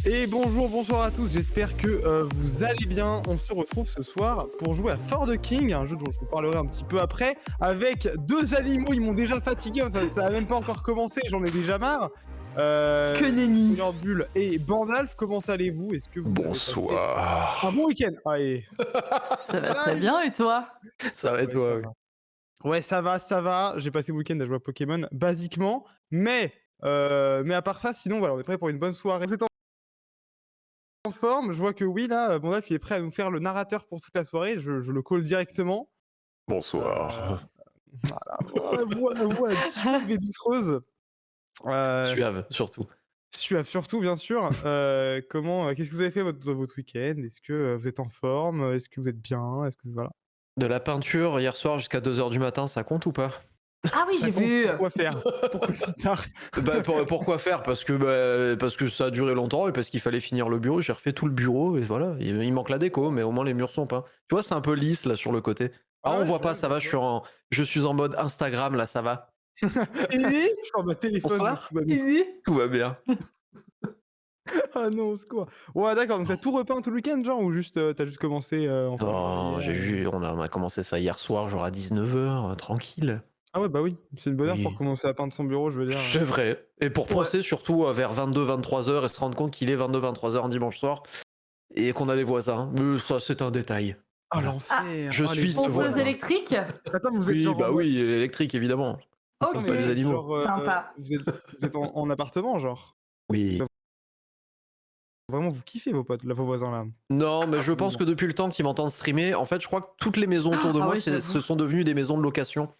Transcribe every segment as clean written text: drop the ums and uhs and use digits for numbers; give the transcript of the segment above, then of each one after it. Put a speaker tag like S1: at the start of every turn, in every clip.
S1: Et bonjour, bonsoir à tous, j'espère que vous allez bien. On se retrouve ce soir pour jouer à For the King, un jeu dont je vous parlerai un petit peu après, avec deux animaux, ils m'ont déjà fatigué, ça a même pas encore commencé, j'en ai déjà marre.
S2: Que nenni.
S1: Seigneur Bull et Bandalf, comment allez-vous? Est-ce que vous avez passé
S3: Bonsoir.
S1: un bon week-end? Allez.
S2: Ça va très bien et toi?
S3: Ça va et
S1: Ouais,
S3: toi?
S1: ça
S3: Oui.
S1: va. Ouais, ça va. J'ai passé le week-end à jouer à Pokémon, basiquement, mais à part ça, sinon voilà, on est prêt pour une bonne soirée. Vous êtes en forme? Je vois que oui, là, Bandalf, il est prêt à nous faire le narrateur pour toute la soirée. Je le call directement.
S3: Bonsoir.
S1: Voilà, voix suave et doucereuse.
S3: Suave, surtout.
S1: Suave surtout, bien sûr. Qu'est-ce que vous avez fait votre week-end? Est-ce que vous êtes en forme? Est-ce que vous êtes bien? Est-ce que voilà.
S3: De la peinture hier soir jusqu'à 2h du matin, ça compte ou pas?
S2: Ah oui,
S1: Ça
S2: j'ai
S1: compte,
S2: vu.
S1: pourquoi faire? Pourquoi si tard?
S3: Pourquoi faire? Parce que ça a duré longtemps et parce qu'il fallait finir le bureau. J'ai refait tout le bureau et voilà. Il manque la déco, mais au moins les murs sont peints. Tu vois, c'est un peu lisse là sur le côté. Ah,
S1: Ouais,
S3: on
S1: ouais,
S3: voit
S1: je
S3: pas,
S1: vois,
S3: ça va. Je suis en mode Instagram là, ça va.
S1: Et je suis en mode téléphone, donc
S3: Bonsoir.
S1: tout va bien.
S2: Oui.
S3: Tout va bien.
S1: Ah non, au secours. Ouais, d'accord, donc t'as tout repeint tout le week-end, genre, ou juste t'as juste commencé en fin de
S3: Non,
S1: journée
S3: on a commencé ça hier soir, genre à 19h, tranquille.
S1: Ah ouais, bah oui, c'est une bonne heure pour
S3: Oui.
S1: commencer à peindre son bureau, je veux dire.
S3: C'est vrai. Et pour
S2: Ouais.
S3: penser surtout vers 22-23h et se rendre compte qu'il est 22-23h un dimanche soir et qu'on a des voisins. Mais ça, c'est un détail.
S1: Ah,
S3: Voilà.
S1: l'enfer!
S3: Je
S1: Ah, les
S3: suis ce
S1: voisins.
S2: Ponceuse
S3: voisin.
S2: électrique?
S1: Attends, mais vous êtes
S3: Oui,
S1: genre en
S3: bah
S1: mode...
S3: oui, électrique évidemment. Nous
S2: Ok,
S3: sommes
S1: Non,
S3: pas des
S1: mais
S3: animaux.
S1: genre,
S2: sympa.
S1: vous êtes en appartement, genre?
S3: Oui.
S1: Vraiment, vous kiffez vos potes, là, vos voisins, là?
S3: Non, mais je pense
S1: Vraiment.
S3: que depuis le temps qu'ils m'entendent streamer, en fait, je crois que toutes les maisons autour de
S2: Ah
S3: moi
S2: ouais,
S3: se
S2: j'avoue.
S3: sont devenues des maisons de location.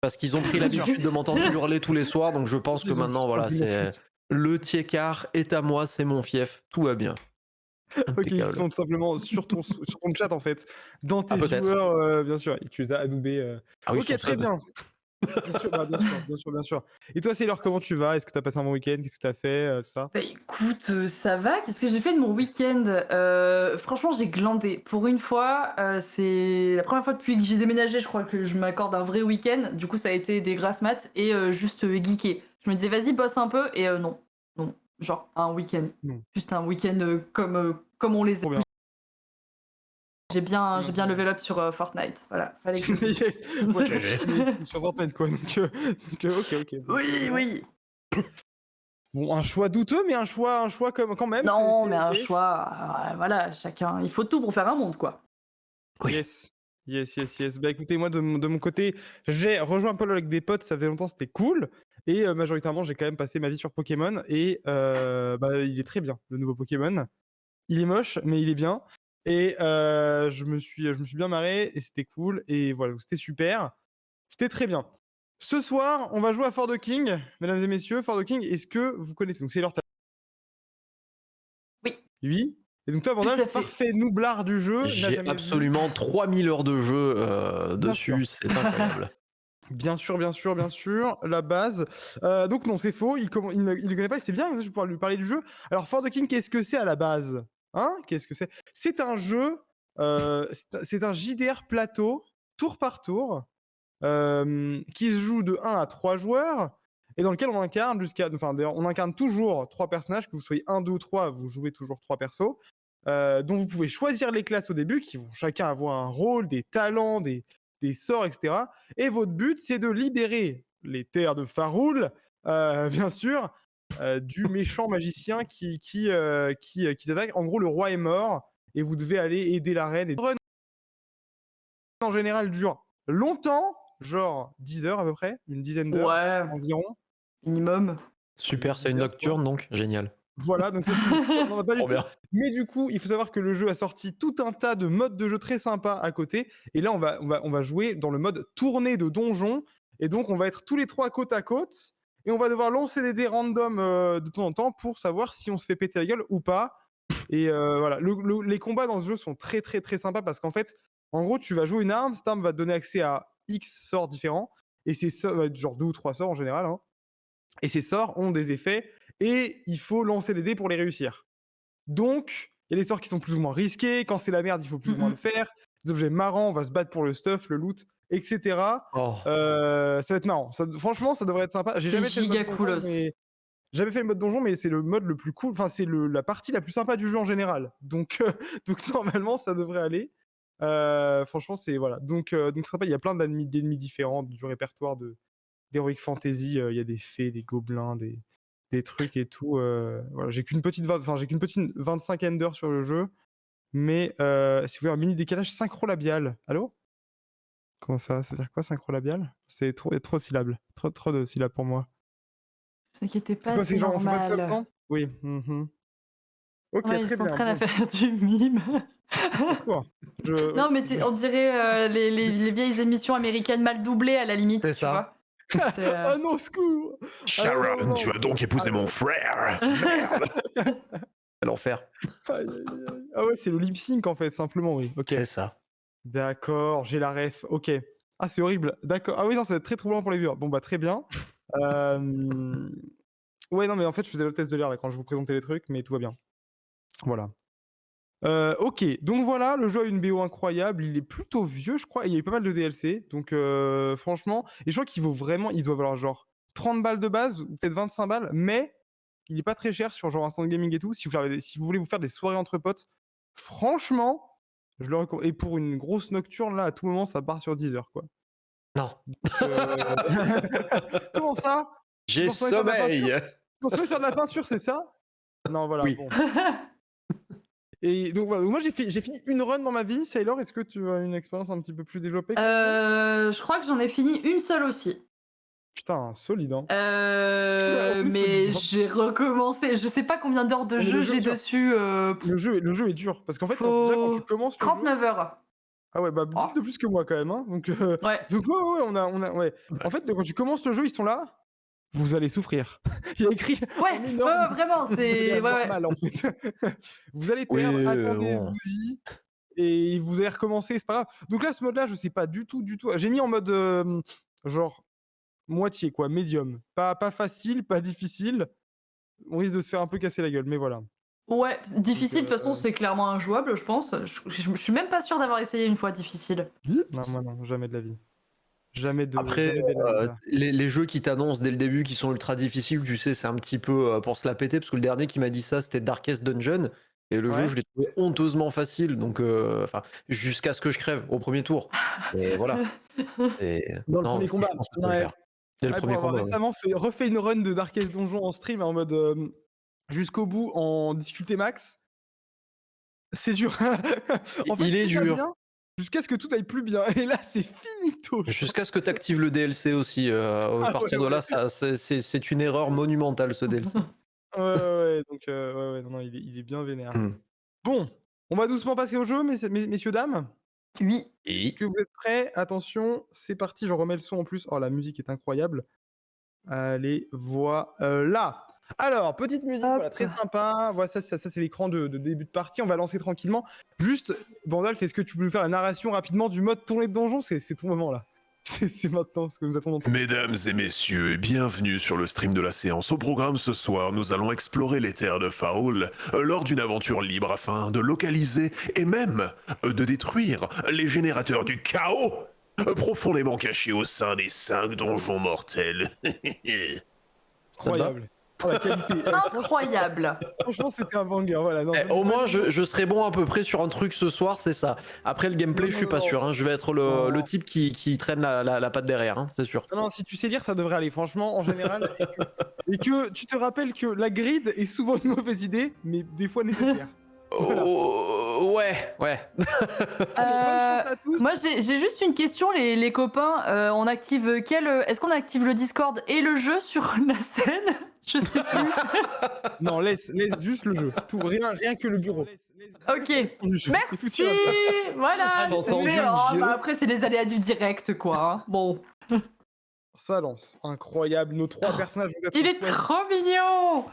S3: Parce qu'ils ont pris
S1: Bien sûr.
S3: l'habitude de m'entendre hurler tous les soirs, donc je pense que
S1: Ils ont
S3: maintenant,
S1: juste
S3: voilà,
S1: simplement
S3: c'est
S1: fui.
S3: le tiers-quart est à moi, c'est mon fief, tout va bien.
S1: OK, ils
S3: Impeccable.
S1: sont tout simplement sur ton chat, en fait, dans
S3: Ah,
S1: tes
S3: peut-être.
S1: viewers, bien sûr, et tu les as adoubés,
S3: Ah oui,
S1: OK,
S3: son
S1: très
S3: sub.
S1: bien. Bien sûr, bah, bien sûr, bien sûr, bien sûr. Et toi, Sailor, comment tu vas? Est-ce que tu as passé un bon week-end? Qu'est-ce que tu as fait, tout ça?
S2: Bah écoute, ça va. Qu'est-ce que j'ai fait de mon week-end? Franchement, j'ai glandé. Pour une fois, c'est la première fois depuis que j'ai déménagé, je crois que je m'accorde un vrai week-end. Du coup, ça a été des grasses mat et juste geeker. Je me disais: «Vas-y, bosse un peu» et non, non, genre un week-end.
S1: Non.
S2: Juste un week-end, comme on les
S1: Trop
S2: aime.
S1: bien.
S2: J'ai bien level up sur, Fortnite. Voilà, fallait que je le dise.
S1: Yes. Ouais,
S3: GG.
S1: mais sur Fortnite, quoi, donc OK. Bon, très
S2: Oui,
S1: bien.
S2: oui.
S1: Bon, un choix douteux, mais un choix comme quand même,
S2: Non,
S1: c'est
S2: mais un
S1: OK.
S2: choix, voilà, chacun il faut tout pour faire un monde, quoi.
S3: Oui.
S1: Yes. Yes. Bah, écoutez, moi, de mon côté, j'ai rejoint un peu avec des potes, ça faisait longtemps, c'était cool et majoritairement, j'ai quand même passé ma vie sur Pokémon et bah, il est très bien, le nouveau Pokémon. Il est moche, mais il est bien et je me suis bien marré et c'était cool et voilà, donc c'était super. C'était très bien. Ce soir, on va jouer à For the King, mesdames et messieurs. For the King, est-ce que vous connaissez? Donc c'est leur
S2: Oui,
S1: oui. Et donc toi,
S2: tout
S1: Bandalf,
S2: à fait.
S1: parfait noublard du jeu, n'a
S3: J'ai
S1: jamais vu.
S3: absolument 3000 heures de jeu
S1: Bien sûr.
S3: dessus, c'est incroyable.
S1: Bien sûr, la base. Donc non, c'est faux, il le connaît pas, c'est bien, je vais pouvoir lui parler du jeu. Alors For the King, qu'est-ce que c'est à la base? Hein? Qu'est-ce que c'est? C'est un jeu, c'est un JDR plateau, tour par tour, qui se joue de 1 à 3 joueurs et dans lequel on incarne d'ailleurs, on incarne toujours 3 personnages, que vous soyez 1, 2 ou 3, vous jouez toujours 3 persos, dont vous pouvez choisir les classes au début, qui vont chacun avoir un rôle, des talents, des sorts, etc. Et votre but, c'est de libérer les terres de Faroul, bien sûr, du méchant magicien qui attaque. En gros, le roi est mort et vous devez aller aider la reine. Et en général dure longtemps, genre 10 heures à peu près, une dizaine d'heures
S2: Ouais,
S1: environ.
S2: minimum.
S3: Super, c'est une
S1: 10 heures, quoi.
S3: nocturne donc, génial.
S1: Voilà, donc ça c'est une nocturne, non, pas du
S3: Trop
S1: tout.
S3: bien.
S1: Mais du coup, il faut savoir que le jeu a sorti tout un tas de modes de jeu très sympas à côté. Et là, on va jouer dans le mode tournée de donjon. Et donc, on va être tous les trois côte à côte. Et on va devoir lancer des dés random de temps en temps pour savoir si on se fait péter la gueule ou pas. Et voilà, les combats dans ce jeu sont très très très sympas parce qu'en fait, en gros, tu vas jouer une arme, cette arme va te donner accès à X sorts différents. Et ces sorts, va être genre 2 ou 3 sorts en général, hein. Et ces sorts ont des effets et il faut lancer les dés pour les réussir. Donc, il y a des sorts qui sont plus ou moins risqués. Quand c'est la merde, il faut plus ou moins le faire. Des objets marrants, on va se battre pour le stuff, le loot, etc.
S3: Oh,
S1: Ça va être marrant. Franchement, ça devrait être sympa. J'ai
S2: C'est
S1: jamais fait le mode
S2: giga
S1: donjon,
S2: coolos.
S1: mais jamais fait le mode donjon, mais c'est le mode le plus cool. Enfin, c'est la partie la plus sympa du jeu en général. Donc, donc normalement, ça devrait aller. Franchement, c'est voilà. Donc sympa. Il y a plein d'ennemis différents du répertoire d'Heroic Fantasy. Il y a des fées, des gobelins, des trucs et tout. Voilà, j'ai qu'une petite 25 ender sur le jeu. Mais si vous voulez un mini décalage synchro-labial. Allô? Comment ça? Ça veut dire quoi synchro-labial? C'est trop de syllabes. Trop de syllabes pour moi.
S2: Ne t'inquiétez
S1: C'est
S2: pas,
S1: quoi,
S2: c'est
S1: genre on fait pas de
S2: normal.
S1: non? Oui. Ok,
S2: Ouais,
S1: très
S2: ils sont en
S1: bien.
S2: train de
S1: Bon,
S2: faire du mime.
S1: au secours.
S2: Non, mais on dirait les vieilles émissions américaines mal doublées à la limite,
S3: C'est
S2: tu
S3: ça.
S2: vois. C'est,
S1: Ah non, au secours!
S4: Sharon,
S1: non.
S4: tu vas donc épouser mon frère. Merde.
S3: L'enfer.
S1: Aïe, aïe, aïe. Ah ouais, c'est le lip sync en fait, simplement, oui. Ok.
S3: C'est ça.
S1: D'accord, j'ai la ref. Ok. Ah, c'est horrible. D'accord. Ah oui, non, ça va être très troublant pour les viewers. Bon, bah, très bien. Ouais, non, mais en fait, je faisais le test de l'air là, quand je vous présentais les trucs, mais tout va bien. Voilà. Ok, donc voilà, le jeu a une BO incroyable, il est plutôt vieux, je crois, et il y a eu pas mal de DLC, donc franchement, et je crois qu'il vaut vraiment, il doit valoir genre 30 balles de base, ou peut-être 25 balles, mais il est pas très cher sur genre instant gaming et tout, si vous voulez vous faire des soirées entre potes, franchement, je le recommande. Et pour une grosse nocturne, là, à tout moment, ça part sur 10 heures, quoi.
S3: Non.
S1: Comment ça?
S3: J'ai
S1: Pour faire de la
S3: sommeil.
S1: peinture Pour se faire de la peinture, c'est ça? Non, voilà,
S3: Oui.
S1: bon. Et donc voilà, donc moi j'ai fini une run dans ma vie. Sailor, est-ce que tu as une expérience un petit peu plus développée?
S2: je crois que j'en ai fini une seule aussi.
S1: Putain, solide, hein. En plus,
S2: Mais
S1: solide, hein.
S2: j'ai recommencé. Je sais pas combien d'heures de
S1: Mais
S2: jeu
S1: le jeu
S2: j'ai
S1: est dur.
S2: dessus.
S1: Le jeu est dur, parce qu'en fait, déjà, quand tu commences le jeu...
S2: 39 heures.
S1: Ah ouais, bah 10
S2: Oh.
S1: de plus que moi quand même, hein. Donc
S2: Ouais.
S1: ouais, on a, ouais. En fait, quand tu commences le jeu, ils sont là. Vous allez souffrir. Il y a écrit
S2: Ouais,
S1: en énorme.
S2: ouais, vraiment,
S1: Vous allez
S2: c'est. Ouais,
S1: avoir
S2: ouais.
S1: mal, en fait. Vous allez
S3: Oui,
S1: perdre,
S3: bon.
S1: attendez-vous-y. Et vous allez recommencer, c'est pas grave. Donc là, ce mode-là, je sais pas du tout. J'ai mis en mode genre moitié, quoi, médium. Pas facile, pas difficile. On risque de se faire un peu casser la gueule, mais voilà.
S2: Ouais, difficile, de
S1: Donc,
S2: toute façon, c'est clairement injouable, je pense. Je suis même pas sûre d'avoir essayé une fois difficile.
S1: Non, moi non, jamais de la vie. Jamais
S3: Après,
S1: jamais de la vie.
S3: les jeux qui t'annoncent dès le début qui sont ultra difficiles, tu sais, c'est un petit peu pour se la péter, parce que le dernier qui m'a dit ça, c'était Darkest Dungeon, et le jeu,
S1: Ouais.
S3: je l'ai trouvé honteusement facile, donc jusqu'à ce que je crève au premier tour. Et voilà.
S1: Dans le
S3: Non,
S1: premier combat.
S3: Je pense que ça va
S1: Ouais.
S3: le faire. Dès le
S1: Ouais,
S3: premier
S1: pour avoir
S3: combat. Ouais.
S1: récemment refait une run de Darkest Donjon en stream en mode jusqu'au bout en difficulté max. C'est dur. En fait,
S3: Il est
S1: tout va
S3: dur.
S1: bien jusqu'à ce que tout aille plus bien. Et là, c'est finito.
S3: Jusqu'à ce que tu actives le DLC aussi. À partir de là, c'est une erreur monumentale ce DLC.
S1: Ouais. Donc, ouais, non, il est bien vénère.
S3: Hmm.
S1: Bon, on va doucement passer au jeu, messieurs, dames.
S2: Oui.
S1: Est-ce que vous êtes prêts? Attention, c'est parti. Je remets le son en plus. Oh, la musique est incroyable. Allez, voilà. Alors, petite musique, voilà, très sympa. Voilà, ça c'est l'écran de début de partie. On va lancer tranquillement. Juste, Bandalf, est-ce que tu peux nous faire la narration rapidement du mode tournée de donjon? C'est ton moment là. C'est maintenant ce que nous attendons.
S4: Mesdames et messieurs, bienvenue sur le stream de la séance. Au programme ce soir, nous allons explorer les terres de Faoul lors d'une aventure libre afin de localiser et même de détruire les générateurs du chaos profondément cachés au sein des 5 donjons mortels.
S1: Incroyable. Oh, la qualité.
S2: Incroyable.
S1: Franchement, c'était un banger. Voilà, non,
S3: Au moins, je serai bon à peu près sur un truc ce soir, c'est ça. Après, le gameplay, je suis pas sûr. Hein. Je vais être le type qui traîne la patte derrière, hein, c'est sûr.
S1: Non, si tu sais lire, ça devrait aller, franchement, en général. et que tu te rappelles que la grid est souvent une mauvaise idée, mais des fois nécessaire. Voilà.
S3: Oh, ouais.
S1: Bonne chance à tous.
S2: Moi, j'ai juste une question, les copains. On active est-ce qu'on active le Discord et le jeu sur la scène? Je sais plus.
S1: Non, laisse juste le jeu. Tout, rien que le bureau.
S2: Ok.
S1: Merci.
S2: Voilà.
S3: J'ai entendu
S2: c'était-
S3: le dieu.
S2: bah après, c'est les aléas du direct, quoi. Hein. Bon.
S1: Ça lance. Incroyable. Nos 3 personnages vont être
S2: Il est
S1: choisis.
S2: trop mignon.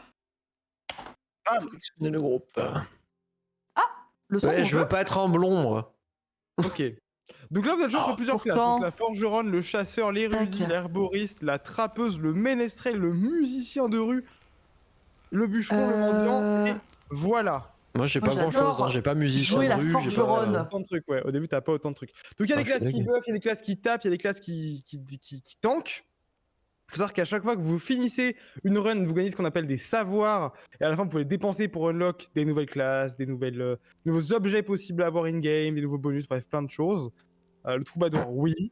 S3: Sélectionner le groupe.
S2: Le son,
S3: Ouais,
S2: on
S3: je
S2: veut
S3: veux pas être un blond, moi.
S1: Ok. Donc là, vous êtes joué entre plusieurs classes.
S2: pourtant.
S1: Donc la forgeronne, le chasseur, l'érudit,
S2: Tac.
S1: l'herboriste, la trappeuse, le ménestrel, le musicien de rue, le bûcheron, le mendiant. Et voilà.
S3: Moi, j'ai
S2: Moi,
S3: pas grand
S2: j'adore
S3: chose. Hein. J'ai pas musicien
S2: jouer
S3: de
S2: la
S3: rue. J'ai
S2: forgeronne.
S3: pas.
S1: Autant de trucs, ouais. Au début, t'as pas autant de trucs. Donc il y a des
S3: Ah, je suis
S1: classes qui
S3: dingue.
S1: buffent, il y a des classes qui tapent, il y a des classes qui tankent. faut savoir qu'à chaque fois que vous finissez une run, vous gagnez ce qu'on appelle des savoirs. Et à la fin, vous pouvez les dépenser pour unlock des nouvelles classes, des nouveaux objets possibles à avoir in-game, des nouveaux bonus, bref, plein de choses. Le troubadour, oui,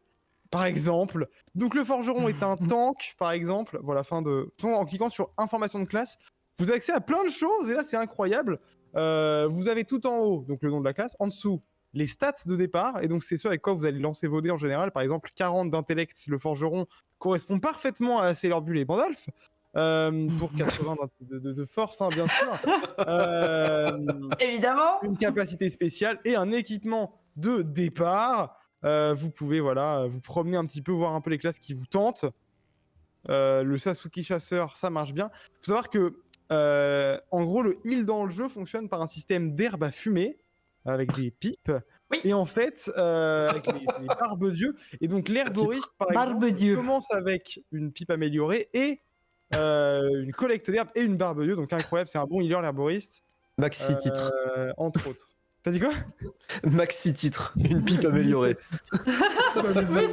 S1: par exemple. Donc le forgeron est un tank, par exemple. Voilà, en cliquant sur information de classe, vous avez accès à plein de choses. Et là, c'est incroyable. Vous avez tout en haut, donc le nom de la classe. En dessous, les stats de départ. Et donc, c'est ce avec quoi vous allez lancer vos dés en général. Par exemple, 40 d'intellect, le forgeron correspond parfaitement à Sailor Bull et Bandalf. Pour 80 de force, hein, bien sûr.
S2: Évidemment.
S1: Une capacité spéciale et un équipement de départ. Vous pouvez vous promener un petit peu, voir un peu les classes qui vous tentent. Le Sasuke chasseur, ça marche bien. Faut savoir que, en gros, le heal dans le jeu fonctionne par un système d'herbe à fumer avec des pipes.
S2: Oui.
S1: Et en fait, avec les barbedieux. Et donc, l'herboriste, par exemple,
S2: Barbedieu.
S1: commence avec une pipe améliorée et une collecte d'herbe et une barbedieu. Donc, incroyable, c'est un bon healer, l'herboriste.
S3: Maxi titre.
S1: Entre autres. T'as dit quoi?
S3: Maxi titre. Une pipe améliorée.
S2: Oui,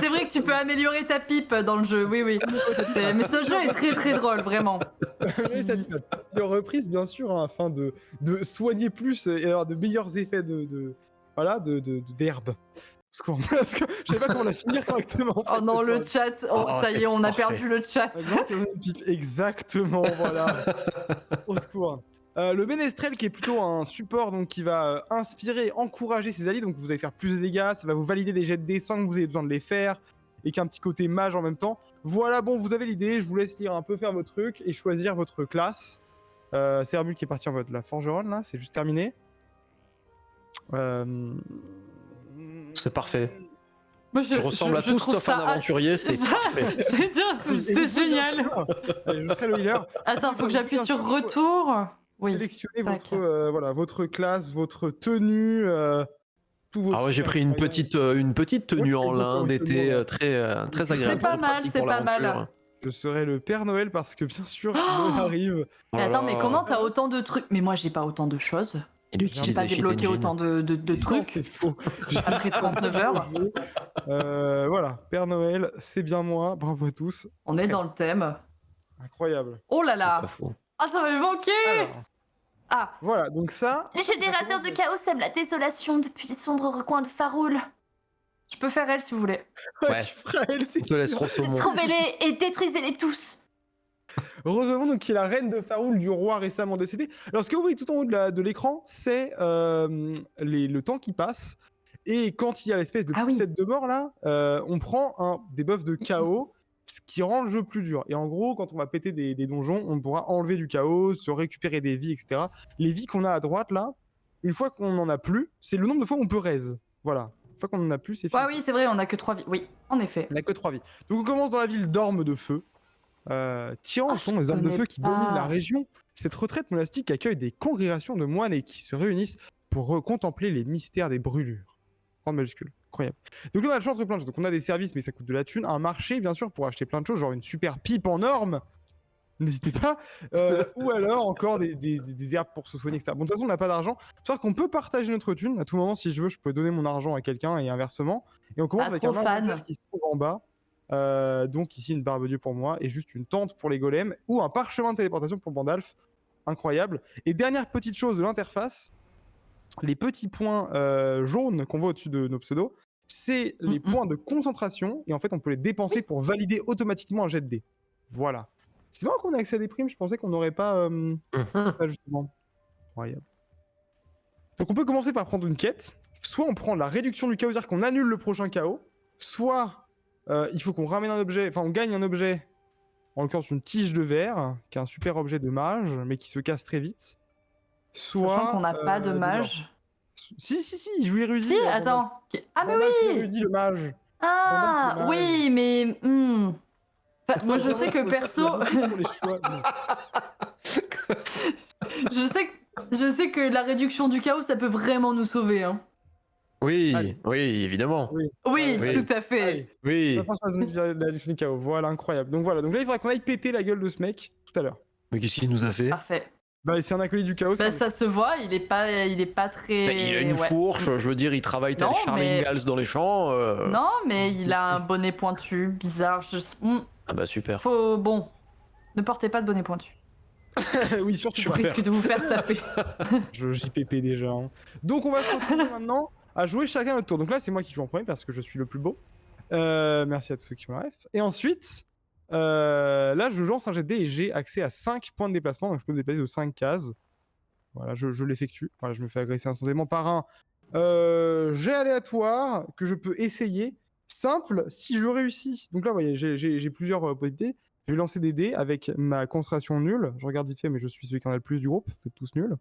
S2: c'est vrai que tu peux améliorer ta pipe dans le jeu. Oui. Mais ce jeu est très très drôle, vraiment.
S1: Oui, ça dit plusieurs reprises, bien sûr, hein, afin de soigner plus et avoir de meilleurs effets d'herbe. Parce que je savais pas comment la finir correctement. En fait,
S2: Oh non,
S1: cette
S2: le
S1: phrase.
S2: chat.
S3: Oh,
S2: ça y
S3: c'est
S2: est, on a
S3: parfait.
S2: perdu le chat.
S1: Exactement, voilà. Au secours. Le ménestrel qui est plutôt un support, donc qui va inspirer, encourager ses alliés, donc vous allez faire plus de dégâts, ça va vous valider des jets de dés sans que vous ayez besoin de les faire, et qu'un petit côté mage en même temps. Voilà, bon, vous avez l'idée, je vous laisse lire un peu, faire vos trucs et choisir votre classe. C'est Herbul qui est parti en mode la forgeronne, là, c'est juste terminé.
S3: C'est parfait.
S2: Moi,
S3: Je ressemble à tous
S2: trouve
S3: sauf un
S2: ça-
S3: aventurier, c'est parfait.
S2: C'est génial.
S1: Allez, je serai le healer.
S2: Attends, faut que j'appuie
S1: Bien
S2: sur
S1: sûr,
S2: retour. Oui.
S1: Sélectionnez
S2: tac.
S1: votre classe, votre tenue, tout votre
S3: Ah ouais, j'ai pris une petite tenue en lin d'été très agréable.
S2: pas
S3: très
S2: mal,
S3: pratique
S2: c'est
S3: pour
S2: pas mal.
S3: l'aventure.
S1: Je serai le Père Noël parce que bien sûr,
S2: Oh
S1: Noël arrive.
S2: Mais attends, mais
S3: Voilà.
S2: comment t'as autant de trucs? Mais moi, j'ai pas autant de choses.
S3: Il
S2: J'ai
S3: utilise
S2: pas
S3: les cheat
S2: débloqué
S3: engines.
S2: autant de
S1: Non,
S2: trucs
S1: c'est faux.
S2: après 39 heures.
S1: Voilà, Père Noël, c'est bien moi. Bravo à tous.
S2: On est dans le thème.
S1: Incroyable.
S2: Oh là
S3: C'est
S2: là.
S3: pas faux.
S2: Ah, ça m'avait manqué.
S1: Alors,
S2: Ah,
S1: voilà, donc ça.
S5: Les générateurs de chaos sèment la désolation depuis les sombres recoins de Faroul.
S2: je peux faire elle si vous voulez.
S3: Ouais.
S1: Tu feras elle, c'est
S3: On te laisse
S1: sûr.
S3: saumon.
S5: Trouvez-les et détruisez-les tous.
S1: Rosamond, donc, qui est la reine de Faroul, du roi récemment décédé. Alors, ce que vous voyez tout en haut de l'écran, c'est le temps qui passe. Et quand il y a l'espèce de
S2: Ah
S1: petite
S2: oui.
S1: tête de mort là, on prend un debuff de chaos, ce qui rend le jeu plus dur. Et en gros, quand on va péter des donjons, on pourra enlever du chaos, se récupérer des vies, etc. Les vies qu'on a à droite là, une fois qu'on n'en a plus, c'est le nombre de fois où on peut raise. Voilà. Une fois qu'on n'en a plus, c'est fini.
S2: Ouais, oui, c'est vrai, on a que 3 vies. Oui, en effet.
S1: On n'a que 3 vies. Donc on commence dans la ville d'Orme de Feu. Tirant
S2: Ah,
S1: au son
S2: je
S1: les hommes de
S2: connais
S1: feu qui
S2: pas.
S1: dominent la région. Cette retraite monastique accueille des congrégations de moines et qui se réunissent pour contempler les mystères des brûlures. Grande majuscule, incroyable. Donc là, on a le choix entre plein de choses. Donc on a des services, mais ça coûte de la thune. Un marché, bien sûr, pour acheter plein de choses, genre une super pipe en orme. N'hésitez pas. Ou alors encore des herbes pour se soigner, etc. Bon, de toute façon, on n'a pas d'argent. Faut savoir qu'on peut partager notre thune. À tout moment, si je veux, je peux donner mon argent à quelqu'un et inversement. Et on commence avec un
S2: Astrophane.
S1: inventaire qui se trouve en bas. Donc ici, une barbe Dieu pour moi et juste une tente pour les golems ou un parchemin de téléportation pour Bandalf. Incroyable. Et dernière petite chose de l'interface, les petits points jaunes qu'on voit au-dessus de nos pseudos, c'est les points de concentration et en fait, on peut les dépenser pour valider automatiquement un jet de dés. Voilà. C'est marrant qu'on ait accès à des primes, je pensais qu'on n'aurait pas ça justement. Incroyable. Donc on peut commencer par prendre une quête. Soit on prend la réduction du chaos, c'est-à-dire qu'on annule le prochain chaos, soit il faut qu'on ramène un objet, enfin on gagne un objet, en l'occurrence une tige de verre, qui est un super objet de mage, mais qui se casse très vite. Soit.
S2: Sachant qu'on n'a pas de
S1: de
S2: mage.
S1: l'or. Si, il joue érudit.
S2: Si, attends. Ah, mais
S1: Bandalf
S2: oui.
S1: érudit, le mage.
S2: Ah,
S1: Bandalf, le
S2: oui, mais. Enfin, moi, je sais que perso.
S1: Pour les choix, non.
S2: je sais que la réduction du chaos, ça peut vraiment nous sauver. Hein.
S3: Oui,
S1: Allez.
S3: oui, évidemment.
S1: Oui.
S2: Oui,
S3: Oui.
S2: tout à fait.
S1: Allez.
S3: Oui.
S1: Ça passe sur la réduction du chaos. Voilà, incroyable. Donc voilà, donc là il faudra qu'on aille péter la gueule de ce mec tout à l'heure.
S3: Mais qu'est-ce qu'il nous a fait?
S2: Parfait.
S1: Bah c'est un acolyte du chaos.
S2: Bah, ça se voit, il est pas très.
S3: Bah, il a une
S2: ouais.
S3: fourche, je veux dire, il travaille tel
S2: Non,
S3: Charming
S2: mais-
S3: Gals dans les champs.
S2: Non, mais il a un bonnet pointu, bizarre.
S3: Ah bah super.
S2: Faut... Bon, ne portez pas de bonnet pointu.
S1: Oui, surtout
S2: Au
S1: pas.
S2: risque de vous faire taper.
S1: Je JPP déjà. Hein. Donc on va se retrouver maintenant à jouer chacun notre tour. Donc là, c'est moi qui joue en premier parce que je suis le plus beau. Merci à tous ceux qui ont la ref. Et ensuite, là, je lance un jet de dés et j'ai accès à 5 points de déplacement. Donc je peux me déplacer de 5 cases. Voilà, je l'effectue. Voilà, je me fais agresser instantanément par un jet aléatoire que je peux essayer. Simple, si je réussis. Donc là, vous voyez, j'ai plusieurs possibilités. Je vais lancer des dés avec ma concentration nulle. Je regarde vite fait, mais je suis celui qui en a le plus du groupe. Vous êtes tous nuls.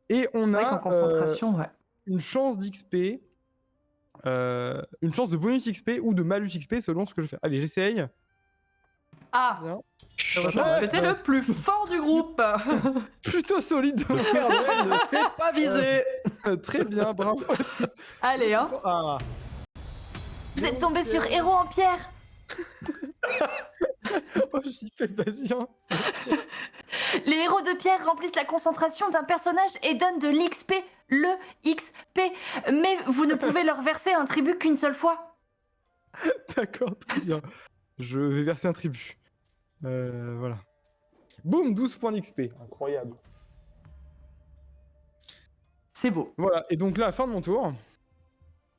S1: Et on
S2: C'est vrai qu'en
S1: a
S2: concentration, ouais.
S1: une chance d'XP, une chance de bonus XP ou de malus XP selon ce que je fais. Allez, j'essaye.
S2: Ah,
S1: Bien.
S2: heureusement que tu étais le plus fort du groupe.
S1: Plutôt solide de mon
S3: Père Noël ne s'est pas visé.
S1: Très bien, bravo à tous.
S2: Allez, hein.
S1: Ah,
S5: Vous êtes tombé sur héros en pierre.
S1: oh, j'y fais, vas-y. Hein.
S5: Les héros de pierre remplissent la concentration d'un personnage et donnent de l'XP, le XP. Mais vous ne pouvez leur verser un tribut qu'une seule fois.
S1: D'accord, très bien. Je vais verser un tribut. Voilà. Boum, 12 points d'XP. Incroyable.
S2: C'est beau.
S1: Voilà, et donc là, fin de mon tour.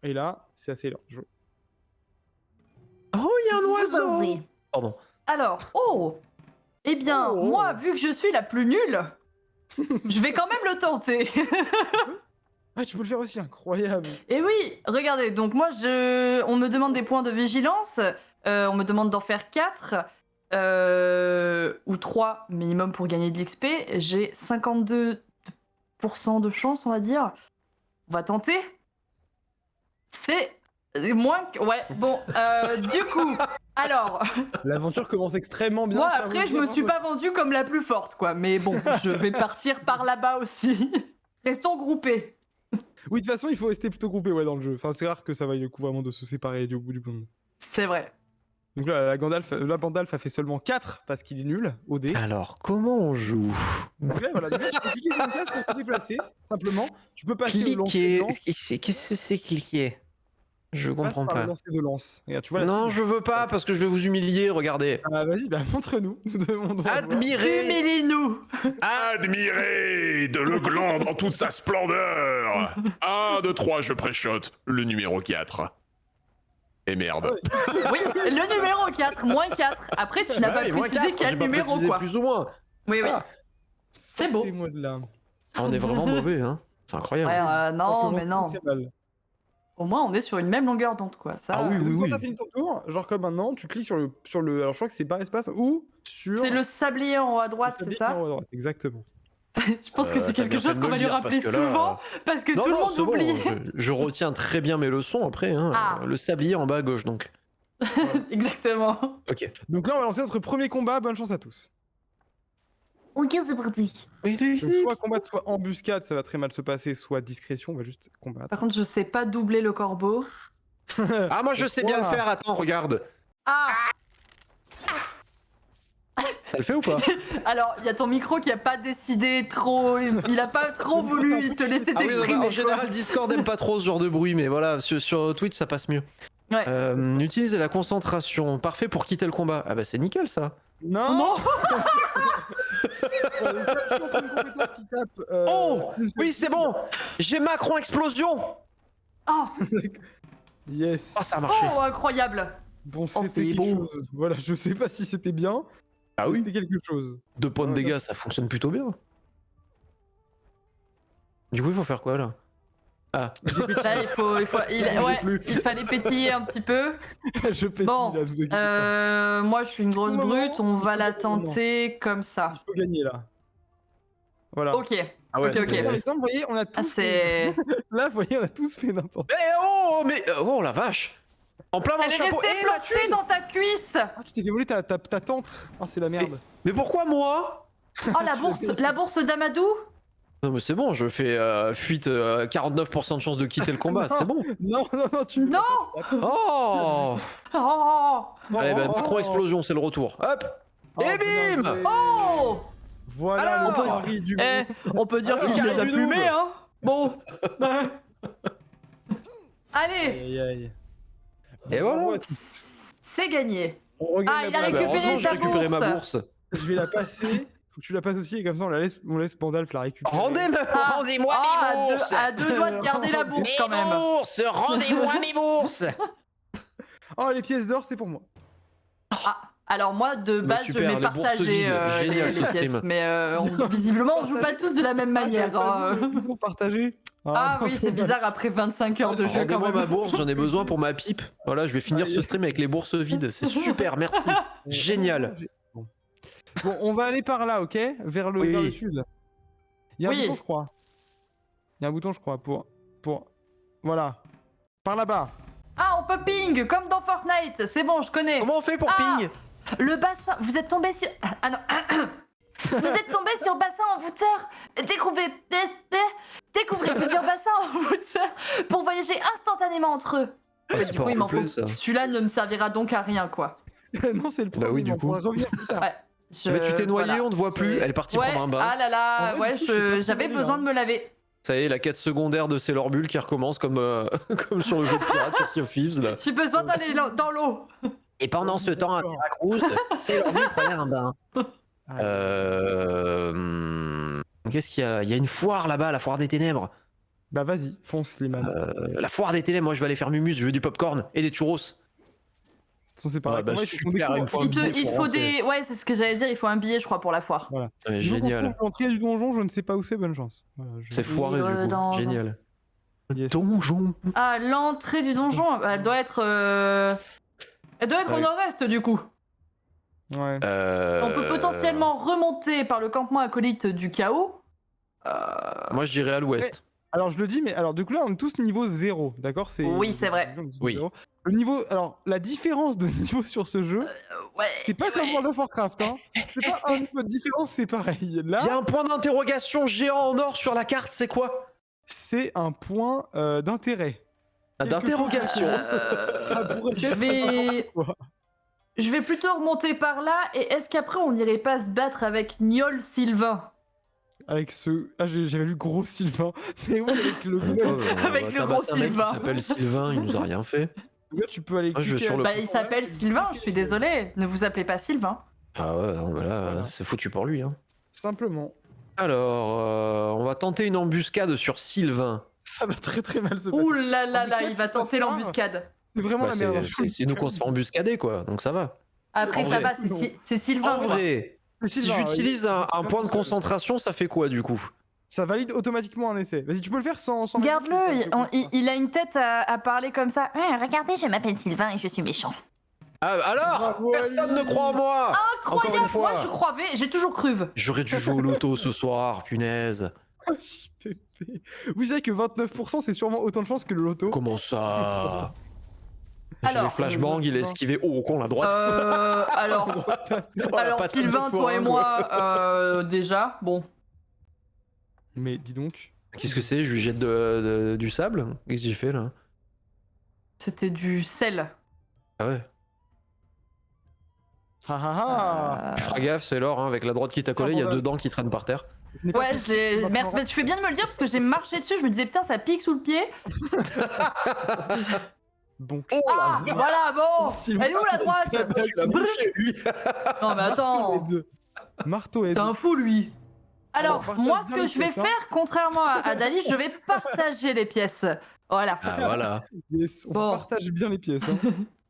S1: Et là, c'est assez lent.
S3: Oh, il y a un oiseau.
S5: Vas-y.
S3: Pardon.
S2: Alors, oh. Eh bien,
S1: Oh.
S2: moi, vu que je suis la plus nulle, je vais quand même le tenter.
S1: Ah, tu peux le faire aussi, incroyable.
S2: Et oui, regardez, donc moi, on me demande des points de vigilance, on me demande d'en faire 4, ou 3 minimum pour gagner de l'XP. J'ai 52% de chance, on va dire. On va tenter. C'est moins que... Ouais, bon, du coup, alors...
S1: L'aventure commence extrêmement bien.
S2: Moi,
S1: ça
S2: après,
S1: vous
S2: je me
S1: dit,
S2: suis
S1: hein,
S2: pas vendue comme la plus forte, quoi. Mais bon, je vais partir par là-bas aussi. Restons groupés.
S1: Oui, de toute façon, il faut rester plutôt groupé ouais, dans le jeu. Enfin, c'est rare que ça vaille le coup vraiment de se séparer du bout du monde.
S2: C'est vrai.
S1: Donc là, la Gandalf a fait seulement 4 parce qu'il est nul au dé.
S3: Alors, comment on joue?
S1: Donc là, voilà, tu peux cliquer sur une case pour te déplacer, simplement. Tu peux passer au lancer de
S3: Cliquer.
S1: lance.
S3: Qu'est-ce que c'est cliquer? Je
S1: Passe
S3: comprends
S1: par le
S3: pas.
S1: lancer de lance. Regarde, tu vois, là,
S3: Non,
S1: c'est-
S3: je veux pas parce que je vais vous humilier, regardez.
S1: Ah, vas-y, bah montre-nous. Nous demandons à voir.
S3: Admirez.
S2: Humilie-nous.
S4: Admirez de le gland dans toute sa splendeur. 1, 2, 3, je préchote le numéro 4. Et merde.
S2: Oui, le numéro 4, moins 4. Après, tu n'as pas
S3: Ouais, moins
S2: précisé
S3: 4,
S2: quel
S3: j'ai pas
S2: numéro,
S3: précisé
S2: quoi.
S3: plus ou moins.
S2: Oui, oui.
S1: Ah.
S2: C'est beau.
S1: Sortez-moi de là.
S3: Ah, on est vraiment mauvais, hein. C'est incroyable.
S2: Ouais,
S1: Ça
S2: non,
S1: commence
S2: mais non.
S1: très mal.
S2: Au moins, on est sur une même longueur d'onde, quoi. Ça,
S3: Ah oui, oui,
S1: Quand
S3: oui.
S1: t'as fini ton tour, genre comme maintenant, tu cliques sur le. Alors je crois que c'est par espace ou sur.
S2: C'est le sablier en haut à droite,
S1: le
S2: c'est
S1: sablier
S2: ça
S1: en haut à droite. Exactement.
S2: Je pense que c'est
S3: T'as
S2: quelque
S3: bien fait
S2: chose
S3: de
S2: qu'on
S3: me
S2: va
S3: le
S2: lui
S3: dire,
S2: rappeler
S3: parce que là,
S2: souvent, parce que
S3: Non,
S2: tout le
S3: non,
S2: monde
S3: c'est bon,
S2: oublie.
S3: je retiens très bien mes leçons après. Hein.
S2: Ah.
S3: Le sablier en bas à gauche, donc.
S2: Exactement.
S3: Ok.
S1: Donc là, on va lancer notre premier combat. Bonne chance à tous.
S5: Ok, c'est parti.
S1: Donc soit combattre, soit embuscade, ça va très mal se passer, soit discrétion, on va juste combattre.
S2: Par contre, je sais pas doubler le corbeau.
S3: Ah, moi je sais bien le faire, attends, regarde.
S2: Ah,
S3: Ça le fait ou pas?
S2: alors, il y a ton micro qui a pas décidé trop, il a pas trop voulu te laisser
S3: Ah oui, non,
S2: s'exprimer.
S3: en
S2: quoi.
S3: général, Discord aime pas trop ce genre de bruit, mais voilà, sur Twitch ça passe mieux.
S2: Ouais.
S3: Utilisez la concentration, parfait pour quitter le combat. Ah bah c'est nickel ça.
S1: Non,
S2: Non.
S1: Donc là, je suis entre une compétence qui tape.
S3: Oh
S1: une seule
S3: oui, c'est bon. J'ai Macron explosion.
S2: Oh,
S1: Yes.
S3: Ah ça a marché.
S2: oh, incroyable.
S1: Bon,
S2: c'est
S1: c'était quelque
S2: bon.
S1: chose. Voilà, je sais pas si c'était bien.
S3: Ah
S1: mais
S3: oui.
S1: C'était quelque chose.
S3: 2 points de dégâts, ça fonctionne plutôt bien. Du coup, il faut faire quoi là? Ah.
S2: Là, il fallait pétiller un petit peu.
S1: Je pétille
S2: Bon,
S1: là, vous inquiétez pas.
S2: moi, je suis une grosse
S1: Moment,
S2: brute, on
S1: il
S2: va
S1: faut
S2: la
S1: gagner maintenant.
S2: tenter comme ça.
S1: Il faut gagner là. Voilà.
S2: Ok.
S3: Ah ouais,
S2: Ok, ok.
S3: c'est-
S1: Par exemple, vous voyez, on a
S2: Ah,
S1: tous fait...
S2: c'est...
S1: Là, vous voyez, on a tous fait n'importe
S3: Eh oh, mais oh la vache. En plein dans
S2: Elle
S3: le
S2: est
S3: chapeau.
S2: restée
S3: Eh, la
S2: plantée
S3: thune.
S2: dans ta cuisse.
S1: quoi. Ah, tu t'es fait voler ta tente. Ah, c'est la merde.
S3: Mais pourquoi moi?
S2: Oh, la bourse d'Amadou.
S3: Non mais c'est bon, je fais fuite 49% de chance de quitter le combat,
S1: Non.
S3: c'est bon.
S1: Non, non, non, tu...
S2: Non.
S3: Oh.
S2: Oh.
S3: Allez, bah, Macron explosion, c'est le retour. Hop.
S1: Oh,
S3: Et bim.
S1: bien joué.
S2: Oh.
S1: Voilà
S3: Alors,
S1: le pari du
S2: Eh, on peut dire
S3: Alors,
S2: qu'il les a
S3: carré du
S2: plumés,
S3: double.
S2: hein. Bon. Allez,
S1: Aïe, aïe.
S3: Et
S1: Bravo
S3: voilà.
S1: à tous.
S2: c'est gagné.
S1: On regarde
S2: Ah,
S1: la
S2: il a
S1: boîte.
S2: récupéré
S3: heureusement, j'ai
S2: sa
S3: récupéré ma
S2: bourse.
S3: bourse.
S1: Je vais la passer. Faut que tu la passes aussi et comme ça on laisse Pandalf la récupérer.
S3: Rendez-moi mes bourses.
S2: À deux doigts de garder la bourse quand même.
S3: bourses, rendez-moi mes bourses.
S1: Oh, les pièces d'or, c'est pour moi.
S2: Ah, alors moi de
S3: Bah,
S2: base
S3: super,
S2: je vais
S3: les bourses
S2: partager
S3: vides. Génial,
S2: les
S3: ce
S2: pièces,
S3: stream.
S2: mais visiblement on joue pas tous de la même manière. Hein.
S1: Pour partager.
S2: Ah
S1: non,
S2: oui, c'est
S1: dommage.
S2: bizarre après 25 heures de jeu quand
S3: Rendez-moi
S2: même.
S3: ma bourse, j'en ai besoin pour ma pipe. Voilà, je vais finir ce stream avec les bourses vides. C'est super, merci. Génial.
S1: Bon, on va aller par là, ok? Vers le,
S3: Oui.
S1: vers le sud. Il y a un
S2: Oui.
S1: bouton, je crois. Il y a un bouton, je crois, pour... Voilà. Par là-bas.
S2: Ah, on peut ping comme dans Fortnite. C'est bon, je connais.
S3: Comment on fait pour
S2: Ah.
S3: ping?
S5: Le bassin, vous êtes tombé sur... Ah non. Vous êtes tombé sur bassin envoûteur. Découvrez plusieurs bassins envoûteurs pour voyager instantanément entre eux.
S3: Ah,
S2: Ouais,
S3: c'est
S2: du
S3: pas
S2: coup, il m'en
S3: complet,
S2: faut.
S3: ça.
S2: Celui-là ne me servira donc à rien, quoi.
S1: Non, c'est le premier.
S3: Bah oui, du
S1: on
S3: coup.
S1: pourra revenir plus tard.
S2: Ouais.
S3: Mais tu t'es noyé,
S2: voilà.
S3: on te voit plus. Elle est partie
S2: Ouais,
S3: prendre un bain.
S2: ah là là,
S1: En vrai,
S2: ouais,
S1: du coup, je suis pas
S2: j'avais
S1: trop
S2: besoin
S1: allé,
S2: de me laver.
S3: Ça y est, la quête secondaire de Sailor Bull qui recommence comme, comme sur le jeu de pirate sur Sea of Thieves là.
S2: J'ai besoin d'aller dans l'eau.
S3: Et pendant ce temps, à Veracruz, Sailor Bull prenait un bain.
S1: Ah,
S3: Qu'est-ce qu'il y a? Il y a une foire là-bas, la foire des ténèbres.
S1: Bah vas-y, fonce, Slimane.
S3: La foire des ténèbres, moi je vais aller faire Mumus, je veux du popcorn et des churros.
S1: C'est pareil.
S3: Ah, bah,
S1: Comment ils font
S3: super,
S1: des
S3: il me
S1: cours
S3: faut un
S2: Il,
S3: billet
S2: il
S3: pour
S2: faut
S3: rentrer.
S2: des. Ouais, c'est ce que j'allais dire, il faut un billet, je crois, pour la foire.
S3: Ouais,
S1: Il faut qu'on
S3: génial.
S1: trouve l'entrée du donjon, je ne sais pas où c'est, bonne chance. Voilà,
S3: C'est foiré du coup,
S2: Dans un-
S3: génial.
S1: Yes.
S3: Donjon.
S2: Ah, l'entrée du donjon, elle doit être. Elle doit être au
S3: Ouais.
S2: nord-est du coup.
S1: Ouais.
S2: On peut potentiellement remonter par le campement acolyte du chaos.
S3: Moi je dirais à l'ouest.
S1: Alors je le dis, mais alors du coup là on est tous niveau 0, d'accord?
S2: Oui, c'est vrai.
S3: Oui.
S1: Le niveau, alors la différence de niveau sur ce jeu,
S2: Ouais.
S1: c'est pas comme World of Warcraft, hein. C'est pas un niveau de différence, c'est pareil. Là,
S3: Il y a un point d'interrogation géant en or sur la carte, c'est quoi?
S1: c'est un point d'intérêt.
S3: Ah,
S1: Quelque
S3: d'interrogation.
S1: Ça pourrait
S2: Je
S1: être
S2: vais.
S1: quoi.
S2: Je vais plutôt remonter par là. Et est-ce qu'après on n'irait pas se battre avec Niol Sylvain?
S1: Avec ce, ah j'avais lu gros Sylvain, mais oui avec le
S2: Avec le
S3: Tabasser
S2: gros
S3: un mec
S2: Sylvain.
S3: qui s'appelle Sylvain, il nous a rien fait.
S1: Là, tu peux aller.
S3: Moi, je vais
S1: cliquer
S3: sur le-
S2: Bah, il s'appelle Sylvain, je suis désolée. Ne vous appelez pas Sylvain.
S3: Ah ouais, non, mais là,
S1: Voilà.
S3: c'est foutu pour lui. Hein.
S1: Simplement.
S3: Alors, on va tenter une embuscade sur Sylvain.
S1: Ça va très très mal se passer.
S2: Ouh là là là,
S1: Embuscade,
S2: il va
S1: c'est
S2: tenter
S1: pas
S2: l'embuscade.
S1: C'est vraiment
S3: Bah,
S1: la merde.
S3: c'est nous qu'on se fait embuscader, quoi, donc ça va.
S2: Après,
S3: En
S2: ça
S3: vrai.
S2: va, c'est Sylvain.
S3: En vrai,
S1: C'est
S3: si
S1: Sylvain,
S3: j'utilise
S1: oui.
S3: un
S1: C'est
S3: point de
S1: pas ça.
S3: concentration, ça fait quoi du coup?
S1: Ça valide automatiquement un essai. Vas-y, tu peux le faire sans.
S5: Garde-le,
S1: valider, ça,
S5: il a une tête à parler comme ça. Regardez, je m'appelle Sylvain et je suis méchant.
S3: Ah, alors
S1: Bravo,
S3: personne
S1: Ali.
S3: ne croit en moi. Encore une
S2: Incroyable,
S3: fois.
S2: moi je croyais, j'ai toujours cru.
S3: J'aurais dû jouer au loto ce soir, punaise.
S1: JPP. Oui, c'est vrai que 29%, c'est sûrement autant de chances que le loto.
S3: Comment ça? J'ai
S2: Alors,
S3: les flashbangs, il a esquivé. Oh, con, la droite.
S2: Alors,
S3: Oh, la
S2: alors
S3: patate de
S2: Sylvain, toi et
S3: forain,
S2: moi, déjà, bon.
S1: Mais dis donc.
S3: Qu'est-ce que c'est? Je lui jette du sable? Qu'est-ce que j'ai fait là?
S2: C'était du sel.
S3: Ah ouais.
S1: Ah ah ah.
S3: Tu feras gaffe, c'est l'or, hein, avec la droite qui t'a collé, il y a
S1: voilà.
S3: deux dents qui traînent par terre.
S1: Je n'ai pas
S2: Ouais,
S1: pu-
S2: j'ai. Merci, mais tu fais bien de me le dire parce que j'ai marché dessus, je me disais putain, ça pique sous le pied.
S1: Bon.
S2: Ah, voilà, bon.
S1: Sylvain,
S2: Elle est où la droite?
S3: Tu l'as bouché, lui.
S2: Non, mais attends.
S1: Marteau et
S2: T'es
S1: deux.
S2: un fou, lui. Alors,
S1: partage
S2: moi, ce
S1: bien
S2: que
S1: les
S2: je vais
S1: pièces, hein.
S2: faire, contrairement à Dali, je vais partager les pièces. Voilà.
S3: Ah voilà.
S1: Yes, on
S2: Bon.
S1: partage bien les pièces. Hein.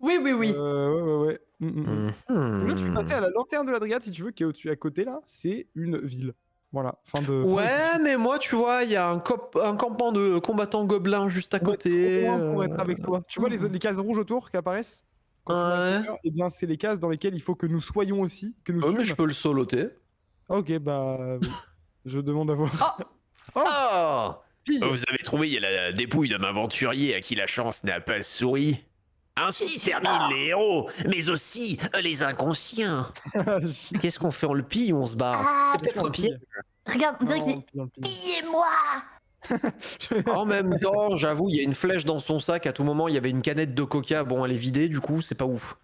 S2: Oui, oui, oui.
S1: Ouais. Donc là, tu peux passer à la lanterne de la Dryade si tu veux, qui est au-dessus à côté là. C'est une ville. Voilà. Fin de.
S3: Ouais, mais moi, tu vois, il y a un campement de combattants gobelins juste à
S1: On va être
S3: côté.
S1: trop loin pour être avec toi. Tu vois les cases rouges autour qui apparaissent quand tu vas à
S3: Ouais.
S1: l'extérieur. Eh bien, c'est les cases dans lesquelles il faut que nous soyons aussi, que nous
S3: Ouais, mais
S1: soyons.
S3: je peux le soloter.
S1: Ok, bah. Oui. Je demande à voir.
S4: Oh
S1: Pille.
S4: Vous avez trouvé il y a la dépouille d'un aventurier à qui la chance n'a pas souri. Ainsi terminent les héros, mais aussi les inconscients.
S3: Qu'est-ce qu'on fait? On le pille ou on se barre?
S5: Ah,
S3: C'est peut-être un pied.
S5: Regarde, on dirait
S1: Non,
S5: qu'il dit
S1: non, pille.
S5: pillez-moi.
S3: En même temps, j'avoue, il y a une flèche dans son sac. À tout moment, il y avait une canette de coca. Bon, elle est vidée, du coup, c'est pas ouf.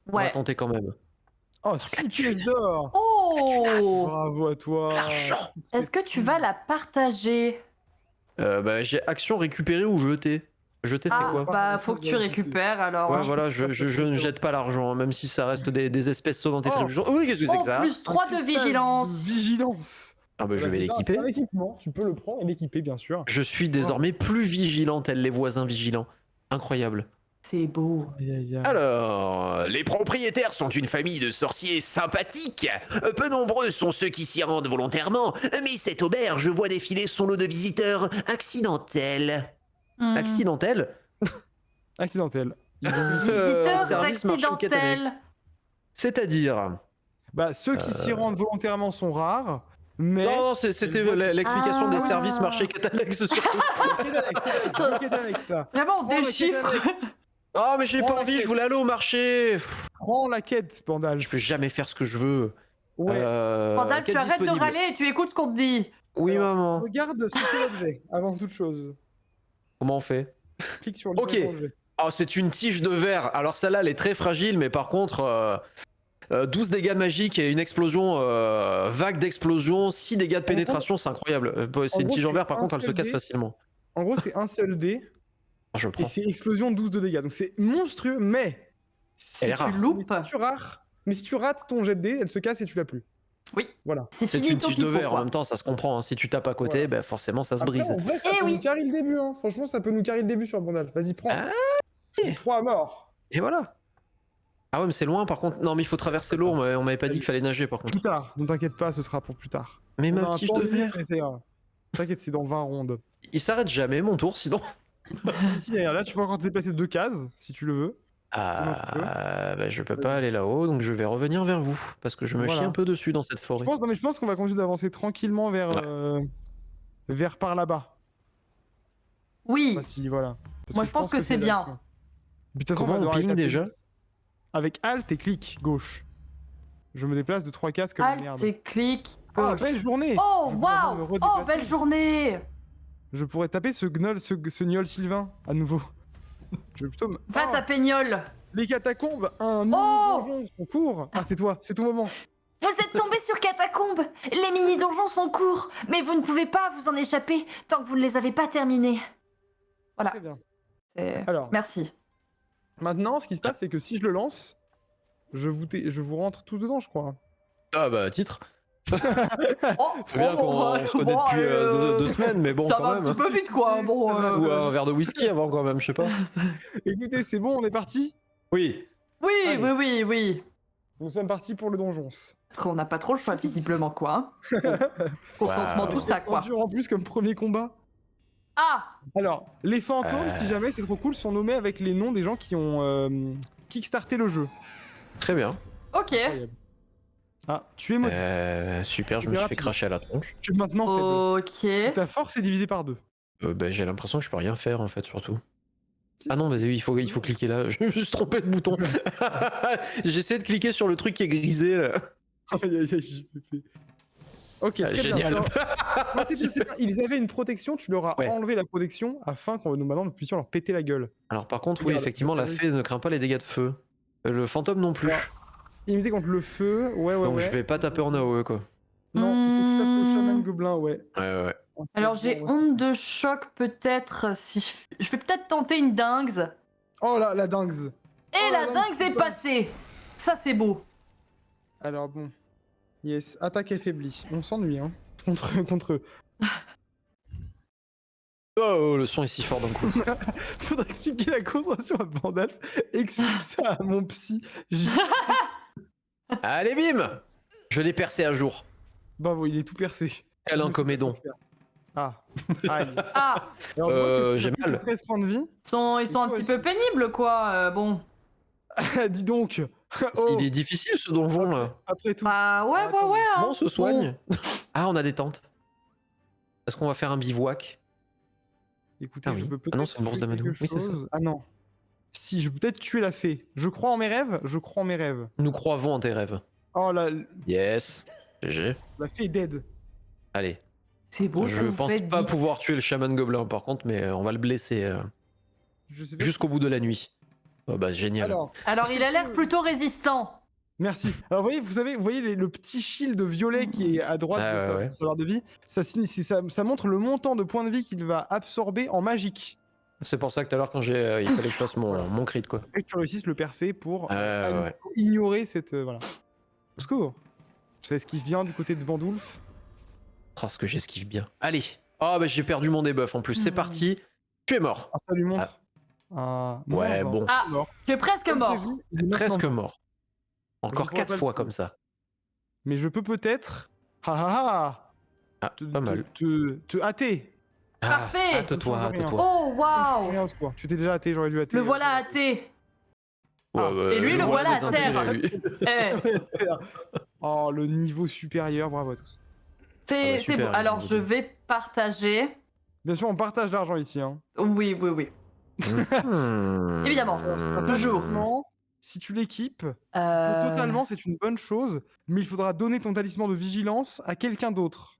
S3: On va
S2: Ouais.
S3: tenter quand même.
S1: Oh, 6 pièces d'or.
S2: Oh!
S1: Bravo à toi.
S4: L'argent.
S2: Est-ce que tu vas la partager?
S3: Bah, j'ai action récupérer ou jeter. Jeter, c'est
S2: Ah,
S3: quoi?
S2: bah faut que tu récupères alors.
S3: Ouais,
S2: hein.
S3: voilà, je ne jette pas l'argent, hein, même si ça reste des espèces sauvantes et
S1: Oh.
S3: trébuchantes. Oui, qu'est-ce que c'est
S2: Oh,
S3: que ça?
S2: plus 3 de
S1: cristal
S2: vigilance.
S1: de vigilance.
S3: Ah bah je
S1: Bah,
S3: vais
S1: c'est un
S3: l'équiper.
S1: équipement, tu peux le prendre et l'équiper, bien sûr.
S3: Je suis désormais plus vigilant, tels les voisins vigilants. Incroyable.
S2: C'est beau.
S1: Aïe, aïe, aïe.
S4: Alors, les propriétaires sont une famille de sorciers sympathiques. Peu nombreux sont ceux qui s'y rendent volontairement, mais cette auberge voit défiler son lot de visiteurs accidentels.
S2: Hmm.
S3: Accidentel?
S1: Accidentel. Ils ont mis-
S2: Visiteurs
S3: service marché ou quête
S2: accidentels.
S3: annexe. C'est-à-dire?
S1: Bah, ceux qui s'y rendent volontairement sont rares, mais.
S3: Non, c'était l'explication des
S2: Ah.
S3: services marché catalex surtout.
S1: Quête annexe, là.
S2: Vraiment,
S1: Prends
S2: des
S1: la quête
S2: chiffres.
S1: annexe.
S3: Oh, mais j'ai
S1: Prends
S3: pas
S1: la
S3: envie,
S1: quête.
S3: je voulais aller au marché. Pff,
S1: Prends la quête, Pandal.
S3: je peux jamais faire ce que je veux.
S1: Ouais.
S2: Pandal, tu
S3: quête
S2: arrêtes de
S3: disponible.
S2: râler et tu écoutes ce qu'on te dit.
S3: Oui,
S1: Alors,
S3: maman.
S1: Regarde ce qu'est l'objet, avant toute chose.
S3: Comment on fait?
S1: Clique sur le
S3: Ok.
S1: objet.
S3: Oh, c'est une tige de verre. Alors celle-là, elle est très fragile, mais par contre, 12 dégâts magiques et une explosion, vague d'explosion, 6 dégâts de pénétration, c'est incroyable. C'est une
S1: gros,
S3: tige en
S1: c'est
S3: verre, par
S1: un
S3: contre, elle se
S1: seul
S3: casse
S1: dé.
S3: facilement.
S1: En gros, c'est un seul dé,
S3: Je
S1: et
S3: prends.
S1: c'est explosion 12 de dégâts. Donc c'est monstrueux, mais. Si
S3: Elle est
S1: tu
S3: rare.
S2: loupes.
S1: Mais si tu rates ton jet de dé, elle se casse et tu l'as plus.
S2: Oui.
S1: Voilà.
S2: C'est
S3: C'est
S2: fini
S3: une
S2: ton
S3: tige de
S2: pipeau,
S3: verre, en
S2: quoi.
S3: même temps, ça se comprend. Hein. Si tu tapes à côté,
S1: Voilà.
S3: ben, forcément, ça se
S1: Après,
S3: brise.
S1: en vrai, ça
S2: Eh
S1: peut
S2: oui.
S1: nous carrer le début. Hein. Franchement, ça peut nous carrer le début sur Bandal. Vas-y, prends.
S3: Ah.
S1: 3 à mort.
S3: Et voilà. Ah ouais, mais c'est loin, par contre. Non, mais il faut traverser l'eau, on m'avait pas dit qu'il fallait nager, par contre.
S1: Plus tard. Ne t'inquiète pas, ce sera pour plus tard.
S3: Mais
S1: On a
S3: ma
S1: un
S3: tige
S1: temps
S3: de
S1: limite,
S3: verre.
S1: mais ça ira. T'inquiète, c'est dans 20 rondes.
S3: Il s'arrête jamais, mon tour, sinon.
S1: Si, là, tu peux encore te déplacer 2 cases, si tu le veux.
S3: Ah, bah, je peux pas aller là-haut, donc je vais revenir vers vous, parce que je me
S1: Voilà.
S3: chie un peu dessus dans cette
S1: Je
S3: forêt.
S1: pense, non, mais je pense qu'on va continuer d'avancer tranquillement vers,
S3: Ouais.
S1: vers par là-bas.
S2: Oui.
S1: Enfin, si, voilà. Parce
S2: Moi, je pense que c'est
S1: là
S2: bien.
S1: aussi. Puis, de toute façon,
S3: Comment
S1: va
S3: on
S1: devoir
S3: ping
S1: taper
S3: déjà?
S1: avec Alt et clic gauche. Je me déplace de 3 cases comme une
S2: Alt
S1: merde.
S2: et clic.
S1: Ah,
S2: gauche.
S1: belle journée.
S2: Oh,
S1: Je pourrais me
S2: waouh. Oh,
S1: redéplacer.
S2: belle journée.
S1: Je pourrais taper ce gnoll, ce gnol Sylvain à nouveau. Je vais plutôt me...
S2: Va
S1: Ah,
S2: ta peignole.
S1: les catacombes, un
S2: Oh
S1: mini-donjon sont courts. Ah, c'est toi, c'est ton moment.
S5: Vous êtes tombé sur Catacombe. Les mini-donjons sont courts, mais vous ne pouvez pas vous en échapper tant que vous ne les avez pas terminés.
S2: Voilà.
S1: Très bien.
S2: C'est-
S1: Alors,
S2: Merci.
S1: maintenant, ce qui se passe, c'est que si je le lance, je vous rentre tous dedans, je crois.
S3: Ah bah, titre.
S2: Oh,
S3: Faut bien qu'on se connaît
S2: bon,
S3: depuis 2 semaines, mais bon,
S2: ça
S3: quand
S2: va un
S3: même.
S2: petit peu vite, quoi. Bon,
S1: Ça va,
S3: Ou un verre de whisky avant, quand même, je sais pas.
S1: Écoutez, c'est bon, on est parti.
S3: Oui.
S2: Oui,
S1: Allez.
S2: oui, oui, oui.
S1: Nous sommes partis pour le donjon.
S2: Après, on n'a pas trop le choix, visiblement, quoi. hein. Consentement,
S3: Wow.
S2: tout ça, quoi.
S1: Dur en plus comme premier combat.
S2: Ah,
S1: Alors, les fantômes, si jamais c'est trop cool, sont nommés avec les noms des gens qui ont kickstarté le jeu.
S3: Très bien.
S2: ok.
S1: Incroyable. Ah, tu es maudit.
S3: Super, je me suis fait
S1: Rapide.
S3: cracher à la tronche.
S1: Tu es maintenant faible.
S2: Ok.
S1: Ta force est divisée par 2.
S3: Bah, j'ai l'impression que je peux rien faire, en fait, surtout. Ah non, mais oui, il faut cliquer là. Je me suis trompé de bouton. J'ai essayé de cliquer sur le truc qui est grisé, là.
S1: Aïe, aïe, aïe, j'ai fait. Ok,
S3: Ah,
S1: très
S3: génial.
S1: bien. Alors, c'est bien. Ils avaient une protection, tu leur as
S3: Ouais.
S1: enlevé la protection afin qu'on nous puissions leur péter la gueule.
S3: Alors, par contre, oui,
S1: Regarde,
S3: effectivement, la
S1: oui.
S3: fée ne craint pas les dégâts de feu. Le fantôme non plus.
S1: Alors, Immunité contre le feu, ouais.
S3: Donc, je vais pas taper en AOE, quoi.
S1: Non, il faut que tu tapes le
S2: Hmm.
S1: chaman gobelin, ouais.
S3: Ouais.
S2: Alors, j'ai onde de choc, peut-être. Si je vais peut-être tenter une dingue.
S1: Oh là, la dingue.
S2: Et
S1: Oh,
S2: la
S1: la dingue,
S2: dingue
S1: c'est
S2: est
S1: pas-
S2: passée. Ça, c'est beau.
S1: Alors bon. Yes, attaque affaiblie. On s'ennuie, hein. Contre eux.
S3: Oh, le son est si fort d'un coup.
S1: Faudrait expliquer la concentration à Bandalf. Explique ça à mon psy.
S3: Allez, bim! Je l'ai percé à jour.
S1: Bah il est tout percé.
S3: Tel un
S1: Je sais pas
S3: comédon.
S1: quoi faire. Ah. Aïe.
S2: Ah,
S1: Alors, je vois que tu
S3: j'ai
S1: as plus
S3: mal.
S1: que 13 points de vie.
S2: ils sont un petit peu pénibles, quoi. Bon.
S1: Dis donc. Oh,
S3: Il est difficile, ce donjon, là.
S1: après tout.
S2: Bah, ouais,
S1: Ah,
S2: ouais, ouais. hein.
S3: Bon, on se soigne. Ah, on a des tentes. Est-ce qu'on va faire un bivouac?
S1: Écoutez,
S3: Ah
S1: je
S3: oui.
S1: peux
S3: Ah
S1: peut-être
S3: non, c'est une bourse
S1: tuer
S3: d'Amadou.
S1: quelque
S3: Oui, c'est ça.
S1: chose. Ah non. Si, je peux peut-être tuer la fée. Je crois en mes rêves. Je crois en mes rêves.
S3: Nous croyons en tes rêves.
S1: Oh la
S3: Yes. GG.
S1: fée est dead.
S3: Allez.
S2: C'est beau,
S3: Je
S2: ça vous
S3: pense
S2: fait
S3: pas
S2: vite.
S3: pouvoir tuer le chaman gobelin, par contre, mais on va le blesser
S1: Je sais pas.
S3: jusqu'au bout de la nuit. Oh, bah, génial.
S2: Alors, il a l'air plutôt résistant.
S1: Merci. Alors vous voyez le petit shield violet qui est à droite
S3: Ah,
S1: de
S3: ouais.
S1: sa barre de vie. Ça montre le montant de points de vie qu'il va absorber en magique.
S3: C'est pour ça que tout à l'heure, quand il fallait que je fasse mon crit, quoi.
S1: Et que tu réussisses le percer pour
S3: Ouais.
S1: pour ignorer cette. Voilà. Au secours. Ça esquive bien du côté de Bandoulf.
S3: Oh, ce que j'esquive bien. Allez. Oh, bah j'ai perdu mon debuff en plus. C'est parti. Tu es mort.
S1: Ah, ça lui montre.
S3: Ouais,
S1: moins un.
S3: bon.
S2: Ah,
S1: Mort.
S2: tu es presque
S1: Comme
S2: mort.
S1: prévu, il est
S3: Presque
S1: maintenant
S3: mort. Encore
S1: pourrais
S3: 4
S1: pas le
S3: fois
S1: tuer.
S3: comme ça.
S1: Mais je peux peut-être. Ah,
S3: Ah, pas mal.
S1: te hâter.
S2: Parfait.
S3: Hâte-toi,
S1: Ça ne change rien.
S3: hâte-toi.
S2: Oh, waouh.
S1: Rien au secours. Tu t'es déjà hâté, j'aurais dû hâter.
S2: Le voilà hâté.
S3: Ouais,
S2: Et lui, le voilà à
S3: des
S2: terre.
S3: intérêts, lui.
S2: Eh,
S1: Oh, le niveau supérieur, bravo à tous.
S2: c'est
S3: Ah bah, super,
S2: bon. Alors,
S3: il
S2: je vais partager.
S1: Bien sûr, on partage l'argent ici. Hein.
S2: Oui. Évidemment. Toujours.
S1: Talisman, si tu l'équipes,
S2: Euh,
S1: totalement, c'est une bonne chose, mais il faudra donner ton talisman de vigilance à quelqu'un d'autre.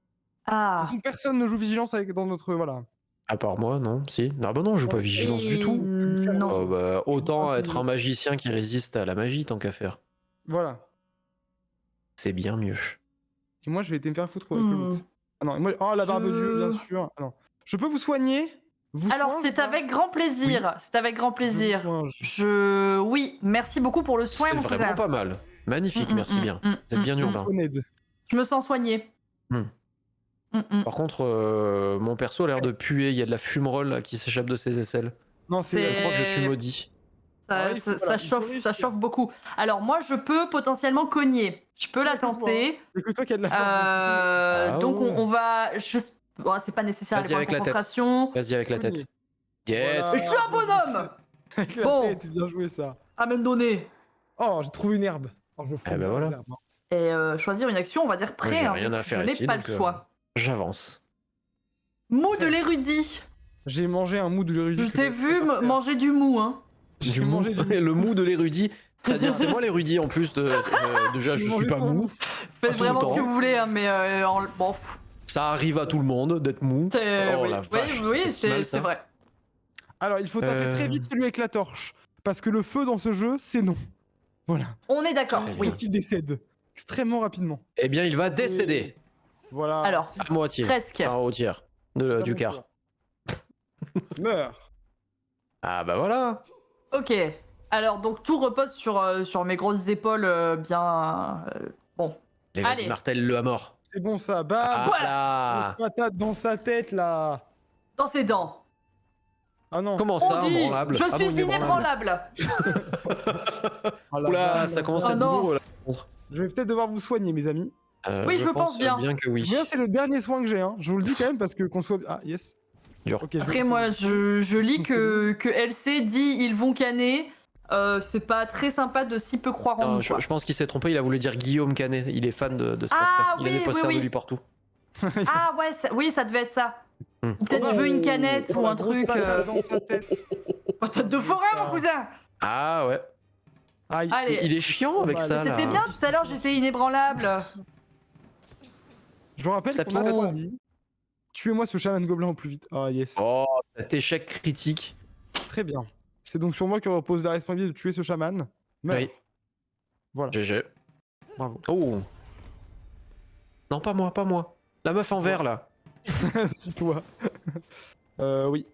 S1: De toute
S2: Ah.
S1: façon, personne ne joue vigilance dans notre. Voilà.
S3: À part moi, non? Si? Ah bah non, je joue pas vigilance du tout.
S2: Non.
S3: Oh, bah, autant
S1: pas
S3: être un magicien qui résiste à la magie tant qu'à faire.
S1: Voilà.
S3: C'est bien mieux.
S1: Et moi, je vais me faire foutre avec le loot. Ah non, moi... Oh, la barbe de Dieu, bien sûr. Ah non. Je peux vous soigner
S2: Alors,
S1: soigne,
S2: c'est
S1: pas
S2: avec grand plaisir. C'est avec grand plaisir.
S1: Je vous soigne.
S2: Oui, merci beaucoup pour le soin,
S3: C'est
S2: mon
S3: vraiment
S2: cousin.
S3: pas mal. Magnifique, merci bien. Vous êtes bien
S1: Je vous
S3: urbain.
S1: soigne.
S2: Je me sens soignée.
S3: Par contre, mon perso a l'air de puer. Il y a de la fumerole là, qui s'échappe de ses aisselles.
S1: Non,
S3: Je
S1: c'est.
S3: crois que je suis maudit.
S1: Ah, il faut- voilà, il faut réussir.
S2: Ça chauffe beaucoup. Alors, moi, je peux potentiellement cogner. Je peux
S1: Tu
S2: la
S1: fais que toi,
S2: tenter.
S1: C'est que toi qui as de la force.
S3: Ah
S2: Donc,
S3: ouais.
S2: on va. Oh, c'est pas nécessaire
S3: Vas-y
S2: avec
S3: avec la tête.
S2: concentration.
S3: Vas-y avec la tête. Yes.
S1: Voilà.
S2: Je suis un bonhomme.
S1: Avec la
S2: Bon.
S1: tête, bien joué ça.
S2: À me donner.
S1: Oh, j'ai trouvé une herbe. Oh, je fous
S3: Eh ben
S1: bien
S3: voilà.
S1: les herbes, hein.
S2: Et choisir une action, on va dire prêt.
S3: j'ai
S2: hein,
S3: rien à faire
S2: je n'ai
S3: ici,
S2: pas
S3: donc,
S2: le choix.
S3: J'avance.
S2: Mot de l'érudit.
S1: J'ai mangé un mou de l'érudit.
S2: Je t'ai vu manger du mou, hein.
S1: J'ai
S3: Du mou.
S1: mangé du
S3: Le mou de l'érudit. C'est-à-dire, c'est moi l'érudit en plus de. Déjà,
S1: J'ai
S3: je
S1: mangé
S3: suis pas
S1: ton
S3: mou.
S1: mou.
S2: Faites
S3: tout
S2: vraiment
S3: le
S2: ce que
S3: temps.
S2: vous voulez, hein, mais bon.
S3: Ça arrive à tout le monde d'être mou. Oh
S2: Oui,
S3: la vache. ça fait si mal,
S2: c'est
S3: ça.
S2: vrai.
S1: Alors, il faut taper très vite celui avec la torche. Parce que le feu dans ce jeu, c'est non. Voilà.
S2: On est d'accord,
S3: Très
S1: Il
S2: oui.
S1: faut qu'il décède extrêmement rapidement.
S3: Eh bien, il va décéder.
S1: Voilà.
S2: Alors,
S3: À moitié.
S2: presque.
S3: Enfin, au tiers.
S1: C'est
S3: Du
S1: à mon
S3: quart.
S1: tour. Meurs.
S3: Ah bah voilà.
S2: Ok. Alors, donc tout repose sur mes grosses épaules bien. Bon.
S3: Les
S2: Allez.
S3: vas-y, martèle-le à mort.
S1: C'est bon ça. Bam.
S3: Ah
S2: voilà.
S3: là.
S1: Grosse patate dans sa tête là.
S2: Dans ses dents.
S1: Ah non.
S3: Comment ça,
S2: On dit,
S3: imbranlable?
S2: je
S3: Ah bon,
S2: suis
S3: inébranlable.
S2: inébranlable.
S1: Ah la
S3: Oula,
S1: vache.
S3: ça commence à
S2: Oh
S3: être
S2: non.
S3: douloureux là.
S1: Je vais peut-être devoir vous soigner, mes amis.
S2: Oui, je pense bien.
S3: que oui.
S1: Bien, c'est le dernier soin que j'ai. Hein. Je vous le dis quand même parce que qu'on soit. Ah yes.
S3: Dur.
S1: Ok, je vais
S2: Après,
S1: vous
S2: moi,
S1: soigner.
S2: je lis
S1: Donc,
S2: que LC dit ils vont canner. C'est pas très sympa de si peu croire en
S3: Non,
S2: nous.
S3: je
S2: quoi.
S3: pense qu'il s'est trompé, il a voulu dire Guillaume Canet. Il est fan de cet
S2: Ah,
S3: acteur. Il a
S2: oui,
S3: des posters
S2: oui, oui.
S3: de lui partout.
S2: Ah ouais, oui, ça devait être ça.
S3: Hmm.
S2: Peut-être je veux une canette
S1: Oh,
S2: ou
S1: la
S2: un
S1: grosse
S2: truc.
S1: patate dans sa tête.
S2: Patate de forêt, mon cousin.
S3: Ah ouais.
S1: Aïe.
S2: Allez.
S3: Il est chiant avec
S1: mal.
S3: ça là.
S2: C'était bien tout à l'heure, j'étais inébranlable.
S1: Je vous rappelle
S3: Ça
S1: qu'on a
S3: pique.
S1: 3 vies. Tuez-moi ce chaman gobelin au plus vite. Ah yes.
S3: Oh, cet échec critique.
S1: Très bien. C'est donc sur moi que repose la responsabilité de tuer ce chaman. Meurs.
S3: Oui.
S1: Voilà.
S3: GG.
S1: Bravo.
S3: Oh. Non, pas moi, pas moi. La meuf en vert là.
S1: C'est toi. Oui.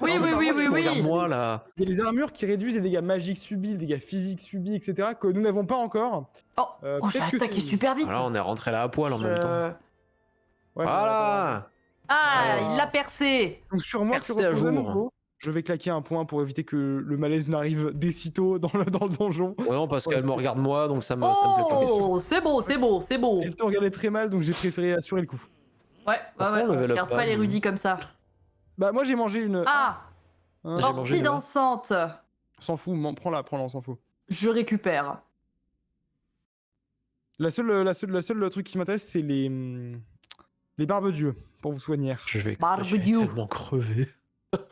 S2: Oui,
S1: Non, mais
S2: oui,
S1: par
S2: oui,
S1: contre,
S2: oui,
S3: Regarde
S2: oui.
S3: moi là.
S1: Il y a les armures qui réduisent les dégâts magiques subis, les dégâts physiques subis, etc. que nous n'avons pas encore.
S2: Oh,
S1: Euh,
S2: j'ai
S1: peut-être que
S2: attaqué
S1: c'est-
S2: super vite.
S3: Voilà, on est rentré là à poil en même temps.
S1: Ouais, mais
S3: Voilà.
S2: Ah,
S1: Alors.
S2: il l'a percé.
S1: Donc sur moi
S3: Merci
S1: qui
S3: à
S1: repose à
S3: jour.
S1: nouveau, je vais claquer un point pour éviter que le malaise n'arrive dès sitôt dans le donjon.
S3: Ouais, non, parce
S1: Ouais,
S3: qu'elle me
S1: c'est-
S3: regarde moi, donc ça me plaît pas.
S2: Oh, c'est beau, c'est beau, c'est beau.
S1: Elle te regardait très mal, donc j'ai préféré assurer le coup.
S2: Ouais,
S3: Pourquoi
S2: ouais,
S3: on level up
S2: regarde
S3: pas,
S2: pas
S3: nous
S2: l'érudit comme ça.
S1: Bah moi j'ai mangé une...
S2: Ah,
S1: Hein,
S3: J'ai mangé
S2: ortie
S3: une-
S2: dansante.
S1: on s'en fout, prends-la, on s'en fout.
S2: Je récupère.
S1: La seule truc qui m'intéresse, c'est les barbes dieux pour vous soigner.
S3: Je vais
S2: Barbecue.
S3: tellement crever.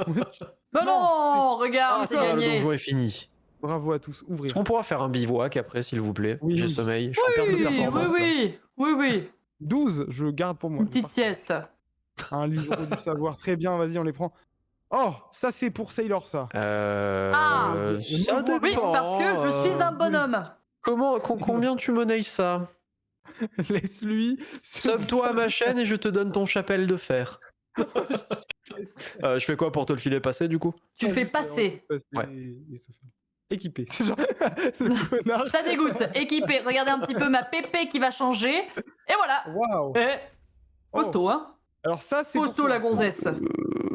S2: Mais non, regarde,
S3: Ah,
S2: c'est
S3: ça va, le
S2: gagné.
S3: donjon est fini.
S1: Bravo à tous, ouvrez.
S3: Est-ce qu'on pourra faire un bivouac après, s'il vous plaît?
S1: Oui,
S3: J'ai
S1: oui.
S3: sommeil. Je suis en perte de
S2: Oui, oui,
S3: performance. là.
S2: oui.
S1: 12, je garde pour moi.
S2: Une petite sieste.
S1: Un livre du savoir, très bien, vas-y, on les prend. Oh, ça c'est pour Sailor, ça.
S2: Ah.
S3: Ça dépend.
S2: Oui, parce que je suis un bonhomme.
S3: Combien tu monnaies ça?
S1: Laisse-lui.
S3: Sub-toi à ma chaîne et je te donne ton chapelle de fer. Je fais quoi pour te le filer passer du coup?
S2: Tu fais passer.
S3: Ouais.
S1: Équipé. C'est genre le connard.
S2: Ça dégoûte. Équipé. Regardez un petit peu ma pépé qui va changer. Et voilà.
S1: Waouh.
S2: Eh,
S1: Oh.
S2: costaud, hein.
S1: Alors ça, c'est pour
S2: Costaud
S1: toi.
S2: la gonzesse.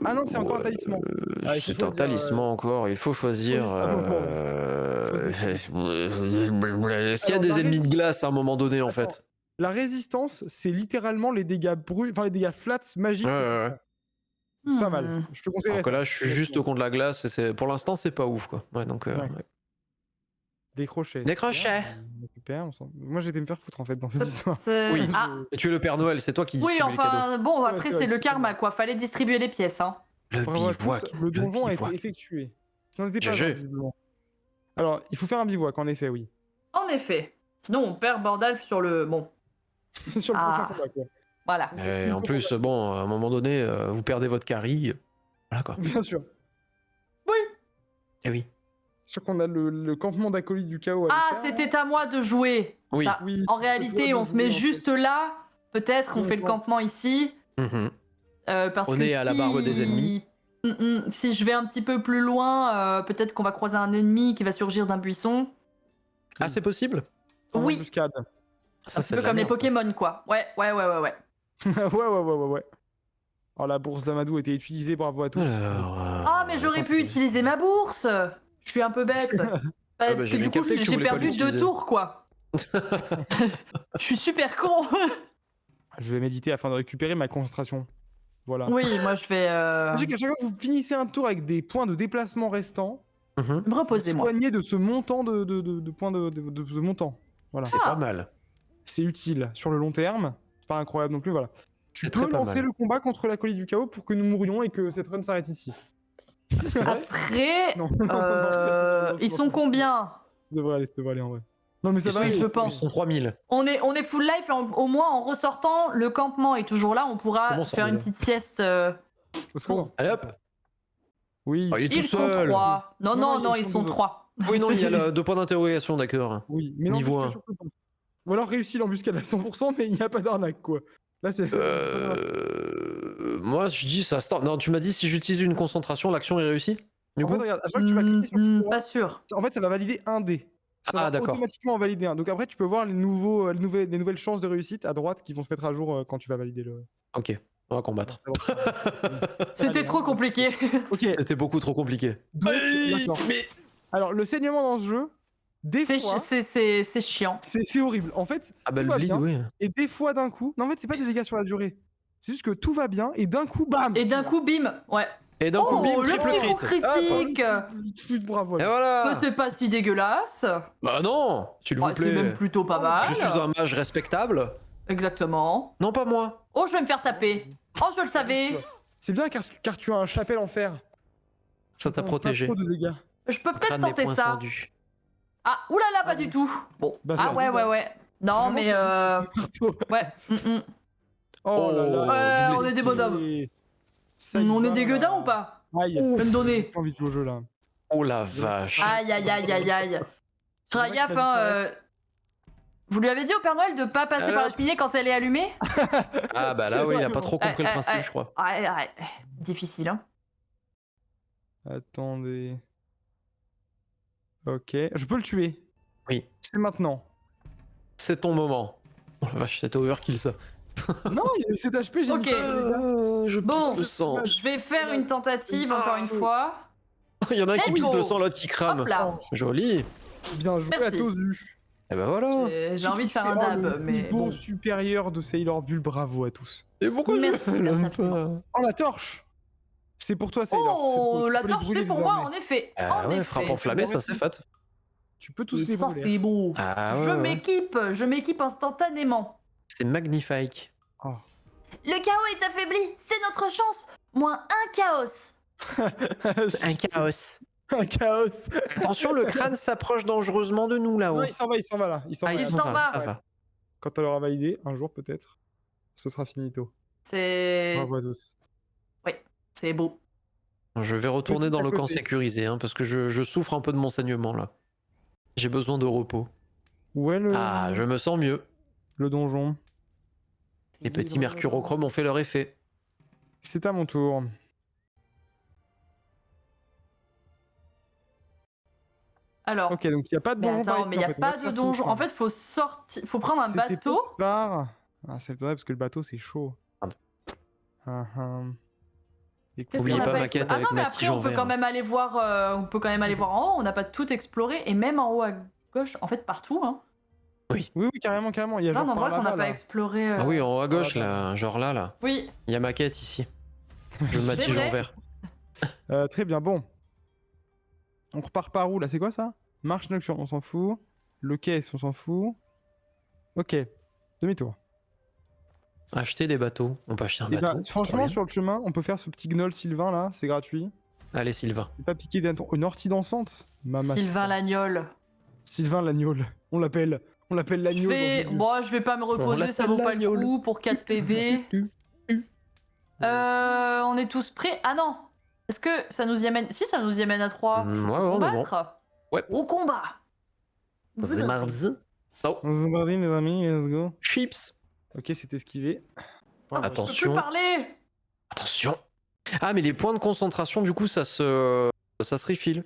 S1: Ah non, c'est encore un talisman. Ah, il faut
S3: C'est un
S1: choisir,
S3: talisman encore, il faut choisir.
S1: choisis ça,
S3: Est-ce qu'il y a
S1: Alors,
S3: des
S1: la
S3: ennemis de
S1: résistance-
S3: glace à un moment donné en
S1: Attends.
S3: fait?
S1: La résistance, c'est littéralement les dégâts les dégâts flats magiques.
S3: Ouais,
S1: que tu
S3: ouais, ouais.
S1: prends. C'est pas mal.
S2: Hmm.
S1: Je te conseillerais
S3: Alors que
S1: ça.
S3: là, je suis juste contre la glace et pour l'instant, c'est pas ouf quoi. Ouais, donc.
S1: Ouais.
S3: Ouais.
S1: Décrocher.
S3: Décrocher.
S1: On récupère, Moi, j'ai été me faire foutre en fait dans cette histoire.
S2: C'est-
S3: Oui.
S2: Ah,
S3: Et tu es le Père Noël, c'est toi qui
S2: oui,
S3: distribue les cadeaux.
S2: enfin, bon,
S1: Ouais,
S2: après,
S1: c'est
S2: c'est
S1: vrai,
S2: le karma, quoi. Fallait distribuer les pièces, hein.
S3: Le
S1: Bravo à
S3: bivouac.
S1: tous, le donjon a été
S3: bivouac.
S1: effectué. Tu n'en étais pas
S3: GG.
S1: loin, visiblement. Alors, il faut faire un bivouac, en effet, oui.
S2: En effet. Sinon, on perd Bordalf sur le. Bon,
S1: C'est sur le
S2: Ah.
S1: prochain combat, quoi.
S2: voilà.
S3: Et en plus, bon, à un moment donné, vous perdez votre carry. Voilà quoi.
S1: Bien sûr.
S3: Eh oui.
S1: Je suis sûr qu'on a le campement d'acolytes du chaos à
S2: Ah,
S1: le faire.
S2: c'était à moi de jouer.
S3: Oui.
S2: Bah,
S1: Oui,
S2: en
S1: c'est toi
S2: réalité,
S1: de
S2: on se met
S1: jouer, en
S2: juste là. Peut-être, on fait le
S1: Complètement.
S2: campement ici.
S3: Mhm.
S2: Parce
S3: On
S2: que
S3: est à la barbe des ennemis.
S2: Si je vais un petit peu plus loin, peut-être qu'on va croiser un ennemi qui va surgir d'un buisson.
S3: Ah, c'est possible?
S1: En
S2: Oui.
S1: embuscade.
S3: Ça,
S2: Un petit peu comme les Pokémon, quoi. Ouais.
S1: ouais. Alors, la bourse d'Amadou a été utilisée, bravo à tous.
S3: Alors,
S2: Ah, mais j'aurais pu utiliser ma bourse. Je suis un peu bête. Parce
S3: bah,
S2: que
S3: j'avais
S2: du coup,
S3: capté que tu
S2: j'ai
S3: voulais pas
S2: perdu 2
S3: l'utiliser.
S2: tours, quoi. Je suis super con.
S1: Je vais méditer afin de récupérer ma concentration. Voilà.
S2: Oui, moi je vais
S1: Sachez qu'à chaque fois que vous finissez un tour avec des points de déplacement restants,
S3: Mhm.
S2: me reposer, moi.
S1: soignez de ce montant de points de ce montant. Voilà.
S3: C'est pas mal.
S1: C'est utile sur le long terme. C'est pas incroyable non plus, voilà. Tu
S3: C'est
S1: peux
S3: très pas
S1: lancer
S3: mal.
S1: le combat contre l'acolyte du chaos pour que nous mourions et que cette run s'arrête ici.
S3: C'est vrai?
S2: Après,
S1: Non.
S2: ils sont combien?
S1: Ça devrait aller en vrai. Non mais ça
S3: Ils
S1: va
S3: sont-
S1: aller.
S2: je
S3: Ils
S2: pense.
S3: sont 3000.
S2: On est full life, et au moins en ressortant, le campement est toujours là, on pourra
S3: Comment ça,
S2: faire une
S3: déjà
S2: petite sieste.
S1: Au secours.
S3: Allez hop.
S1: Oui.
S3: Oh, il est tout
S2: Ils sont
S3: seul.
S2: 3. Non,
S1: Non,
S2: non,
S1: non,
S2: ils sont
S1: deux.
S2: 3.
S3: Oui, non, il y a le 2 points d'interrogation, d'accord.
S1: Oui. Mais
S3: Niveau
S1: l'embuscade
S3: un.
S1: surtout pas. Ou alors réussi l'embuscade à 100%, mais il n'y a pas d'arnaque quoi. Là c'est.
S3: Moi, je dis ça start. Non, tu m'as dit si j'utilise une concentration, l'action est réussie? Du
S1: En fait,
S3: coup?
S1: regarde, à chaque fois que tu vas cliquer sur le
S2: Pas sûr.
S1: en fait, ça va valider un dé. Ça
S3: Ah,
S1: va
S3: d'accord.
S1: automatiquement en valider un. Donc après, tu peux voir les nouvelles chances de réussite à droite qui vont se mettre à jour quand tu vas valider le.
S3: Ok, on va combattre.
S2: C'était
S1: Allez,
S2: trop
S1: hein.
S2: compliqué.
S1: Ok.
S3: C'était beaucoup trop compliqué.
S1: Donc, d'accord.
S3: Mais
S1: Alors, le saignement dans ce jeu, des fois,
S2: C'est chiant.
S1: c'est horrible. En fait,
S3: ah bah
S1: tout
S3: le
S1: va
S3: bleed,
S1: bien,
S3: oui.
S1: et des fois d'un coup. Non, en fait, c'est pas des dégâts sur la durée. C'est juste que tout va bien et d'un coup, bam.
S2: Et d'un coup, bim. Ouais.
S3: Et d'un coup,
S2: Oh,
S3: bim,
S2: le
S3: triple
S2: petit coup
S3: crit.
S2: critique.
S1: Bravo.
S3: Et
S1: allez.
S3: voilà.
S2: Bah, c'est pas si dégueulasse.
S3: Bah non, s'il vous
S2: Ouais, c'est
S3: plaît.
S2: même plutôt pas mal.
S3: Je suis un mage respectable.
S2: Exactement.
S3: Non, pas moi.
S2: Oh, je vais me faire taper. Oh, je le savais.
S1: C'est bien car tu as un chapelle en fer.
S3: Ça t'a
S1: Pas
S3: protégé.
S1: trop de dégâts.
S2: Je peux peut-être
S3: Crâne des
S2: tenter
S3: poings
S2: ça.
S3: fendus.
S2: Ah, oulala, pas du tout. Bon.
S1: Bah,
S2: Ah
S1: ça
S2: ouais,
S1: arrive,
S2: ouais,
S1: hein.
S2: ouais. Non,
S1: Vraiment,
S2: mais
S1: c'est un marteau.
S2: ouais.
S1: Oh là là.
S2: Ouais,
S3: double
S2: on est des
S3: esquive.
S2: bonhommes.
S1: Et ça y
S2: On est
S1: va,
S2: des
S1: là.
S2: gueudins ou pas?
S1: Aïe.
S2: Je vais me donner.
S1: J'ai envie de jouer au jeu là.
S3: Oh la vache.
S2: Aïe, aïe, aïe, aïe, aïe. Feras
S1: vrai que
S2: gaffe,
S1: ça
S2: hein. Vous lui avez dit au Père Noël de pas passer par la
S3: Alors
S2: cheminée quand elle est allumée?
S3: Ah bah là,
S1: C'est
S3: oui, il a
S1: vrai,
S3: pas trop compris le
S2: Ouais,
S3: principe,
S2: ouais.
S3: je crois.
S2: Ouais, ouais. Difficile, hein.
S1: Attendez. Ok. Je peux le tuer.
S3: Oui.
S1: C'est maintenant.
S3: C'est ton moment. Oh la vache, c'était overkill ça.
S1: Non, il a eu 7 HP, j'ai
S2: Ok.
S1: mis ça, les gars.
S3: Je
S2: Bon.
S3: pisse le sang.
S2: Je vais faire une tentative encore une fois.
S3: Il y en a un qui
S2: Let's
S3: pisse
S2: go.
S3: le sang, l'autre qui crame.
S2: Hop là.
S3: Joli.
S1: Bien joué
S2: Merci.
S1: à Tozu.
S3: Et ben voilà.
S2: J'ai envie de faire un
S1: Oh,
S2: dab,
S1: le
S2: mais
S1: niveau
S2: bon.
S1: supérieur de Sailor Bull, bravo à tous.
S3: Et pourquoi
S2: Merci,
S3: je
S2: merci
S3: l'aime
S2: infiniment.
S3: pas?
S1: Oh, la torche. C'est pour toi, Sailor. C'est pour-
S2: Oh,
S1: tu
S2: la
S1: peux les
S2: torche,
S1: brûler
S2: c'est pour moi,
S1: désormais.
S2: en effet.
S3: Ah
S2: En
S3: ouais,
S2: effet.
S3: frappe enflammée, ça c'est fat.
S1: Tu peux tous les
S2: Ça,
S1: brûler.
S2: c'est beau.
S3: Ah
S2: Je
S3: ouais, ouais.
S2: je m'équipe instantanément.
S3: C'est magnifique.
S1: Oh.
S5: Le chaos est affaibli, c'est notre chance. Moins un chaos.
S3: Un chaos.
S1: Un chaos.
S3: Attention, le crâne s'approche dangereusement de nous là-haut.
S1: Non, il s'en va là. Il s'en
S3: Ah,
S1: va.
S3: il
S2: il
S3: s'en
S2: s'en va.
S3: va, ça va.
S1: Quand elle aura validé, un jour peut-être, ce sera finito.
S2: C'est
S1: Bravo à tous.
S2: c'est beau.
S3: Je vais retourner
S1: Petit
S3: dans
S1: à
S3: le camp
S1: côté.
S3: sécurisé, hein, parce que je souffre un peu de mon saignement là. J'ai besoin de repos.
S1: Où est le,
S3: Ah, je me sens mieux.
S1: le donjon?
S3: Les petits mercurochromes ont fait leur effet.
S1: C'est à mon tour.
S2: Alors,
S1: Ok, donc il n'y a pas de
S2: mais
S1: donjon. par
S2: attends,
S1: ici,
S2: mais il n'y a
S1: en fait. On va
S2: pas
S1: se
S2: de
S1: faire tout
S2: donjon.
S1: le
S2: En
S1: chemin.
S2: fait, faut prendre un
S1: C'était
S2: bateau.
S1: peut-être par... Ah, c'est vrai parce que le bateau c'est chaud.
S3: Pardon.
S1: Ah, ah.
S2: Qu'est-ce
S1: Écoute,
S3: Oubliez
S2: qu'on a
S3: pas
S2: pas
S3: ma
S2: exploré
S3: quête
S2: Ah
S3: avec
S2: non, mais
S3: ma
S2: après,
S3: tige en
S2: on peut
S3: verre.
S2: quand même aller voir. On peut quand même aller voir en haut. On n'a pas tout exploré et même en haut à gauche. En fait, partout. Hein.
S1: Oui, oui, carrément, carrément. Il y a
S2: Plein
S1: genre par
S2: d'endroits qu'on n'a
S1: là-bas,
S2: pas
S1: là.
S2: exploré.
S3: Ah oui, en haut à gauche,
S1: attends.
S3: là, genre là.
S2: Oui.
S3: Il y a ma quête ici. Je ma
S2: C'est
S3: tige en
S2: vrai.
S3: verre.
S1: Très bien, bon. On repart par où là? C'est quoi ça? Marche nocturne, on s'en fout. Le caisse, on s'en fout. Ok, demi-tour.
S3: Acheter des bateaux. On peut acheter un
S1: Eh ben,
S3: bateau. c'est trop
S1: franchement,
S3: bien.
S1: sur le chemin, on peut faire ce petit gnoll Sylvain là, c'est gratuit.
S3: Allez, Sylvain.
S1: C'est pas piqué d'un une ortie dansante.
S2: Sylvain Lagnol.
S1: Sylvain Lagnol. On l'appelle. On l'appelle
S2: Je
S1: Lagnol.
S2: vais... Bon, je vais pas me reposer, ça vaut pas le
S3: l'agnole.
S2: coup pour 4 PV. On est tous prêts. Ah non. Est-ce que ça nous y amène... Si, ça nous y amène à 3.
S3: Ouais, on est bon.
S2: Combattre.
S3: Ouais.
S2: Au combat.
S3: C'est mardi. Oh,
S1: C'est parti les amis, let's go.
S3: chips.
S1: Ok, c'est esquivé.
S2: Oh,
S3: Attention.
S2: Je peux plus parler.
S3: Attention. Ah, mais les points de concentration, du coup, ça se refill.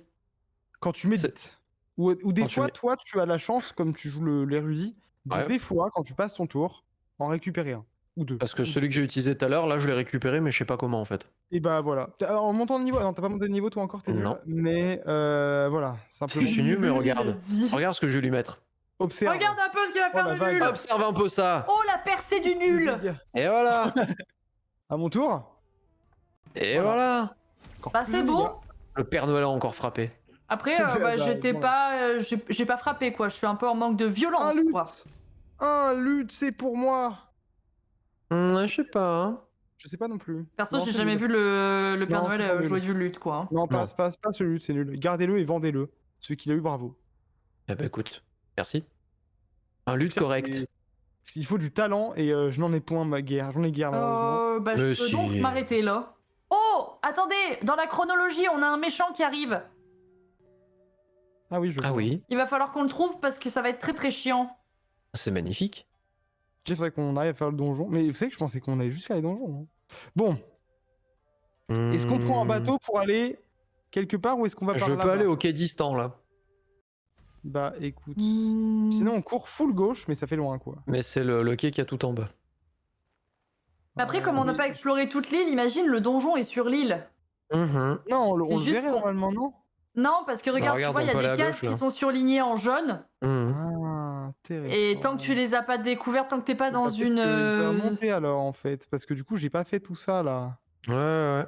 S1: Quand tu médites. Ou des
S3: Quand tu
S1: fois,
S3: mé-
S1: toi, tu as la chance, comme tu joues l'érudit, de
S3: Ouais.
S1: des fois, quand tu passes ton tour, en récupérer un. Ou deux.
S3: Parce que
S1: Ou
S3: celui que j'ai utilisé tout à l'heure, là, je l'ai récupéré, mais je sais pas comment en fait.
S1: Et bah voilà. En montant de niveau, non, t'as pas monté de niveau toi encore, t'es nul.
S3: Non.
S1: Mais voilà, simplement.
S3: Je suis nul, mais
S2: Il a
S3: regarde.
S2: dit.
S3: Regarde ce que je vais lui mettre.
S1: Observe.
S2: Regarde un peu ce qu'il va
S1: Oh,
S2: faire
S1: la
S2: de
S1: vague.
S2: nul.
S3: Observe un peu ça.
S2: Oh, la percée du nul.
S3: Et voilà.
S1: À mon tour.
S3: Et
S1: Voilà.
S3: voilà.
S1: Encore
S2: Bah,
S1: plus
S2: c'est
S1: de
S2: bon.
S1: dégâts.
S3: Le Père Noël a encore frappé.
S2: Après,
S1: Bah,
S2: bah, j'étais
S1: voilà.
S2: pas... j'ai pas frappé, quoi. Je suis un peu en manque de violence,
S1: Un lutte.
S2: quoi.
S1: Un lutte, c'est pour moi.
S3: Je sais pas. Hein.
S1: Je sais pas non plus.
S2: Perso,
S1: Non,
S2: j'ai
S1: c'est
S2: jamais
S1: nul.
S2: vu le Père
S1: Non, c'est
S2: Noël
S1: pas nul.
S2: jouer du lutte, quoi. hein.
S1: Non, pas
S3: Non.
S1: ce lutte, c'est nul. Gardez-le et vendez-le. Celui qui l'a eu, bravo.
S3: Eh bah écoute, merci. Un lutte
S1: Pire,
S3: correct.
S1: Il faut du talent et je n'en ai point ma guerre. J'en ai guerre malheureusement.
S2: Bah, je
S3: Mais
S2: peux donc
S3: si.
S2: m'arrêter là. Oh, attendez, dans la chronologie, on a un méchant qui arrive.
S1: Ah oui, je
S3: Ah
S1: vois.
S3: oui,
S2: Il va falloir qu'on le trouve parce que ça va être très très chiant.
S3: c'est magnifique.
S1: Il faudrait qu'on arrive à faire le donjon. Mais vous savez que je pensais qu'on allait juste faire les donjons. hein. Bon, est-ce qu'on prend un bateau pour aller quelque part ou est-ce qu'on va par
S3: Je
S1: là-bas?
S3: peux aller au quai distant là.
S1: Bah écoute.
S2: Hmm.
S1: Sinon on court full gauche, mais ça fait loin quoi.
S3: Mais c'est le quai qui a tout en bas.
S2: Après, comme on n'a
S1: Mais-
S2: pas exploré toute l'île, imagine le donjon est sur l'île.
S3: Mhm.
S1: Non, on
S2: C'est
S1: le
S2: juste
S1: verrait
S2: qu'on-
S1: normalement, non?
S2: Non, parce que regarde,
S3: regarde,
S2: tu vois, il y
S3: on peut
S2: a
S3: aller
S2: des
S3: à
S2: cases
S3: gauche,
S2: qui
S3: là.
S2: sont surlignées en jaune.
S3: Mhm.
S1: Ah, intéressant.
S2: Et tant que tu les as pas découvertes, tant que t'es pas dans
S1: Bah, peut-être
S2: une.
S1: que je vais remonter alors en fait, parce que du coup j'ai pas fait tout ça là.
S3: Ouais.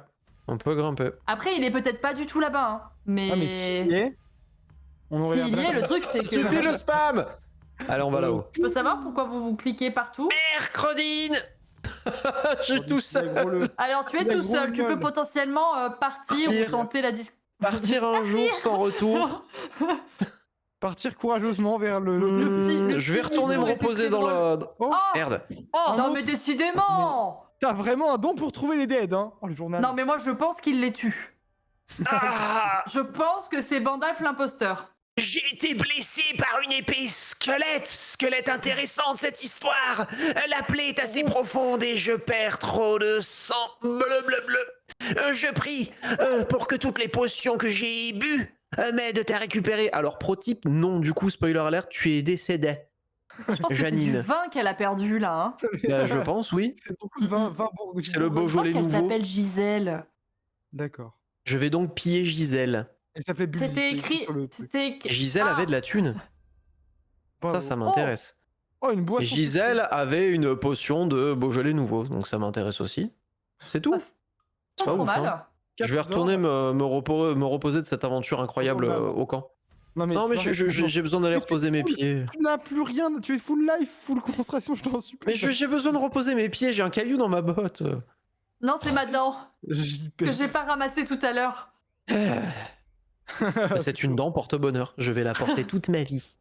S3: On peut grimper.
S2: Après, il est peut-être pas du tout là-bas. hein. Mais.
S1: Ah mais s'il y est, on aurait
S2: S'il y est, le truc, c'est que.
S3: Suffit le spam. Allez, on va là-haut.
S2: Je peux savoir pourquoi vous cliquez partout?
S3: Mercredine. Je suis tout seul.
S2: Alors, tu es
S1: Il a
S2: tout
S1: gros
S2: seul, tu peux
S1: gueule.
S2: potentiellement partir
S3: Partir.
S2: ou tenter la discussion.
S3: Partir un jour sans retour.
S1: Partir courageusement vers le.
S2: le
S3: Je vais
S2: petit
S3: retourner me
S2: niveau était
S3: reposer
S2: très
S3: dans le.
S1: Oh,
S2: Oh
S3: Merde.
S1: oh,
S2: Non, mais décidément
S1: T'as vraiment un don pour trouver les dead, hein? Oh le journal.
S2: Non, mais moi, je pense qu'il les tue.
S4: Ah,
S2: Je pense que c'est Bandalf l'imposteur.
S4: j'ai été blessé par une épée squelette. Squelette intéressante cette histoire. La plaie est assez profonde et je perds trop de sang. Bleu, bleu, bleu. Je prie pour que toutes les potions que j'ai bues m'aident à récupérer.
S3: Alors, pro type, non, du coup, spoiler alert, tu es décédé.
S2: Je pense que c'est du
S3: Janine.
S2: vin qu'elle a perdu, là. Hein.
S3: Je pense, oui.
S1: C'est beaucoup de 20 bourgogne.
S3: C'est le
S2: Je pense
S3: Beaujolais
S2: qu'elle
S3: nouveau.
S2: s'appelle Gisèle.
S1: D'accord.
S3: Je vais donc piller Gisèle.
S1: Elle s'appelait Bully.
S2: C'était écrit...
S1: sur le truc.
S2: C'était écrit...
S3: Gisèle
S2: Ah,
S3: avait de la thune.
S1: Bravo.
S3: Ça m'intéresse.
S1: Oh une boisson.
S3: Et Gisèle avait une potion de Beaujolais nouveau, donc ça m'intéresse aussi. C'est tout.
S2: pas
S3: pas
S2: trop
S3: ouf,
S2: mal.
S3: hein. Je vais retourner me reposer de cette aventure incroyable au camp.
S1: Non mais,
S3: Non, mais j'ai besoin d'aller
S1: Mais tu
S3: reposer mes
S1: foules.
S3: pieds.
S1: Tu n'as plus rien, tu es full life, full concentration, je t'en supplie.
S3: Mais j'ai besoin de reposer mes pieds, j'ai un caillou dans ma botte.
S2: Non, c'est ma dent
S1: JP.
S2: que j'ai pas ramassée tout à l'heure.
S3: C'est une dent porte-bonheur. Je vais la porter toute ma vie.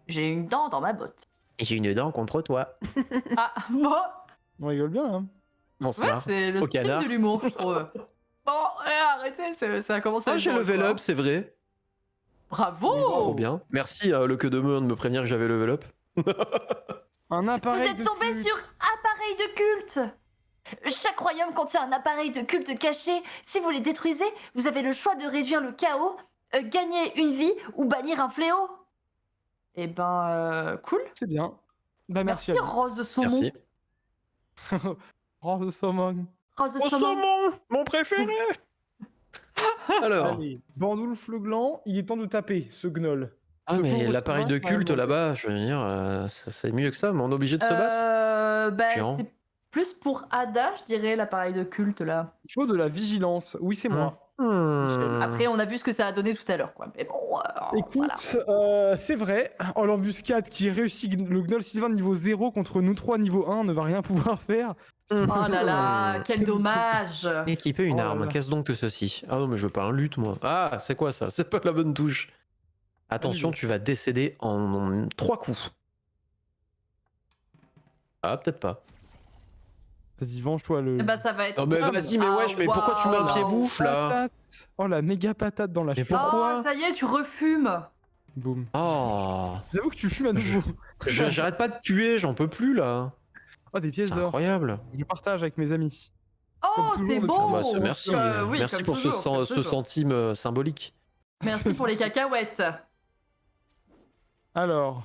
S2: J'ai une dent dans ma botte.
S3: Et j'ai une dent contre toi.
S2: Ah, bon.
S1: On rigole bien là.
S3: On se
S2: Ouais,
S3: marre.
S2: c'est le
S3: Au
S2: style
S3: canard.
S2: de l'humour, je trouve. Bon, arrêtez, ça a commencé à
S3: Ah,
S2: être
S3: j'ai
S2: drôle,
S3: level
S2: quoi.
S3: up, c'est vrai.
S2: Bravo
S3: Trop bien. Merci le queue de meun de me prévenir que j'avais level up.
S1: Un
S5: Vous
S1: appareil
S5: êtes
S1: de
S5: tombé
S1: culte.
S5: sur appareil de culte. Chaque royaume contient un appareil de culte caché. Si vous les détruisez, vous avez le choix de réduire le chaos gagner une vie ou bannir un fléau. Eh ben, cool.
S1: C'est bien. Bah, merci.
S5: Merci, Rose de Saumon.
S3: Merci.
S1: Rose de saumon.
S5: Rose de
S3: Au
S5: Saumon.
S3: saumon, mon préféré. Alors.
S1: Allez, Bandoulf le gland, il est temps de taper ce gnoll.
S3: Ah,
S1: Ce
S3: mais
S1: pauvre
S3: l'appareil de
S1: Sylvain,
S3: culte
S1: quand même.
S3: là-bas, je veux dire, c'est mieux que ça, mais on est obligé de se battre.
S2: Bah,
S3: Chiant.
S2: c'est plus pour Ada, je dirais, l'appareil de culte là.
S1: Il faut de la vigilance. Oui, c'est moi.
S2: Après, on a vu ce que ça a donné tout à l'heure, quoi. Mais bon,
S1: Écoute,
S2: voilà.
S1: c'est vrai. Oh, l'embuscade qui réussit le gnoll Sylvain niveau 0 contre nous 3 niveau 1 ne va rien pouvoir faire.
S2: Oh là là, quel dommage.
S3: Équiper une
S1: Oh là
S3: arme,
S1: là.
S3: qu'est-ce donc que ceci? Ah non, mais je veux pas un lutte, moi. Ah, c'est quoi ça? C'est pas la bonne touche. Attention,
S1: Allez.
S3: tu vas décéder en 3 coups. Ah, peut-être pas.
S1: Vas-y, venge-toi le.
S2: Eh bah, ça va être.
S3: Non, mais
S2: homme.
S3: vas-y, mais
S2: Ah,
S3: wesh, mais pourquoi tu mets un
S2: waouh.
S3: pied-bouche là?
S1: Patate. Oh, la méga patate dans la
S3: Mais
S1: cheville.
S3: pourquoi
S2: Oh, ça y est, tu refumes.
S1: Boum.
S3: Oh,
S1: J'avoue que tu fumes à nouveau.
S3: j'arrête pas de tuer, j'en peux plus là.
S1: Oh, des pièces
S3: C'est
S1: d'or.
S3: incroyable.
S1: Je partage avec mes amis.
S2: Oh,
S1: Comme toujours,
S2: c'est
S1: depuis-
S2: beau.
S3: Bah, merci,
S2: Oui,
S3: merci
S2: comme
S3: pour
S2: toujours, comme
S3: ce
S2: toujours.
S3: centime symbolique.
S2: Merci pour les cacahuètes.
S1: Alors,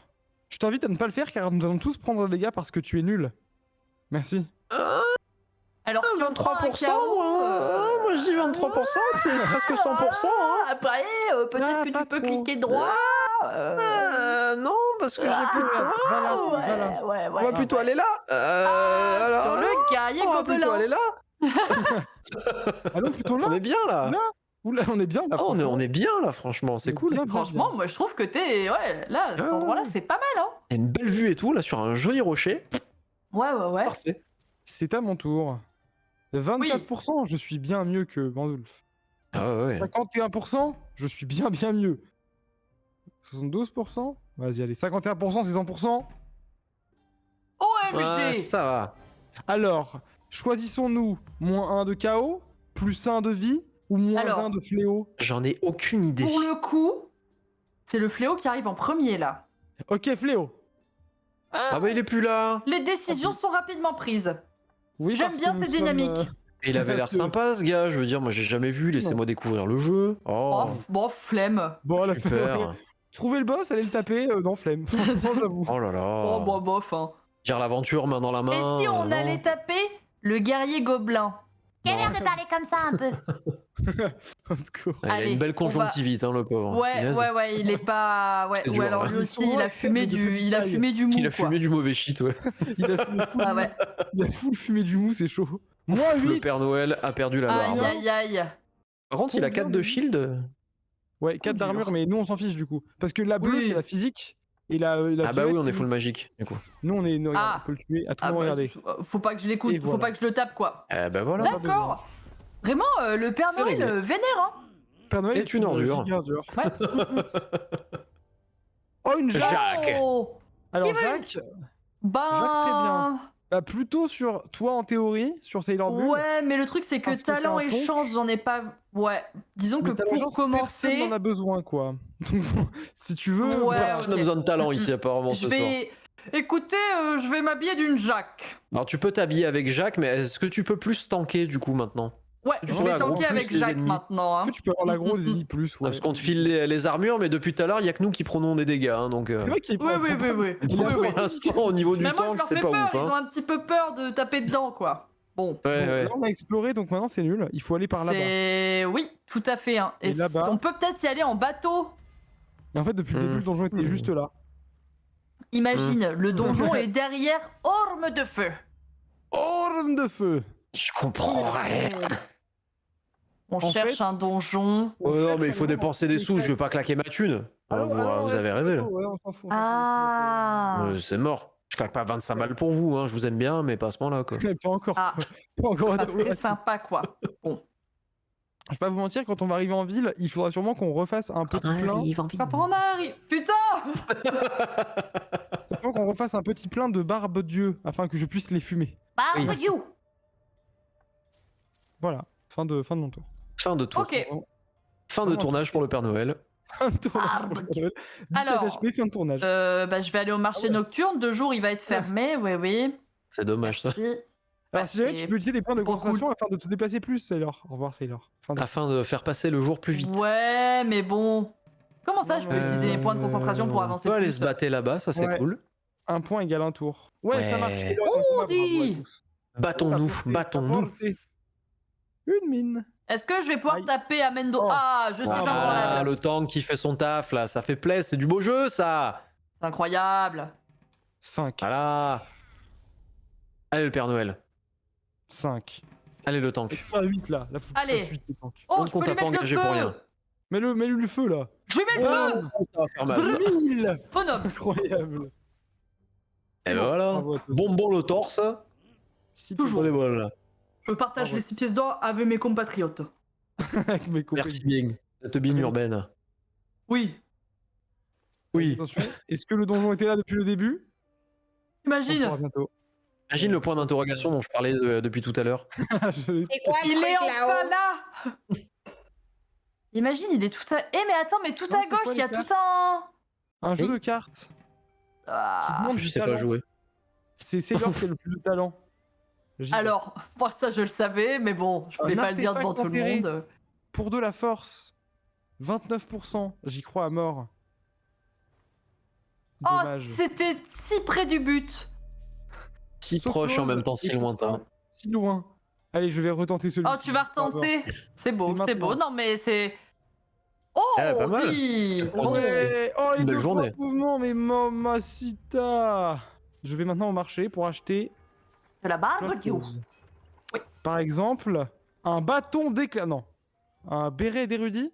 S1: je t'invite à ne pas le faire car nous allons tous prendre des dégâts parce que tu es nul. Merci.
S2: Alors, si on prend un
S3: 23%,
S2: KO,
S3: moi je dis 23%, c'est presque 100%. Hein.
S2: Après, peut-être
S1: Ah,
S2: que
S1: pas
S2: tu peux
S1: trop.
S2: cliquer droit.
S3: Non, parce que j'ai plus de
S1: Regarde,
S3: points.
S1: voilà,
S2: ouais,
S1: voilà.
S2: ouais,
S3: On va plutôt aller là. alors,
S2: Sur le guerrier
S3: on va plutôt
S2: gobelin.
S3: aller là.
S1: Allons plutôt là.
S3: On est bien là.
S1: Oula. Oula, on est bien là.
S3: Ah, on
S1: franchement.
S3: est bien là, franchement, c'est cool.
S1: Bien,
S3: Il
S1: bien,
S2: Franchement,
S1: bien.
S2: moi je trouve que t'es. Ouais, là, cet
S3: Ah.
S2: endroit-là, c'est pas mal, hein.
S3: y a une belle vue et tout là sur un joli rocher.
S2: Ouais.
S3: Parfait.
S1: C'est à mon tour. 24%, je suis bien mieux que Bandulf.
S3: Ah ouais.
S1: 51%, je suis bien mieux. 72%, vas-y, allez, 51%, c'est 100%.
S2: OMG.
S3: Ouais, ça va.
S1: Alors, choisissons-nous moins 1 de KO, plus 1 de vie, ou moins
S2: Alors.
S1: 1 de fléau.
S3: J'en ai aucune idée.
S2: Pour le coup, c'est le fléau qui arrive en premier, là.
S1: Ok, fléau.
S3: Ah bah il est plus là.
S2: Les décisions sont rapidement prises.
S1: Oui,
S2: J'aime
S1: parce
S2: bien,
S1: que nous
S2: c'est
S1: sommes,
S2: dynamique.
S3: Et il avait l'air
S1: Parce que-
S3: sympa ce gars, je veux dire, moi j'ai jamais vu, laissez-moi découvrir le jeu. Oh,
S2: Bon, flemme.
S1: Bon, la
S3: super.
S1: Trouvez le boss, allez le taper dans Flemme. Franchement, j'avoue.
S3: Oh là
S2: Oh,
S3: là.
S2: bof, hein.
S3: Dire l'aventure main dans la main.
S2: Et si on
S3: non.
S2: allait taper le guerrier gobelin?
S5: Quelle heure de parler comme ça un peu.
S1: Au secours.
S3: Il a
S2: Allez,
S3: une belle
S2: on va-
S3: conjonctivite, hein, le pauvre.
S2: Ouais,
S3: Punaise.
S2: ouais, il est pas. Ouais,
S3: C'est dur,
S2: alors
S3: hein.
S2: lui aussi,
S1: Ils sont
S2: il a
S1: ouais,
S2: fumé
S1: de
S2: du,
S1: petite
S2: il a
S1: taille.
S2: fumé du mou.
S3: Il a
S2: quoi.
S3: fumé du mauvais shit, ouais.
S1: Il a fumé full,
S2: Ah ouais.
S1: il a full fumé du mou, c'est chaud. Moi,
S3: Le
S1: 8.
S3: Père Noël a perdu la
S2: Aïe,
S3: barbe.
S2: aïe, aïe.
S3: Par contre, il a
S1: Combien
S3: 4 de
S1: de-
S3: shield.
S1: Ouais, 4
S2: dur.
S1: d'armure, mais nous on s'en fiche du coup. Parce que la bleue
S2: Oui.
S1: c'est la physique. Et la
S3: Ah bah oui,
S1: violette,
S3: on
S1: c'est
S3: est full magique, du coup.
S1: Nous on est. Non, regarde,
S2: Ah.
S1: on peut le tuer à tout
S2: Ah,
S1: moment,
S2: bah,
S1: regardez.
S2: faut pas que je l'écoute,
S1: Et
S2: faut
S1: voilà.
S2: pas que je le tape, quoi.
S3: Eh ben voilà.
S1: Pas besoin.
S2: D'accord. Vraiment, le Père
S3: C'est
S2: Noël
S3: réglé.
S2: vénère, hein.
S1: Père Noël
S3: est une ordure.
S1: giga ordure.
S2: Ouais.
S1: Oh, une Jacques.
S3: Jacques.
S2: Oh.
S1: Alors,
S2: Qui veut-
S1: Jacques,
S2: Ben.
S1: très bien. bah, plutôt sur toi en théorie, sur Sailor Bull.
S2: Ouais, mais le truc, c'est que
S1: Parce que c'est
S2: talent
S1: un
S2: et
S1: tonk.
S2: chance, j'en ai pas. Ouais, disons que
S1: Mais t'as la
S2: pour
S1: chance, personne
S2: commencer,
S1: n'en a besoin, quoi. Donc, si tu veux.
S2: Ouais,
S3: Personne n'a
S2: ok.
S3: besoin de talent ici, apparemment,
S2: je
S3: ce soir.
S2: vais. Écoutez, je vais m'habiller d'une Jacques.
S3: Alors, tu peux t'habiller avec Jacques, mais est-ce que tu peux plus tanker, du coup, maintenant?
S2: Ouais,
S3: Tu
S2: je
S3: peux
S2: vais
S3: aggro
S2: tanker
S3: plus
S2: avec
S3: les
S2: Jacques
S3: ennemis.
S2: maintenant. Hein.
S1: Tu peux avoir l'aggro des ennemis plus, ouais.
S3: Parce qu'on te file les armures, mais depuis tout à l'heure, il y a que nous qui prenons des dégâts, hein, donc...
S1: C'est vrai qu'il est
S2: Oui,
S1: pas-
S2: oui, oui, oui.
S1: Il est
S3: Pour
S1: un peu-
S3: l'instant, au niveau du
S2: Mais moi, je
S3: tank,
S2: leur
S3: c'est
S2: fais
S3: pas
S2: peur,
S3: ouf,
S2: ils ont
S3: hein.
S2: un petit peu peur de taper dedans, quoi. Bon.
S3: Ouais, ouais.
S1: Là, on a exploré, donc maintenant c'est nul. Il faut aller par là-bas.
S2: C'est. Oui, tout à fait. Hein.
S1: Et là-bas
S2: on peut peut-être y aller en bateau.
S1: Et en fait, depuis le début, le donjon était juste là.
S2: Imagine, le donjon est derrière Orme de Feu.
S1: Orme de feu.
S3: Je comprends rien.
S2: On
S1: En
S2: cherche
S1: fait,
S2: un donjon.
S3: Oh non, mais il faut
S1: vraiment
S3: dépenser des sous, je vais pas claquer ma thune. Vous avez rêvé, là.
S1: Ouais, on s'en fout.
S2: Ah.
S3: C'est mort. Je claque pas 25 balles pour vous, hein. Je vous aime bien, mais pas à ce moment-là, quoi.
S1: Mais pas encore.
S2: Ah.
S1: Pas encore.
S2: Pas très sympa, quoi. Bon.
S1: Je vais pas vous mentir, quand on va arriver en ville, il faudra sûrement qu'on refasse un petit plein.
S2: Quand on arrive. Putain.
S1: Sûrement qu'on refasse un petit plein de barbe Dieu afin que je puisse les fumer.
S5: Barbe
S3: Oui.
S5: Dieu.
S1: Voilà. Fin de mon tour.
S3: Fin de tour.
S2: Ok.
S3: Fin de tournage pour le Père Noël.
S1: Fin de tournage.
S2: Ah,
S1: pour le Noël. 17
S2: alors,
S1: HP, fin de tournage.
S2: Bah, je vais aller au marché nocturne. 2 jours, il va être fermé. Oui, oui.
S3: C'est dommage, ça.
S2: Si.
S1: Alors, si jamais
S2: c'est
S1: tu peux utiliser des points de
S2: pas
S1: concentration afin de te déplacer plus, Sailor. Au revoir, Sailor.
S3: Afin de faire passer le jour plus vite.
S2: Ouais, mais bon. Comment ça, je peux utiliser mes points de concentration pour
S3: On
S2: avancer
S3: peut aller
S2: plus
S3: se battre là-bas, ça c'est
S1: Ouais.
S3: cool.
S1: Un point égale un tour. Ouais, ça marche.
S3: Ouais.
S1: Sailor, dans le combat, bravo à
S2: dit.
S1: tous.
S3: Battons-nous,
S1: Apportez,
S3: battons-nous.
S1: apportez. Une mine.
S2: Est-ce que je vais pouvoir
S1: Aïe.
S2: taper à Mendo?
S1: Oh.
S2: Ah, je suis
S3: Ah,
S2: invulnérable.
S3: le tank qui fait son taf là, ça fait plaisir, c'est du beau jeu ça.
S2: C'est incroyable.
S1: 5.
S3: Voilà. Allez le Père Noël.
S1: 5.
S3: Allez le tank.
S1: Pas 8 là. Là, faut que tu
S2: Allez.
S1: fasses 8 les tanks.
S2: Oh,
S3: Donc,
S2: je peux
S3: on
S2: lui
S3: t'a pas
S2: mettre le
S3: engagé pour rien.
S2: feu.
S1: Mets-lui le feu là.
S2: Je lui mets le feu.
S3: Ça va faire mal. ça.
S1: 1000.
S2: Bonhomme.
S1: Incroyable.
S3: Et
S2: bon.
S3: voilà.
S1: Bravo à tous.
S3: Bonbon le torse.
S1: Si
S2: Toujours.
S3: On est bon là.
S2: Je partage
S1: Ah ouais.
S2: les 6 pièces d'or avec mes compatriotes.
S1: avec mes copains.
S3: Merci bien. Cette bine urbaine.
S2: Oui.
S3: Oui.
S1: Attention. Est-ce que le donjon était là depuis le début? On le
S2: Imagine.
S1: saura bientôt.
S3: Imagine le point d'interrogation dont je parlais depuis tout à l'heure.
S6: C'est quoi le
S2: Il est
S6: truc
S2: enfin
S6: là-haut?
S2: là. Imagine, il est tout à... Eh mais attends, mais tout
S1: Non,
S2: à
S1: c'est
S2: gauche,
S1: quoi
S2: il y a
S1: les
S2: tout un...
S1: Un jeu
S3: Oui.
S1: de cartes. Qui
S2: Ah.
S1: demande
S3: Je
S1: du
S3: sais pas
S1: talent.
S3: jouer.
S1: C'est Sailor qui a le plus de talent. J'y vais.
S2: Alors, moi ça je le savais, mais bon, je voulais
S1: Un
S2: pas le dire
S1: artefact
S2: devant tout le
S1: enterré.
S2: monde.
S1: Pour de la force. 29%. J'y crois à mort.
S2: Oh,
S1: Dommage.
S2: c'était si près du but.
S3: Si
S1: So
S3: proche en
S1: close
S3: même temps, si
S1: et pourtant
S3: lointain.
S1: Si loin. Allez, je vais retenter celui-ci.
S2: Oh, tu vas retenter. C'est beau,
S1: C'est
S2: c'est beau.
S1: maintenant.
S2: Non mais c'est... Oh,
S3: pas mal.
S2: oui.
S3: Oh,
S1: Ouais. Oh, les
S3: Une belle
S1: deux
S3: journée.
S1: fois mouvement, mais mamacita. Je vais maintenant au marché pour acheter
S2: De la
S1: plein
S2: barbe,
S1: de
S2: Dio.
S1: choses.
S2: Oui.
S1: Par exemple, un bâton d'éclat. Non. Un béret d'érudit.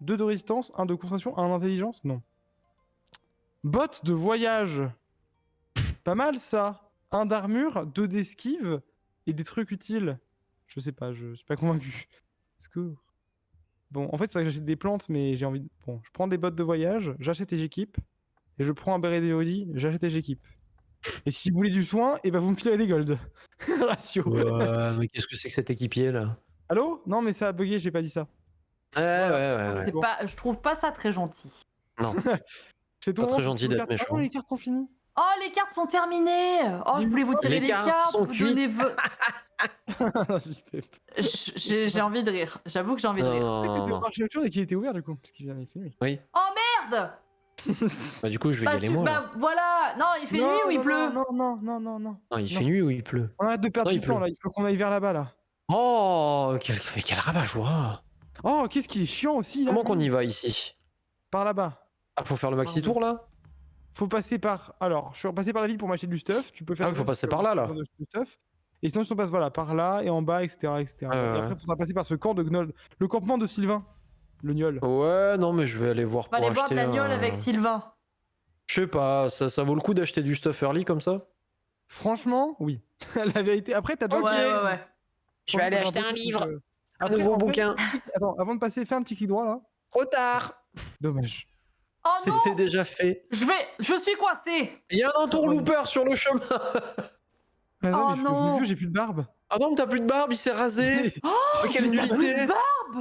S1: 2 de résistance, 1 de concentration, 1 d'intelligence. Non. Bottes de voyage. Pas mal ça. 1 d'armure, 2 d'esquive et des trucs utiles. Je sais pas, je suis pas convaincu. Est-ce que... Bon, en fait, c'est vrai que j'achète des plantes, mais j'ai envie de... Bon, je prends des bottes de voyage, j'achète et j'équipe. Et je prends un béret d'érudit, j'achète et j'équipe. Et si vous voulez du soin, et ben vous me filez des golds. Ratio.
S3: Ouais, mais qu'est-ce que c'est que cet équipier là?
S1: Allô? Non, mais ça a bugué, j'ai pas dit ça.
S3: Ouais.
S2: C'est pas... Je trouve pas ça très gentil.
S1: C'est
S3: Pas
S1: ton
S3: très
S1: moment,
S3: gentil
S1: tu
S3: d'être
S1: regardes-
S3: méchant.
S1: Ah non, les cartes sont finies.
S2: Oh, les cartes sont terminées. Oh, je voulais vous tirer
S3: Les
S2: les
S3: cartes
S2: cartes,
S3: sont
S2: vous donner
S3: cuites.
S1: J'y fais pas.
S2: J'ai envie de rire. J'avoue que j'ai envie de rire.
S3: Non,
S1: Le
S3: non.
S1: marché nocturne et qu'il était ouvert du coup, parce qu'il vient, il fait nuit.
S2: Oh merde.
S3: Bah, du coup, je vais y
S2: Bah,
S3: aller moi. là.
S2: bah voilà. Non, il fait nuit ou il pleut?
S1: Non.
S3: Non, il
S1: non.
S3: fait nuit ou il pleut?
S1: On arrête de perdre
S3: Non,
S1: du
S3: il
S1: temps
S3: pleut.
S1: là, il faut qu'on aille vers là-bas là.
S3: Oh, quel rabat-joie!
S1: Oh, qu'est-ce qu'il est chiant aussi là.
S3: Comment qu'on
S1: lui.
S3: y va ici?
S1: Par là-bas.
S3: Ah, faut faire le maxi tour là?
S1: Faut passer par. Alors, je suis repassé par la ville pour m'acheter du stuff. Tu peux faire.
S3: Ah oui, faut passer par là, là.
S1: Du stuff. Et sinon, si on passe voilà, par là et en bas, etc. etc.
S3: Ouais,
S1: Et
S3: ouais.
S1: après, il faudra passer par ce camp de Gnoll. Le campement de Sylvain. Le Gnoll.
S3: Ouais, non, mais je vais aller voir
S2: On va
S3: pour
S2: aller boire
S3: acheter.
S2: de la gnôle avec Sylvain.
S3: Je sais pas, ça vaut le coup d'acheter du stuff early comme ça?
S1: Franchement, oui. La vérité. Après, t'as
S2: Ouais,
S1: d'autres.
S2: ouais.
S3: Je vais aller acheter un livre, un nouveau bouquin.
S1: Attends, avant de passer, fais un petit clic droit là.
S3: Trop tard!
S1: Dommage.
S2: Oh non.
S3: C'était déjà fait.
S2: Je suis coincé.
S3: Il y a un entourloupeur sur le chemin!
S1: Ah non,
S2: Oh
S1: mais je suis
S2: non.
S1: devenu vieux, j'ai plus de barbe.
S3: Ah non, mais t'as plus de barbe, il s'est rasé!
S2: Oh,
S3: Oh, quelle nullité!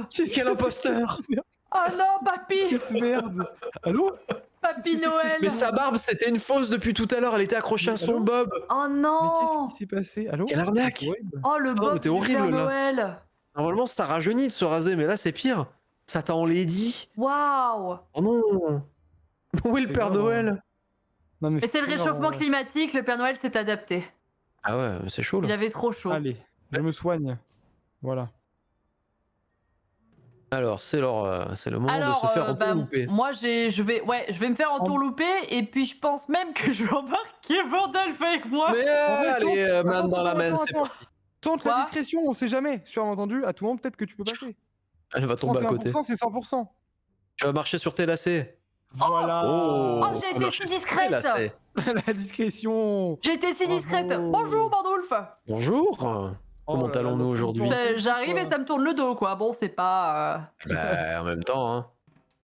S1: Qu'est-ce
S3: Quel
S1: que
S3: imposteur!
S2: oh non, papy.
S1: c'est que cette merde? Allô?
S2: Papy
S1: Qu'est-ce que c'est que
S2: Noël.
S3: Mais sa barbe, c'était une fausse depuis tout à l'heure, elle était accrochée à
S1: Mais
S3: son
S1: allô
S3: bob!
S2: Oh
S1: Mais
S2: non.
S1: qu'est-ce qui s'est passé? Allô?
S3: Quelle arnaque.
S1: C'est horrible.
S2: Oh le
S3: mais
S2: bob
S3: t'es
S2: du
S3: horrible,
S2: Père
S3: là.
S2: Noël.
S3: Normalement, ça rajeunit de se raser, mais là, c'est pire. Ça t'a enlaidi.
S2: Waouh.
S3: Oh non! Où est le
S1: C'est
S3: Père
S1: grave,
S3: Noël?
S1: Non,
S2: Mais c'est le
S1: énorme,
S2: réchauffement
S1: ouais.
S2: climatique, le Père Noël s'est adapté.
S3: Ah ouais, c'est chaud
S2: Il
S3: là.
S2: avait trop chaud.
S1: Allez, je me soigne. Voilà.
S3: Alors, c'est le moment
S2: Alors,
S3: de se faire
S2: bah,
S3: entourlouper.
S2: moi je vais me faire entourlouper et puis je pense même que je vais embarquer Vandalf avec moi.
S3: Mais
S1: vrai,
S3: allez,
S1: tente,
S3: main
S1: attends,
S3: dans la
S1: attends,
S3: main,
S1: attends,
S3: c'est
S1: attends.
S3: parti.
S1: Tente
S2: Quoi
S1: la discrétion, on sait jamais. Sur entendu, à tout moment, peut-être que tu peux passer.
S3: Elle va tomber à côté.
S1: 31%, c'est 100%.
S3: Tu vas marcher sur tes lacets.
S1: Voilà.
S2: Oh, j'ai
S3: tu vas
S2: été
S3: marcher
S2: si
S3: sur tes
S2: discrète.
S3: lacets.
S1: La discrétion.
S2: J'ai été si
S1: Bravo.
S2: discrète. Bonjour Bandolf.
S3: Bonjour.
S1: Oh
S3: Comment
S1: là là,
S3: allons-nous
S1: notre
S3: aujourd'hui
S1: temps.
S2: J'arrive et ça me tourne le dos quoi. Bon, c'est pas.
S3: Bah, en même temps, hein.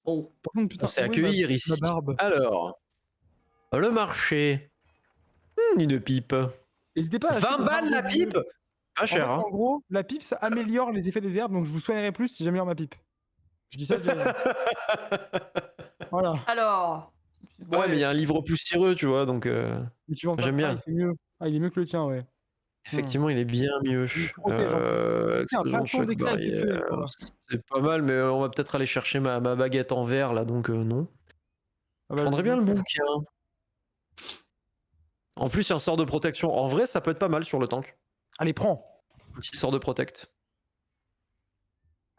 S2: Bon.
S1: Par contre, putain,
S3: On s'est
S1: où est
S3: accueillir
S1: ma
S3: ici.
S1: barbe.
S3: Alors, le marché. Une pipe.
S1: N'hésitez pas à acheter
S3: 20
S1: des
S3: balles la
S1: barbes
S3: pipe?
S1: bleues.
S3: Pas
S1: En fait,
S3: cher, hein.
S1: en gros, la pipe, ça améliore les effets des herbes, donc je vous soignerai plus si j'améliore ma pipe. Je dis ça, je dis rien. Voilà.
S2: Alors.
S3: Ouais, mais il y a un livre poussiéreux, tu vois, donc.
S1: Mais tu vas en faire
S3: J'aime
S1: un,
S3: bien.
S1: il fait mieux. Ah, il est mieux que le tien, ouais.
S3: Effectivement, il est bien mieux.
S1: Il protège, en plus. Tiens,
S3: Explosion,
S1: bâton
S3: choc,
S1: d'éclat exceptionnel,
S3: barrière.
S1: quoi.
S3: C'est pas mal, mais on va peut-être aller chercher ma baguette en verre là, donc non.
S1: Ah
S3: Je
S1: bah,
S3: prendrais bien le bouquin. En plus, il y a un sort de protection. En vrai, ça peut être pas mal sur le tank.
S1: Allez, prends.
S3: Un petit sort de protect.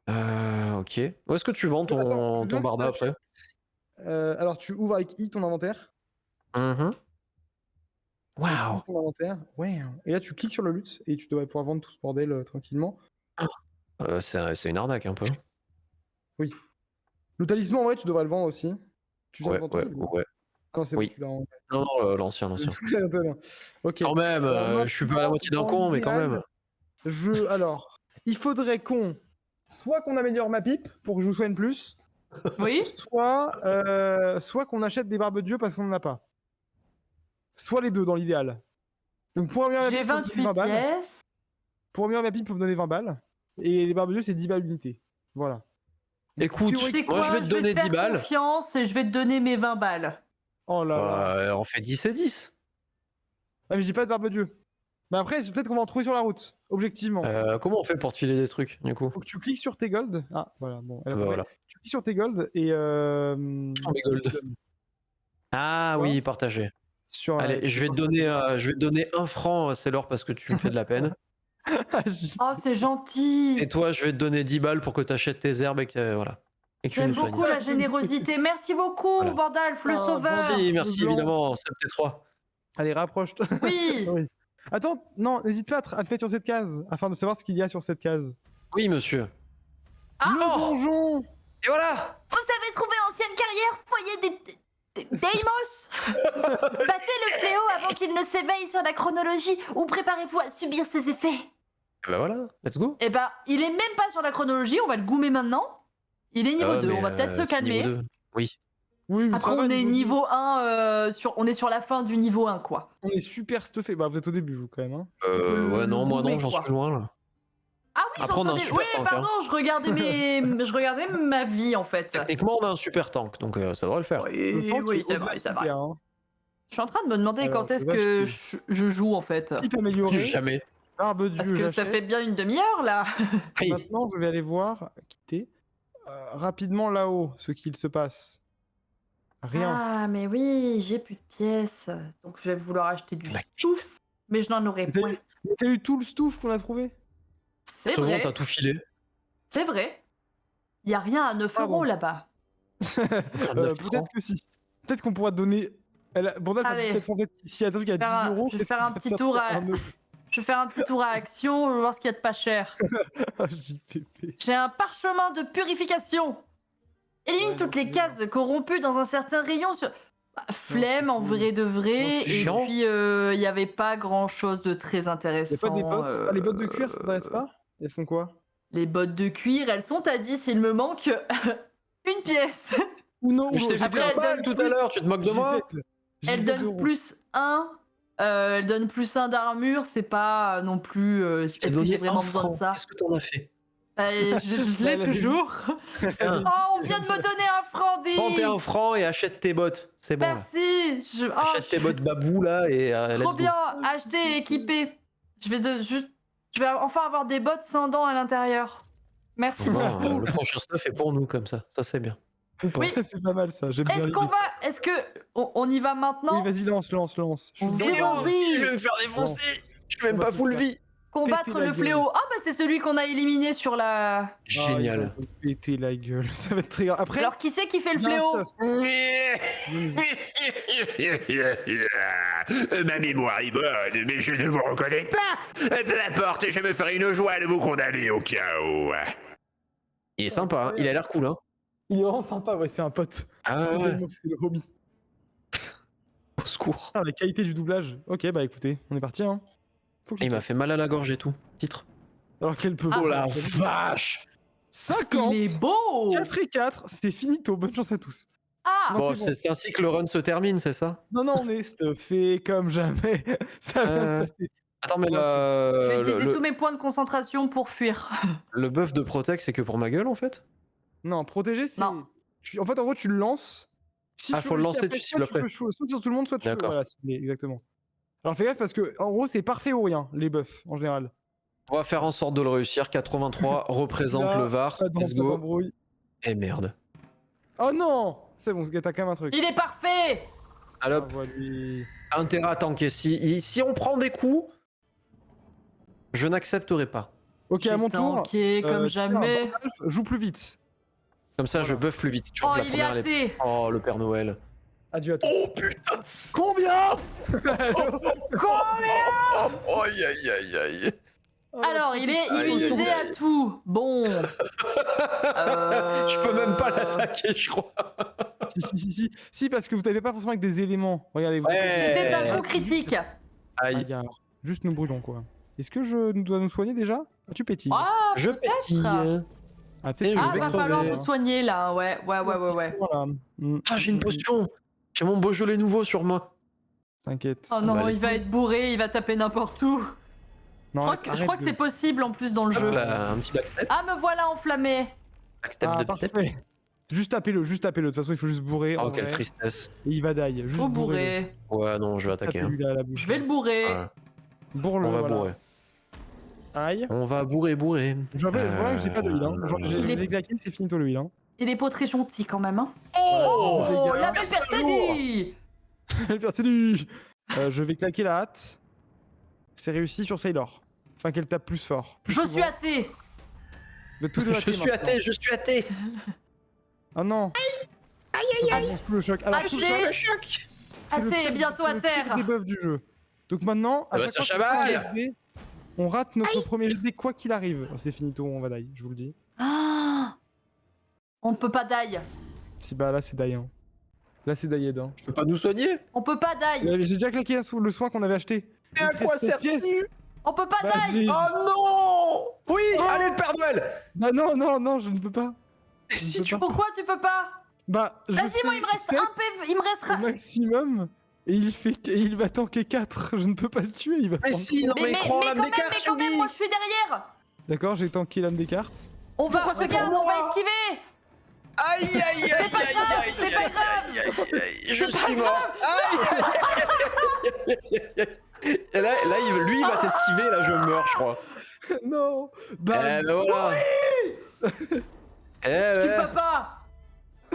S3: Ok. Où est-ce que tu vends
S1: Attends, je
S3: ton
S1: veux bien que
S3: barda
S1: t'achètes.
S3: après?
S1: Alors, tu ouvres avec I ton inventaire.
S3: Mhm.
S1: Avec I
S3: Waouh.
S1: ton inventaire. Ouais. Et là, tu cliques sur le loot et tu devrais pouvoir vendre tout ce bordel tranquillement.
S3: C'est une arnaque un peu.
S1: Le talisman, en vrai, tu devrais le vendre aussi. Tu viens de
S3: Ouais,
S1: vendre
S3: ouais,
S1: ton livre.
S3: ouais.
S1: Ah non, c'est
S3: Oui.
S1: bon, tu l'as en...
S3: Non, non, l'ancien.
S1: Très bien. Ok.
S3: Quand même,
S1: Alors,
S3: je suis pas à la moitié d'un
S1: dans
S3: con, mais quand même.
S1: l'idéal, Alors, il faudrait soit qu'on améliore ma pipe pour que je vous soigne plus,
S2: Oui.
S1: soit qu'on achète des barbes-dieu parce qu'on n'en a pas. Soit les deux dans l'idéal. Donc pour améliorer ma
S2: J'ai
S1: pipe, faut me donner
S2: 28
S1: 20 balles.
S2: pièces.
S1: Pour améliorer ma pipe, faut me donner 20 balles. Et les barbes-dieu, c'est 10 balles l'unité. Voilà.
S3: Écoute,
S2: C'est
S3: moi
S2: quoi?
S3: je vais te donner
S2: faire
S3: 10 balles.
S2: confiance et je vais te donner mes 20 balles.
S1: Oh là là.
S3: On fait 10 et 10.
S1: Ah mais j'ai pas de barbe-dieu. Mais après, peut-être qu'on va en trouver sur la route. Objectivement.
S3: Comment on fait pour te filer des trucs du coup?
S1: Faut que tu cliques sur tes golds. Ah, voilà, bon. Elle a
S3: Bah,
S1: trouvé.
S3: voilà.
S1: Tu cliques sur tes golds et.
S3: Les gold. Ah
S1: Quoi
S3: oui, partagé.
S1: Sur,
S3: Allez, je vais te donner 1 franc, c'est l'or parce que tu me fais de la peine.
S2: Oh, c'est gentil.
S3: Et toi, je vais te donner 10 balles pour que tu achètes tes herbes et que voilà. Et que tu
S2: J'aime
S3: nous soignes.
S2: beaucoup la générosité. Merci beaucoup,
S3: Voilà.
S2: Bandalf, le
S1: Ah,
S2: sauveur.
S3: Merci, merci
S1: blanc.
S3: évidemment, c'est peut-être 3.
S1: Allez, rapproche-toi.
S2: Oui.
S1: Oui. Attends, non, n'hésite pas à te mettre sur cette case afin de savoir ce qu'il y a sur cette case.
S3: Oui, monsieur.
S2: Ah,
S1: Le
S3: oh
S1: donjon.
S3: Et voilà.
S5: Vous avez trouvé ancienne carrière, voyez Deimos. Battez le fléau avant qu'il ne s'éveille sur la chronologie ou préparez-vous à subir ses effets.
S3: Bah voilà, let's go.
S2: Eh ben, il est même pas sur la chronologie, on va le goumer maintenant. Il est niveau 2, on va peut-être se
S3: c'est niveau
S2: calmer.
S3: 2. Oui.
S1: Oui, mais
S2: Après,
S1: ça va,
S2: on est
S1: deux.
S2: niveau 1, on est sur la fin du niveau 1, quoi.
S1: On est super stuffé. Bah, vous êtes au début, vous, quand même. Hein.
S3: Ouais, non, moi non,
S2: goumer,
S3: j'en
S2: quoi.
S3: suis loin là.
S2: Ah oui,
S3: Après,
S2: j'en
S3: on a un
S2: suis
S3: super
S2: Oui,
S3: tank,
S2: pardon, je regardais ma vie, en fait.
S3: Techniquement, on a un super tank, donc ça devrait le faire.
S1: Le tank
S2: Oui,
S1: est
S2: c'est
S1: au-delà
S2: vrai,
S1: de
S2: c'est
S1: super,
S2: vrai.
S1: hein.
S2: Je suis en train de me demander
S1: Alors,
S2: quand est-ce
S1: je vais
S2: que
S1: acheter.
S2: je joue, en fait.
S1: Type amélioré.
S3: Jamais.
S1: Barbe-dieu,
S2: Parce que ça
S1: j'achète.
S2: fait bien une demi-heure, là.
S3: Oui.
S1: Maintenant, je vais aller voir, quitter rapidement là-haut ce qu'il se passe. Rien.
S2: Ah, mais oui, j'ai plus de pièces. Donc, je vais vouloir acheter du
S3: La
S2: stouf, mais je n'en aurai
S1: Mais t'as
S2: point.
S1: eu- mais t'as eu tout le stuff qu'on a trouvé.
S2: C'est
S3: C'est bon,
S2: vrai,
S3: t'as tout filé.
S2: c'est vrai. Il y a rien à 9
S1: Ah
S2: euros
S1: bon.
S2: là-bas.
S1: Peut-être que si. Peut-être qu'on pourra te donner. Bordel,
S2: Allez.
S1: 17 francs, peut-être qu'ici à 10
S2: Je vais faire un-
S1: euros.
S2: je vais
S1: peut-être
S2: faire
S1: qu'il
S2: un
S1: va
S2: petit
S1: te
S2: tour
S1: sortir
S2: à-
S1: un euro.
S2: Je vais faire un petit tour à Action, je vais voir ce qu'il y a de pas cher.
S1: Ah, JPP.
S2: J'ai un parchemin de purification. Élimine
S1: Ouais,
S2: toutes
S1: non,
S2: les cases corrompues dans un certain rayon sur... Bah, flemme
S1: c'est
S2: en
S1: cool.
S2: vrai de vrai.
S3: Non, c'est
S2: Et
S3: chiant.
S2: puis, il n'y avait pas grand-chose de très intéressant.
S1: Y'a pas des bottes Ah, les bottes de cuir, ça t'intéresse pas Elles font quoi
S2: Les bottes de cuir, elles sont à 10, il me manque une pièce.
S1: Ou non,
S3: Mais je t'ai fait
S2: Après,
S3: 20
S2: elle
S3: balles
S2: donne
S3: tout à
S2: plus.
S3: l'heure, tu te moques de moi?
S2: Elle donne plus 1. Elle donne plus 1 d'armure, c'est pas non plus...
S3: Je t'ai
S2: Est-ce que
S3: donné
S2: j'ai vraiment
S3: 1
S2: besoin de
S3: franc.
S2: ça
S3: Qu'est-ce que t'en as fait?
S2: Je l'ai
S1: Elle avait
S2: toujours.
S3: Hein.
S2: Oh, on vient de me donner un franc, Dis.
S3: Prends tes 1 franc et achète tes bottes. C'est bon là.
S2: Merci.
S3: Achète tes bottes babou là et let's
S2: Trop
S3: go.
S2: bien, acheter et équiper. Je vais enfin avoir des bottes sans dents à l'intérieur. Merci
S3: Bon,
S2: beaucoup.
S3: le prochain stuff est pour nous comme ça c'est bien.
S2: Oui.
S1: C'est pas mal ça, j'aime bien.
S2: Est-ce que on y va maintenant?
S1: Oui, vas-y, lance. Je suis
S2: On
S1: dedans.
S2: Vas-y.
S3: Je vais me faire défoncer. Je suis même
S1: On va
S3: pas
S1: se
S3: full
S1: faire.
S3: vie.
S2: Combattre
S1: péter la
S2: le
S1: gueule.
S2: fléau. Ah bah c'est celui qu'on a éliminé sur la...
S1: Ah, il va
S3: Génial.
S1: me péter la gueule, ça va être très grave. Après,
S2: Alors qui c'est qui fait le
S1: il y a un
S2: fléau?
S1: stuff.
S4: Ma mémoire est bonne, mais je ne vous reconnais pas. Peu importe, je me ferai une joie de vous condamner au chaos.
S3: Il est sympa, hein. Il a l'air cool hein.
S1: Il est vraiment sympa, ouais, c'est un pote.
S3: Ah
S1: C'est
S3: ouais.
S1: Deimos, c'est le hobby.
S3: Au secours.
S1: Ah, la qualité du doublage. Ok, bah écoutez, on est parti, hein. Faut que
S3: Et il
S1: je-
S3: m'a fait mal à la gorge et tout. Titre.
S1: Alors qu'elle peut.
S3: Oh la
S1: voir.
S3: vache.
S1: 50
S2: Il est beau.
S1: 4 et 4, c'est finito, bonne chance à tous.
S2: Ah,
S1: Non,
S3: Bon,
S1: c'est bon.
S3: c'est ainsi que le run se termine, c'est ça?
S1: Non, on est stuffé comme jamais. Ça va se passer.
S3: Attends, mais
S2: je vais
S3: le,
S2: utiliser
S3: le,
S2: tous mes points de concentration pour fuir.
S3: le buff de Protect, c'est que pour ma gueule en fait?
S1: Non, protéger, c'est.
S2: Non.
S1: En fait, en gros, tu le lances. Si
S3: Ah,
S1: tu
S3: faut le
S1: réussis
S3: lancer, tu
S1: soit
S3: cibles après.
S1: peux soit sur tout le monde, soit tu peux.
S3: D'accord.
S1: Voilà, cibler, exactement. Alors fais gaffe parce que en gros c'est parfait ou rien les buffs en général.
S3: On va faire en sorte de le réussir. 83 représente
S1: Là,
S3: le VAR.
S1: Pas
S3: Let's
S1: pas
S3: go.
S1: d'embrouille.
S3: Et merde.
S1: Oh non. C'est bon, t'as quand même un truc.
S2: Il est parfait.
S3: Alors,
S1: Ah, voilà, lui.
S3: intérêt à tanker. Si on prend des coups, je n'accepterai pas.
S1: Ok, à mon tour.
S2: Tanké comme jamais.
S1: Gandalf joue plus vite.
S3: Comme ça, je
S1: Voilà.
S3: buff plus vite. Tu
S2: Oh,
S3: vois, la
S2: il est
S3: première,
S2: athée.
S3: Oh, le Père Noël.
S1: Adieu à tous.
S3: Oh putain.
S1: Combien
S3: Oh, aïe aïe aïe aïe.
S2: Alors, il est
S3: Aïe,
S2: immunisé
S3: aïe, aïe.
S2: à tout. Bon.
S3: Je peux même pas l'attaquer, je crois.
S1: Si, parce que vous n'avez pas forcément avec des éléments. Regardez, vous
S3: Ouais.
S2: C'était un coup critique.
S3: Aïe.
S1: Regarde, juste nous brûlons quoi. Est-ce que je dois nous soigner déjà? Ah, tu pétilles.
S2: Ah,
S3: Je
S2: peut-être.
S3: pétille.
S1: Ah,
S3: Et je
S2: Ah,
S3: vais
S2: va
S3: crever.
S2: falloir vous soigner là. Ouais.
S1: Voilà.
S3: Ah, j'ai une potion. J'ai mon Beaujolais nouveau sur moi.
S1: T'inquiète.
S2: Oh non,
S3: aller.
S2: il va être bourré, il va taper n'importe où.
S1: Non,
S2: Je crois que c'est possible en plus dans le
S3: Hop
S2: jeu.
S3: là, un petit backstep.
S2: Ah, me voilà enflammé.
S3: Backstep,
S1: Ah,
S3: dubstep.
S1: parfait. Juste tapez-le. De toute façon, il faut juste bourrer.
S3: Oh,
S1: en
S3: quelle
S1: vrai.
S3: tristesse.
S1: Et il va die. Juste
S2: Faut
S1: bourrer.
S2: bourrer.
S3: Ouais, non, je vais attaquer. hein.
S1: Tapez-lui là à la bouche.
S2: Je vais le bourrer.
S3: Ouais.
S1: Bourre-le.
S3: On va
S1: voilà.
S3: bourrer.
S1: Aïe.
S3: On va bourrer.
S1: Je vois que j'ai pas de heal. Hein. Genre,
S2: Il est-
S1: j'ai claqué, c'est finito le heal. Hein.
S2: Il est pas très gentil quand même. Hein.
S1: Oh, les gars.
S2: la belle Persénie.
S1: Merci. Je vais claquer la hâte. C'est réussi sur Sailor. Enfin, qu'elle tape plus fort. Plus
S2: Je
S1: souvent.
S2: suis athée.
S1: Vous êtes tous deux
S3: Je
S1: athées
S3: suis
S1: maintenant.
S3: athée, je suis athée.
S1: Ah non. Aïe. Le choc. Alors,
S2: Athée.
S1: sous le choc, c'est le
S2: Athée,
S1: pire-
S2: bientôt à
S1: c'est le pire
S2: terre.
S1: des buffs du jeu. Donc maintenant, à
S3: Ah bah,
S1: chaque
S3: ça
S1: fois qu'on prend un
S3: chavale.
S1: jet de dés, on rate notre premier jet de dés quoi qu'il arrive. Oh, c'est finito, on va die, je vous le dis.
S2: Ah, on ne peut pas die.
S1: Si bah là c'est die. Hein. Là c'est die hein.
S3: Tu peux pas nous soigner?
S2: On peut pas die.
S1: J'ai déjà claqué le soin qu'on avait acheté.
S3: Mais à
S1: Il te
S3: quoi
S1: reste sept pièces.
S3: sert-tu?
S2: On peut pas
S1: Bah,
S2: die.
S3: Oh non! Oui, allez le Père Noël!
S1: Bah non, je ne peux pas.
S3: Et
S1: Je
S3: si
S1: peux
S3: tu...
S1: pas.
S2: Pourquoi tu peux pas?
S1: Bah, je
S2: Vas-y, moi
S1: fais
S2: il me reste
S1: 7
S2: un PV. Il me restera.
S1: au maximum. Et il va tanker 4. Je ne peux pas le tuer, il va
S3: Mais
S1: prendre
S3: si, non
S1: trois.
S3: mais crois en l'âme des cartes,
S2: mais quand même,
S3: Shubi.
S2: moi je suis derrière.
S1: D'accord, j'ai tanké l'âme des cartes.
S2: On va,
S3: Pourquoi c'est
S2: regarde,
S3: pour
S2: on va
S3: moi
S2: esquiver.
S3: Aïe aïe aïe
S2: C'est
S3: aïe
S2: pas
S3: aïe
S2: grave,
S3: aïe
S2: c'est
S3: aïe
S2: pas
S3: aïe
S2: grave.
S3: aïe aïe aïe, je
S2: C'est pas
S3: suis mort. Aïe. Et là lui il va t'esquiver, là je meurs je crois.
S1: Non. Bah,
S3: Eh ben voilà. Eh
S2: Je
S3: ouais.
S2: peux pas.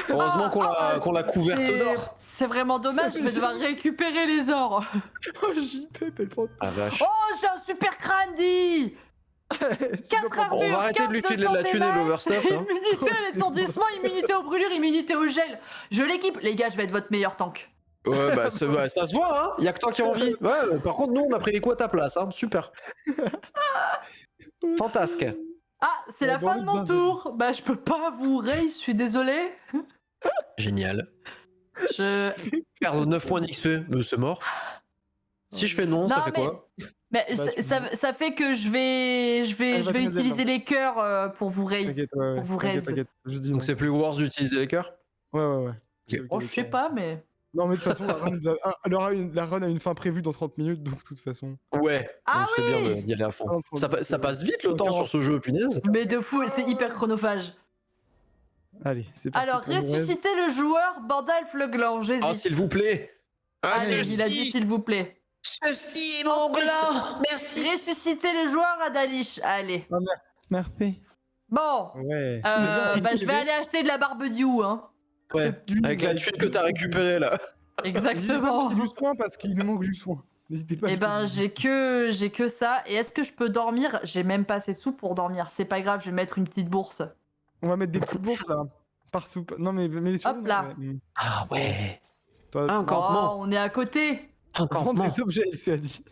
S3: Heureusement qu'on l'a couverte
S2: C'est-
S3: d'or.
S2: C'est vraiment dommage, je vais devoir récupérer les ors.
S1: oh, JP, elle prend.
S3: Ah vache.
S2: Oh, j'ai un super crâne dit. 4 armures,
S3: On va arrêter de lui
S2: 15
S3: filer de la thune et de l'overstuff, hein.
S2: Immunité à l'étourdissement, immunité aux brûlures, immunité au gel. Je l'équipe. Les gars, je vais être votre meilleur tank.
S3: Ouais bah ça se voit hein. Y'a que toi qui as envie. Ouais, par contre nous on a pris les coups à ta place hein. Super. Fantasque.
S2: Ah, c'est la
S1: Bon,
S2: fin de mon
S1: bien,
S2: tour. Bah, je peux pas vous raid, je suis désolé.
S3: Génial.
S2: Je...
S3: Perdre 9 points d'XP, mais c'est mort. Si je fais non, ça
S2: Non,
S3: fait
S2: mais-
S3: quoi?
S2: Mais
S1: Bah,
S2: ça fait que je vais
S1: Elle va te
S2: utiliser les cœurs pour vous raid.
S1: T'inquiète, ouais.
S2: Pour vous
S1: T'inquiète,
S2: raise.
S1: t'inquiète. Je dis non.
S3: Donc c'est plus worth d'utiliser les cœurs?
S1: Ouais.
S2: Oh, je sais pas, mais.
S1: Non, mais de toute façon, la run a une fin prévue dans 30 minutes, donc de toute façon.
S3: Ouais,
S2: Ah
S3: donc c'est bien
S2: oui
S3: d'y aller à fond.
S1: Ah,
S3: Ça passe vite le temps sur ce jeu, punaise.
S2: Mais de fou, c'est hyper chronophage.
S1: Allez, c'est parti.
S2: Alors,
S1: pour une raise.
S2: ressuscitez le joueur Bandalf le gland, j'hésite.
S3: Ah, s'il vous plaît. Ah,
S2: Allez, il a dit s'il vous plaît.
S3: Ceci est mon gland. Merci.
S2: Ressuscitez le joueur Adalish. Allez.
S1: Merci.
S2: Bon,
S1: Ouais.
S2: bah, je vais aller acheter de la barbecue, hein.
S3: Ouais, avec la thune que t'as récupérée là.
S2: Exactement.
S1: J'ai du soin parce qu'il nous manque du soin. N'hésitez pas. à
S2: Eh ben,
S1: acheter
S2: j'ai que ça. Et est-ce que je peux dormir? J'ai même pas assez de sous pour dormir. C'est pas grave, je vais mettre une petite bourse.
S1: On va mettre des petites bourses là. Partout. Non, mais sur
S2: Hop là.
S3: Ah ouais.
S1: Toi,
S3: Un
S2: Oh,
S3: campement.
S2: on est à côté.
S3: Un
S1: vends
S3: campement.
S1: des objets, il s'est dit.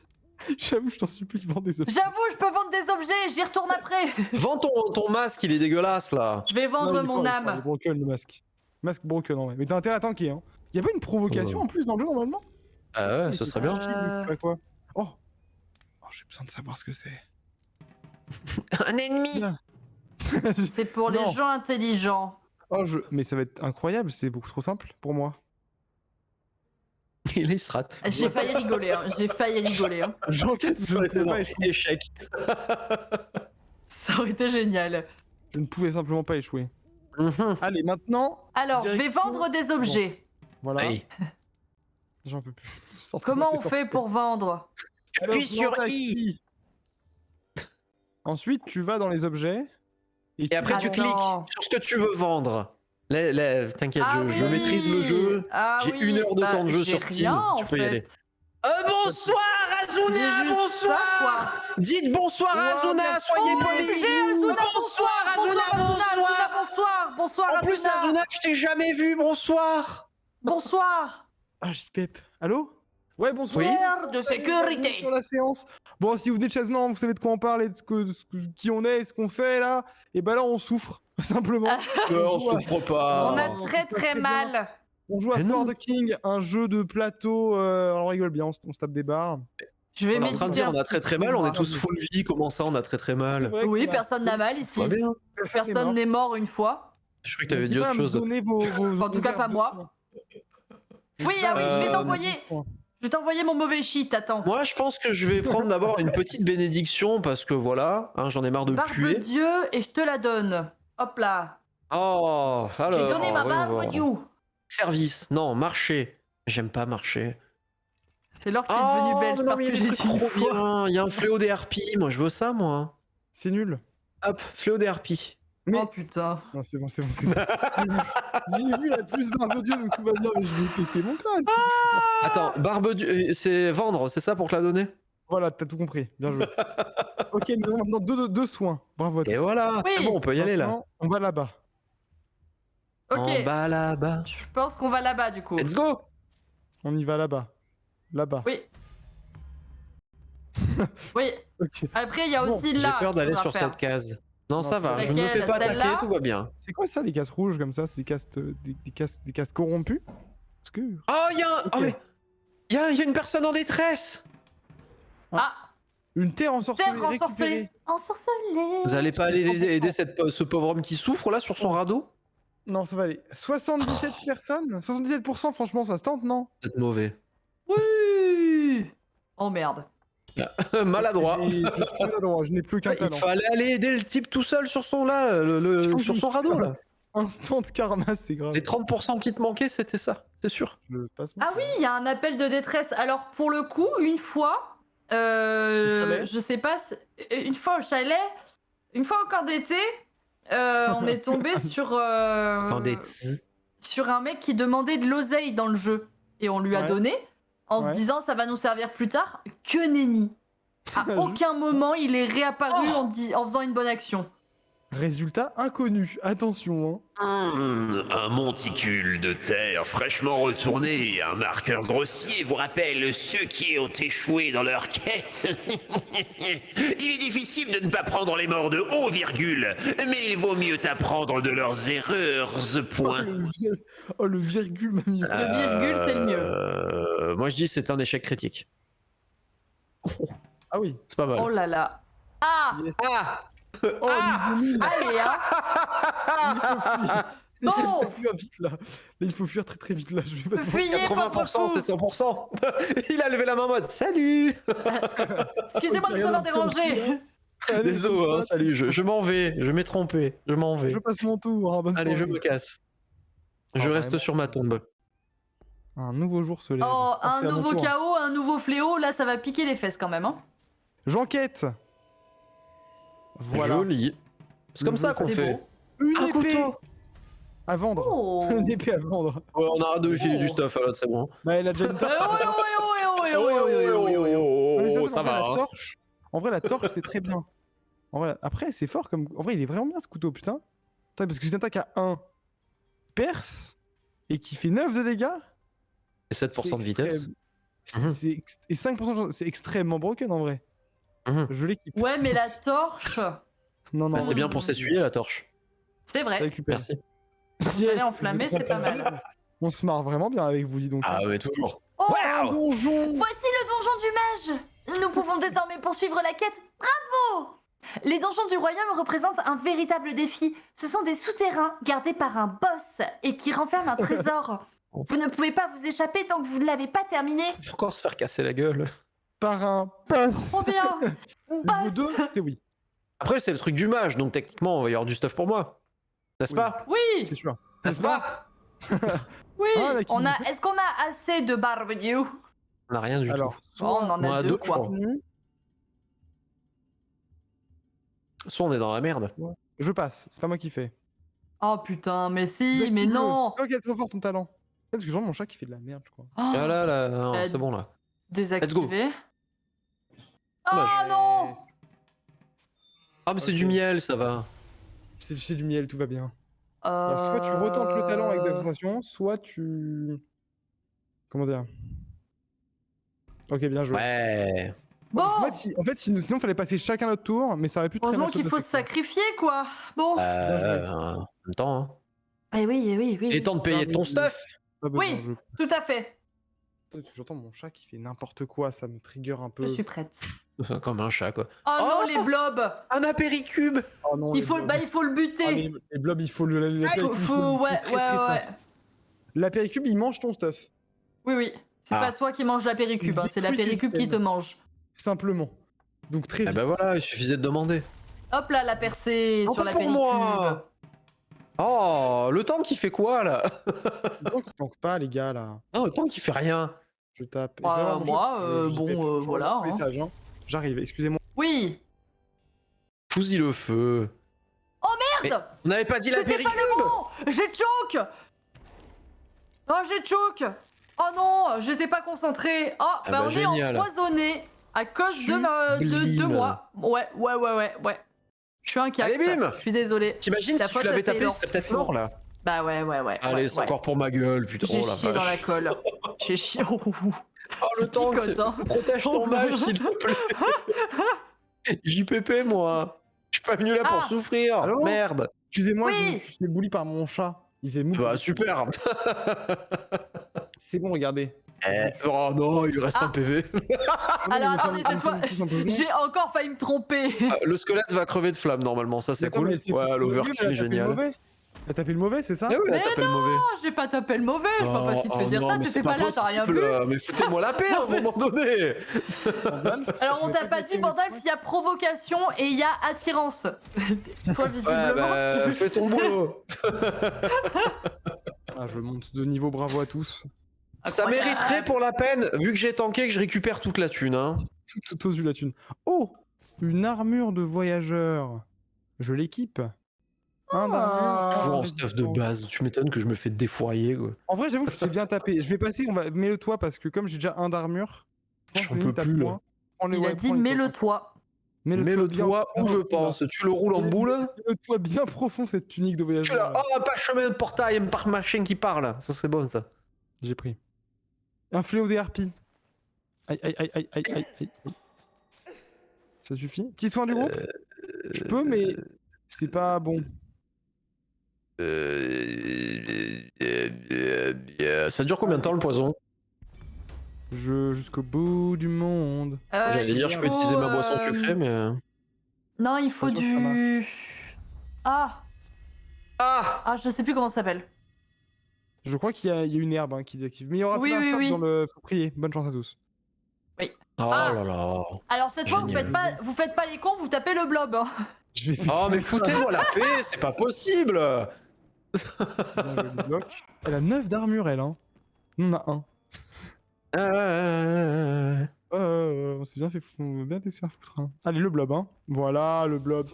S1: J'avoue, je t'en supplie, vends des objets.
S2: J'avoue, je peux vendre des objets. J'y retourne après.
S3: Vends ton masque, il est dégueulasse là.
S2: Je vais vendre
S1: Non, il est
S2: mon
S1: fort, il est fort,
S2: âme.
S1: Il est broken le masque. Masque broken en vrai. Mais t'as intérêt à tanker, hein. Y'a pas une provocation en plus dans le jeu normalement?
S3: Ah ouais,
S1: Si,
S3: ce
S1: c'est
S3: serait bien.
S1: pas chill, je sais pas quoi. Oh, j'ai besoin de savoir ce que c'est.
S3: Un ennemi.
S2: C'est pour les
S1: Non.
S2: gens intelligents.
S1: Oh, mais ça va être incroyable, c'est beaucoup trop simple pour moi.
S3: Il est strat.
S2: J'ai failli rigoler, hein. J'ai failli rigoler, hein.
S1: J'enquête,
S3: Ça aurait été non, échec.
S2: Ça aurait été génial.
S1: Je ne pouvais simplement pas échouer.
S3: Mhm.
S1: Allez, maintenant,
S2: Alors, je vais
S1: Direction-
S2: vendre des objets.
S1: voilà.
S3: Allez.
S1: J'en peux plus. Sortez
S2: Comment
S1: de
S2: on
S1: ces
S2: fait pour vendre?
S3: Appuie sur
S1: portes.
S3: I.
S1: Ensuite, tu vas dans les objets.
S3: Et après, tu cliques
S2: Attends.
S3: sur ce que tu veux vendre. T'inquiète,
S2: Ah
S3: je
S2: oui.
S3: maîtrise le jeu.
S2: Ah
S3: J'ai
S2: oui.
S3: 1 heure de
S2: Bah,
S3: temps de jeu
S2: j'ai
S3: sur Steam.
S2: rien,
S3: Tu
S2: en
S3: peux y
S2: fait.
S3: aller. Bonsoir
S2: J'ai
S3: Azuna,
S2: juste
S3: bonsoir.
S2: ça,
S3: Dites bonsoir à Azuna, soyez polis.
S2: Azuna,
S3: Bonsoir Azuna, bonsoir.
S2: bonsoir, bonsoir
S3: En plus
S2: Azuna.
S3: Azuna, je t'ai jamais vu, bonsoir.
S2: Bonsoir.
S1: Ah, JPEP. Allô? Ouais, bonsoir.
S3: Oui.
S2: Heure de sécurité.
S1: Sur la séance. Bon, si vous venez de chez Azuna, vous savez de quoi on parle et de qui on est et ce qu'on fait là. Et bah là, on souffre, simplement.
S3: On souffre pas.
S2: On a
S1: Oh,
S2: très
S1: ça se
S2: très
S1: fait bien.
S2: mal.
S1: On joue à
S3: Mais
S1: For
S3: non.
S1: the King, un jeu de plateau. On rigole bien, on se tape des barres.
S2: Je vais
S3: On est en train de
S2: méditer
S3: dire
S2: un
S3: on a
S2: petit
S3: très très
S2: peu,
S3: mal, on est
S2: moi.
S3: tous full vie, comment ça on a très très mal?
S2: Oui, personne n'a mal ici.
S3: Pas bien.
S2: Personne n'est mort une fois.
S3: Je croyais que t'avais dit autre chose.
S2: En tout cas, pas moi. Oui, ah oui, je vais t'envoyer. Je vais t'envoyer mon mauvais shit, attends.
S3: Moi je pense que je vais prendre d'abord une petite bénédiction parce que voilà, hein, j'en ai marre de
S2: Barbe
S3: puer.
S2: Dieu et je te la donne. Hop là.
S3: Oh, alors.
S2: J'ai donné ma
S3: voyons
S2: barbe
S3: voir.
S2: Dieu.
S3: Service, non, marché. J'aime pas marcher.
S2: C'est l'or qui est devenue belge
S3: mais non,
S2: parce
S3: mais il y
S2: que
S3: a
S2: j'ai
S3: des
S2: dit
S3: trucs
S2: une
S3: trop
S2: fois.
S3: bien. Il y a un fléau des harpies, moi je veux ça moi.
S1: C'est nul.
S3: Hop, fléau des harpies.
S1: Mais-
S2: Oh putain.
S1: Non, c'est bon, c'est bon, c'est bon. J'ai vu la plus barbe Dieu, donc tout va bien, mais je vais péter mon crâne.
S3: Attends, barbe du... c'est vendre, c'est ça pour te la donner?
S1: Voilà, t'as tout compris. Bien joué. Ok, nous avons maintenant deux soins. Bravo à tous.
S3: Et voilà,
S2: Oui.
S3: c'est bon, on peut y aller là.
S1: Maintenant, on va là-bas.
S2: Ok.
S3: En bas là-bas.
S2: Je pense qu'on va là-bas du coup.
S3: Let's go.
S1: On y va là-bas. Là-bas.
S2: Oui. Oui.
S1: Ok.
S2: Après, il y a
S1: Bon,
S2: aussi
S3: J'ai
S2: là.
S3: peur
S2: qu'il
S3: d'aller
S2: faudra
S3: sur
S2: faire.
S3: cette case. Non, ça
S1: c'est
S3: va, je ne me
S2: laquelle,
S3: fais pas attaquer,
S2: celle-là
S3: tout va bien.
S1: C'est quoi ça, les cases rouges comme ça? C'est des cases, des cases corrompus? Parce que.
S3: Oh, il y a un...
S1: Ok.
S3: Oh, mais... Il y a une personne en détresse.
S2: Ah,
S1: Une terre ensorcelée.
S2: terre ensorcelée.
S1: récupérée.
S5: Ensorcelé.
S3: Vous allez pas
S1: C'est
S3: aller
S1: 100%.
S3: aider ce pauvre homme qui souffre là sur son radeau?
S1: Non, ça va aller. 77 personnes? 77%, franchement, ça se tente, non?
S3: Vous êtes mauvais.
S2: oui. Oh merde.
S3: Maladroit.
S1: Je suis maladroit, je n'ai plus qu'un
S3: Il
S1: talent.
S3: fallait aller aider le type tout seul sur son là, sur son radeau là.
S1: Instant karma, c'est grave.
S3: Les 30% qui te manquaient, c'était ça, c'est sûr.
S1: Je le passe, moi.
S2: Ah oui, il y a un appel de détresse. Alors pour le coup, une fois,
S1: chalet
S2: je sais pas, une fois au chalet, une fois au camp d'été, on est tombé sur sur un mec qui demandait de l'oseille dans le jeu et on lui a
S1: Ouais.
S2: donné en
S1: Ouais.
S2: se disant ça va nous servir plus tard. Que nenni. À
S1: Je-
S2: aucun moment il est réapparu en faisant une bonne action.
S1: Résultat inconnu. Attention,
S4: Un monticule de terre fraîchement retourné, un marqueur grossier vous rappelle ceux qui ont échoué dans leur quête. Il est difficile de ne pas prendre les morts de haut, virgule, mais il vaut mieux apprendre de leurs erreurs,
S1: hein.
S4: point.
S1: Oh, le virgule m'a mis.
S2: Le virgule, c'est le mieux.
S3: Moi je dis c'est un échec critique.
S1: Ah oui.
S3: C'est pas mal.
S2: Oh là là. Ah,
S3: Ah
S1: Oh, niveau 1000.
S2: allez hein.
S1: Il faut
S2: Bon.
S1: fuir vite là. Là, il faut fuir très très vite là. Je vais pas te
S2: Fuyez, pauvre
S3: 80%,
S2: fou.
S3: c'est 100%. Il a levé la main en mode salut.
S2: Excusez-moi de vous avoir dérangé.
S1: Allez,
S3: Désolé,
S1: bonne
S3: hein,
S1: soirée.
S3: salut, je m'en vais, je m'ai trompé, je m'en vais.
S1: Je passe mon tour. Hein, bonne
S3: Allez, je
S1: soirée.
S3: me casse. Je
S1: Oh,
S3: reste
S1: vraiment.
S3: sur ma tombe.
S1: Un nouveau jour se lève.
S2: Oh,
S1: Ah,
S2: un
S1: c'est à mon
S2: nouveau
S1: tour.
S2: chaos, un nouveau fléau, là ça va piquer les fesses quand même. Hein.
S1: J'enquête. Voilà.
S3: Joli. C'est comme ça qu'on
S2: C'est
S3: fait.
S2: beau.
S1: Une
S3: Un
S1: épée
S3: couteau.
S1: à vendre.
S2: Oh.
S1: Une épée à vendre.
S3: Ouais, on arrête de lui filer
S2: Oh.
S3: du stuff, alors c'est bon.
S1: Bah, elle a déjà une torche. Mais
S3: Oh,
S1: ça,
S3: ça
S1: en vrai,
S3: va.
S1: la
S3: hein.
S1: torche- En vrai, la torche, c'est très bien. En vrai, après, c'est fort comme. En vrai, il est vraiment bien ce couteau, putain. Putain, parce que si une attaque à 1 perce et qui fait 9 de dégâts.
S3: Et 7% de vitesse.
S1: extrême. Et 5% de chance. C'est extrêmement broken en vrai.
S3: Mhm.
S1: Je l'équipe.
S2: Ouais, mais la torche,
S1: Non, non,
S3: Bah, c'est bien pour s'essuyer la torche.
S2: c'est
S1: ça
S2: vrai.
S1: récupère.
S3: Merci.
S1: Yes,
S2: enflammé,
S1: vous êtes
S2: c'est pas
S1: très
S2: mal.
S1: bien. On se marre vraiment bien avec vous, dis donc.
S3: Ah, mais toujours.
S2: Oh,
S1: Un donjon.
S5: Voici le donjon du mage. Nous pouvons désormais poursuivre la quête. Bravo! Les donjons du royaume représentent un véritable défi. Ce sont des souterrains gardés par un boss et qui renferment un trésor. Vous ne pouvez pas vous échapper tant que vous ne l'avez pas terminé.
S3: Faut encore se faire casser la gueule.
S1: Par un boss.
S2: trop bien.
S1: Niveau 2, c'est oui.
S3: Après, c'est le truc du mage, donc techniquement, il va y avoir du stuff pour moi. N'est-ce
S1: Oui.
S3: pas?
S2: Oui.
S1: C'est sûr.
S3: N'est-ce pas?
S2: Oui.
S1: Ah, la kiwi.
S2: Est-ce qu'on a assez de barbecue?
S3: On a rien du
S1: Alors,
S3: tout.
S2: Oh, on en
S3: on
S2: a
S3: a
S2: deux,
S3: deux,
S2: quoi.
S3: Soit on est dans la merde.
S1: Je passe, c'est pas moi qui fais.
S2: Oh putain, mais si, mais
S1: Désactive-le.
S2: non.
S1: Toi qui es trop fort ton talent. Parce que genre mon chat qui fait de la merde, je crois.
S2: Oh,
S3: Ah là, non,
S2: Euh,
S3: c'est bon là.
S2: désactivé. Oh
S3: Dommage.
S2: non.
S3: Ah mais c'est
S1: ok.
S3: du miel, ça va.
S1: C'est du miel, tout va bien. Alors, soit tu retentes le talent avec de la sensation, soit tu... Comment dire? Ok, bien joué.
S3: Ouais.
S2: Bon,
S1: Parce qu'en fait, sinon, fallait passer chacun notre tour, mais ça aurait pu très
S2: heureusement
S1: mal se
S2: qu'il faut
S1: passer,
S2: se
S1: quoi.
S2: sacrifier, quoi. Bon.
S3: En même temps, hein.
S2: Eh oui, eh oui, oui.
S3: Il est temps de payer ton stuff.
S1: Pas besoin,
S2: Oui, tout à fait.
S1: J'entends mon chat qui fait n'importe quoi, ça me trigger un peu.
S2: Je suis prête.
S3: Comme un chat quoi.
S2: Oh,
S3: Oh
S2: non, les blobs.
S3: Un apéricube.
S1: Oh non,
S2: Il
S1: les
S2: faut,
S1: blobs.
S2: il faut le
S1: Ah,
S2: buter.
S1: les blobs, il faut le... l'apéricube, il faut le
S2: Ouais,
S1: buter très,
S2: ouais,
S1: très
S2: ouais.
S1: fast. L'apéricube, il mange ton stuff.
S2: Oui, oui. C'est
S3: Ah.
S2: pas toi qui manges la péricube,
S1: Il
S2: hein, c'est la
S1: détruit tes
S2: péricube qui te
S1: systèmes.
S2: mange.
S1: Simplement. Donc très
S3: Ah
S1: vite.
S3: bah voilà, il suffisait de demander.
S2: Hop là, la percée
S3: Un
S2: sur
S3: peu
S2: la
S3: pour
S2: péricube.
S3: moi. Oh, le tank il fait quoi là?
S1: Donc il tank pas, les gars, là.
S3: Non, le tank il fait rien.
S1: Je tape.
S2: Bah,
S1: Je vais voir mon
S2: moi,
S1: chat.
S2: bon,
S1: je regarde
S2: voilà,
S1: ce
S2: hein.
S1: message, hein. J'arrive, excusez-moi.
S2: Oui.
S3: Fous-y le feu.
S2: Oh merde.
S3: On n'avait pas dit la
S2: C'était pas
S3: péricube.
S2: le bon. J'ai choke. Oh, j'ai choke. Oh non, j'étais pas concentrée. Oh,
S3: Ah
S2: bah,
S3: bah,
S2: on
S3: génial.
S2: est empoisonné à cause de
S3: Sublime.
S2: moi. Ouais. Je suis un cax.
S3: Allez, bim.
S2: Je suis désolée.
S3: T'imagines
S2: La
S3: si
S2: faute,
S3: tu l'avais
S2: c'est
S3: tapé,
S2: Laure.
S3: c'était peut-être mort là.
S2: Bah ouais.
S3: Allez, c'est
S2: ouais.
S3: encore pour ma gueule, putain.
S2: J'ai
S3: Oh la
S2: chié dans la
S3: vache.
S2: colle. J'ai chié.
S3: Oh le
S2: C'est
S3: tank,
S2: picote, hein.
S3: protège ton mage s'il te plaît. JPP moi. Je suis pas venu là pour
S2: Ah.
S3: souffrir.
S1: Allô
S3: Merde.
S1: Excusez-moi,
S2: Oui.
S1: je me suis fait bully par mon chat. Il faisait mou.
S3: Bah super.
S1: C'est bon, regardez.
S3: Oh non, il lui reste
S2: Ah.
S3: un PV.
S2: Alors attendez, cette fois, j'ai encore failli me tromper.
S3: Le squelette va crever de flamme normalement, ça c'est cool. Ouais, l'overkill est génial.
S1: T'as tapé le mauvais, c'est ça?
S3: Eh ouais,
S2: Mais
S3: t'as tapé le mauvais.
S2: Oh, j'ai pas tapé le mauvais, je vois pas ce qui te fait dire
S3: non,
S2: ça,
S3: mais
S2: t'étais
S3: c'est
S2: pas là, t'as rien
S3: possible,
S2: vu.
S3: Mais foutez-moi la paix à un moment donné.
S2: Alors on t'a pas dit, Bandalf, il y a provocation et il y a attirance. Toi,
S3: Ouais,
S2: visiblement,
S3: bah, fais ton boulot.
S1: Ah, je monte de niveau, bravo à tous.
S3: Ça
S2: Incroyable.
S3: mériterait pour la peine, vu que j'ai tanké, que je récupère toute la thune. Hein.
S1: Tout aux yeux la thune. Oh, une armure de voyageur. Je l'équipe. Un d'armure.
S3: Toujours en
S1: un
S3: stuff de
S1: résistant.
S3: base, tu m'étonnes que je me fais défourailler. Quoi.
S1: En vrai, j'avoue que je t'ai bien tapé. Je vais passer, mets-le toi parce que comme j'ai déjà un d'armure, je pense
S3: J'en
S1: que
S3: peux
S1: limite, tape
S3: plus, là.
S1: moins. Prends-les,
S2: Il a
S1: ouais,
S2: dit
S1: prends les
S2: mets-le
S1: toi.
S2: toi.
S3: Mets-le
S1: bien-
S3: toi où je
S1: bien
S3: pense. Tu le roules en boule.
S1: Mets-le-toi bien profond cette tunique de
S3: Tu l'as.
S1: voyageur.
S3: Oh, pas chemin de portail, par machin qui parle. Ça c'est bon ça.
S1: J'ai pris. Un fléau des harpies. Aïe, aïe, aïe, aïe, aïe, aïe, aïe. Ça suffit? Petit soin du groupe? Je peux, mais c'est pas bon.
S3: Ça dure combien de temps le poison?
S1: Jusqu'au bout du monde.
S3: J'allais
S2: il
S3: dire je peux
S2: faut,
S3: utiliser ma boisson sucrée mais...
S2: Non, il faut
S1: Attention, ça
S2: du... Ah,
S3: Ah
S2: je sais plus comment ça s'appelle.
S1: Je crois qu'il y a une herbe hein, qui désactive. Mais il y aura
S2: Oui,
S1: plein de
S2: oui,
S1: shops
S2: oui.
S1: dans le. Faut prier. Bonne chance à tous.
S3: Oh
S2: Ah.
S3: là là.
S2: Alors cette fois,
S3: Génial.
S2: vous faites pas les cons, vous tapez le blob. Hein.
S1: Je vais
S3: Oh mais foutez-moi la paix, c'est pas possible.
S1: le bloc. Elle a 9 d'armure, elle. Hein. Nous, on a 1. On s'est bien fait bien été se faire foutre. Hein. Allez, le blob. Hein. Voilà, le blob.